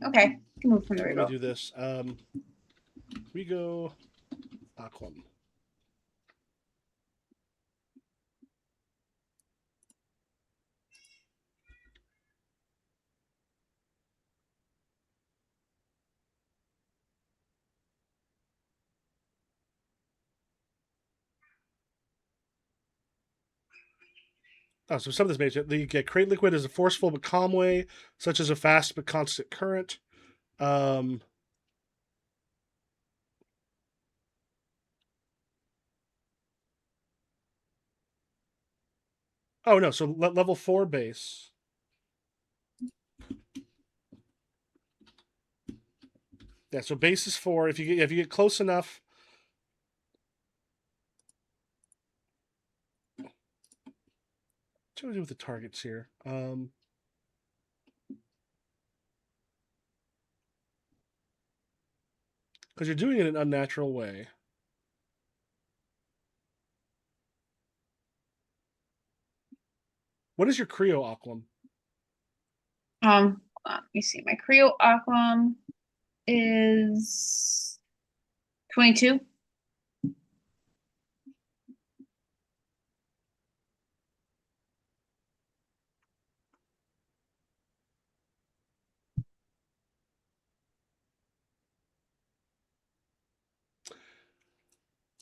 Okay, you can move from the river. Let me do this. We go Aquam. Oh, so some of this magic, the create liquid is a forceful but calm way, such as a fast but constant current. Oh no, so level 4 base. Yeah, so base is 4. If you get close enough. What do we do with the targets here? Because you're doing it in an unnatural way. What is your Creo Aquam? Let me see. My Creo Aquam is 22.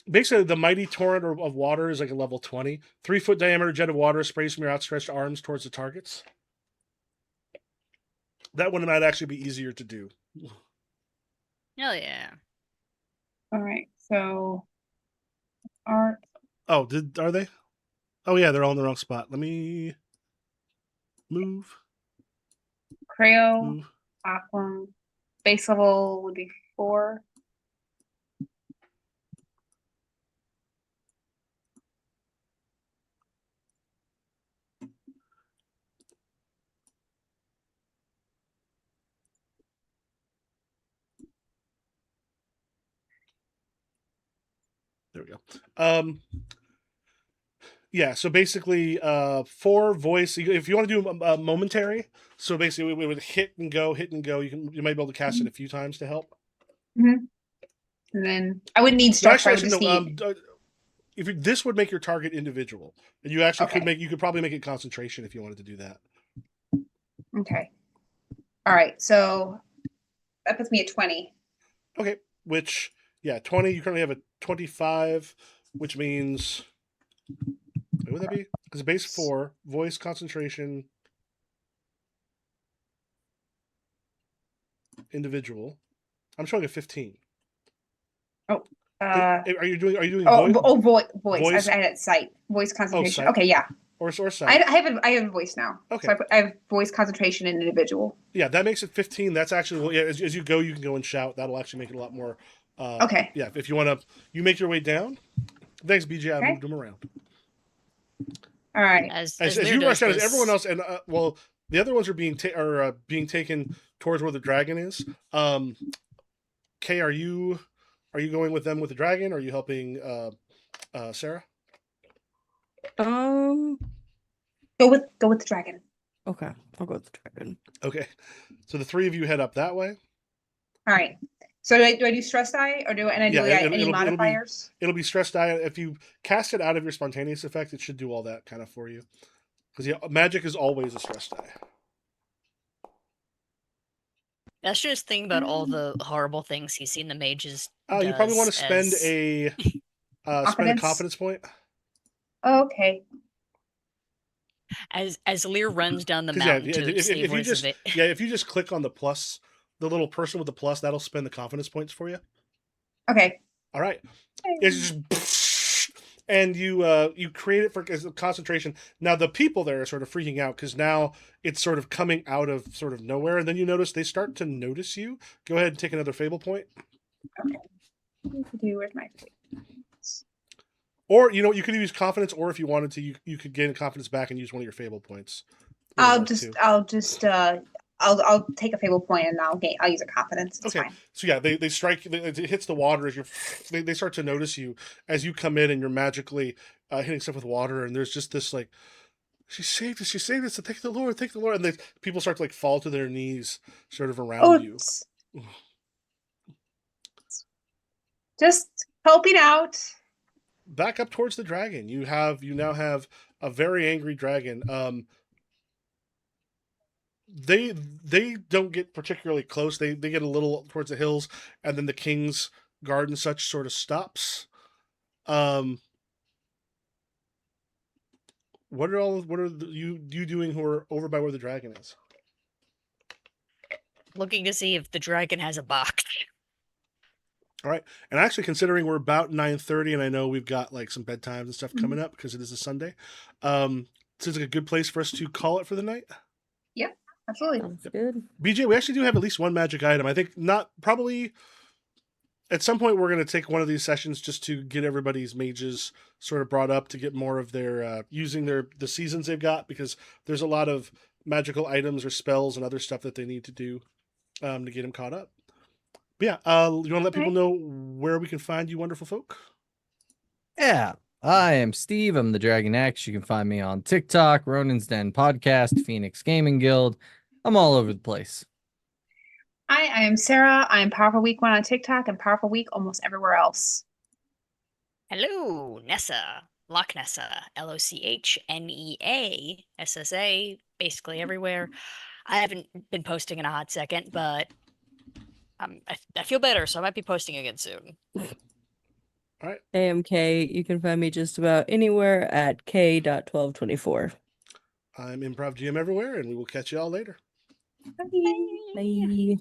Basically, the mighty torrent of water is like a level 20. 3-foot diameter jet of water sprays from your outstretched arms towards the targets. That one might actually be easier to do. Hell yeah. All right, so art Oh, are they? Oh yeah, they're all in the wrong spot. Let me move. Creo, Aquam, base level would be 4. There we go. Yeah, so basically, 4 voice. If you want to do a momentary, so basically we would hit and go, hit and go. You might be able to cast it a few times to help. And then I wouldn't need No, structure. I would actually, just no. need. This would make your target individual, and you actually Okay. you could probably make it concentration if you wanted to do that. Okay. All right. So that puts me at 20. Okay, which 20. You currently have a 25, which means what would that be? Because base 4, voice, concentration, individual. I'm showing a 15. Are you doing Voice. Voice? I had sight. Voice concentration. sight. Okay, yeah. Or sight? I have voice now. Okay. So I have voice concentration and individual. Yeah, that makes it 15. That's actually as you go, you can go and shout. That'll actually make it a lot more. Okay. Yeah, if you want to, you make your way down. Thanks, BJ. I Okay. moved them around. All right. As As Lear you does rush out, as this, everyone else, and the other ones are being taken towards where the dragon is. Kay, are you going with them with the dragon? Or are you helping Sarah? Um. Go with the dragon. Okay, I'll go with the dragon. Okay, so the 3 of you head up that way. All right. So do I do stress die or do I do any modifiers? It'll be stress die. If you cast it out of your spontaneous effect, it should do all that kind of for you. Because magic is always a stress die. that's just thinking about all the horrible things he's seen the mages. Oh, you probably want to spend as... a confidence point. Oh, okay. As Lear runs down the 'Cause, mountain if to save you just it. if you just click on the plus, the little person with the plus, that'll spend the confidence points for you. Okay. All right. It's just, and you create it for concentration. Now the people there are sort of freaking out because now it's sort of coming out of sort of nowhere, and then you notice they start to notice you. Go ahead and take another fable point. Okay. Where's my Or you could use confidence, or if you wanted to, you could gain confidence back and use one of your fable points. I'll take a fable point and I'll use a confidence. It's okay. Fine. So yeah, they strike. It hits the water as they start to notice you as you come in and you're magically hitting stuff with water, and there's just this like, she saved us. So thank the Lord, and people start to fall to their knees, sort of around you. Just helping out. Back up towards the dragon. You now have a very angry dragon. They don't get particularly close. They get a little towards the hills, and then the king's guard and such sort of stops. What are you doing who are over by where the dragon is? Looking to see if the dragon has a box. All right, and actually, considering we're about 9:30, and I know we've got some bedtimes and stuff coming up because it is a Sunday, seems like a good place for us to call it for the night. Yeah, absolutely. Sounds good. BJ, we actually do have at least one magic item. I think probably at some point we're going to take one of these sessions just to get everybody's mages sort of brought up to get more of their using the seasons they've got, because there's a lot of magical items or spells and other stuff that they need to do to get them caught up. But yeah, you want to let people know where we can find you wonderful folk? Yeah, I am Steve. I'm the Dragon X. You can find me on TikTok, Ronin's Den Podcast, Phoenix Gaming Guild. I'm all over the place. Hi, I am Sarah. I'm Powerful Week 1 on TikTok and Powerful Week almost everywhere else. Hello, Nessa. Loch Nessa. LOCHNEA SSA. Basically everywhere. I haven't been posting in a hot second, but I feel better, so I might be posting again soon. All right. AMK, you can find me just about anywhere at k.1224. I'm Improv GM everywhere, and we will catch you all later. Bye. Bye.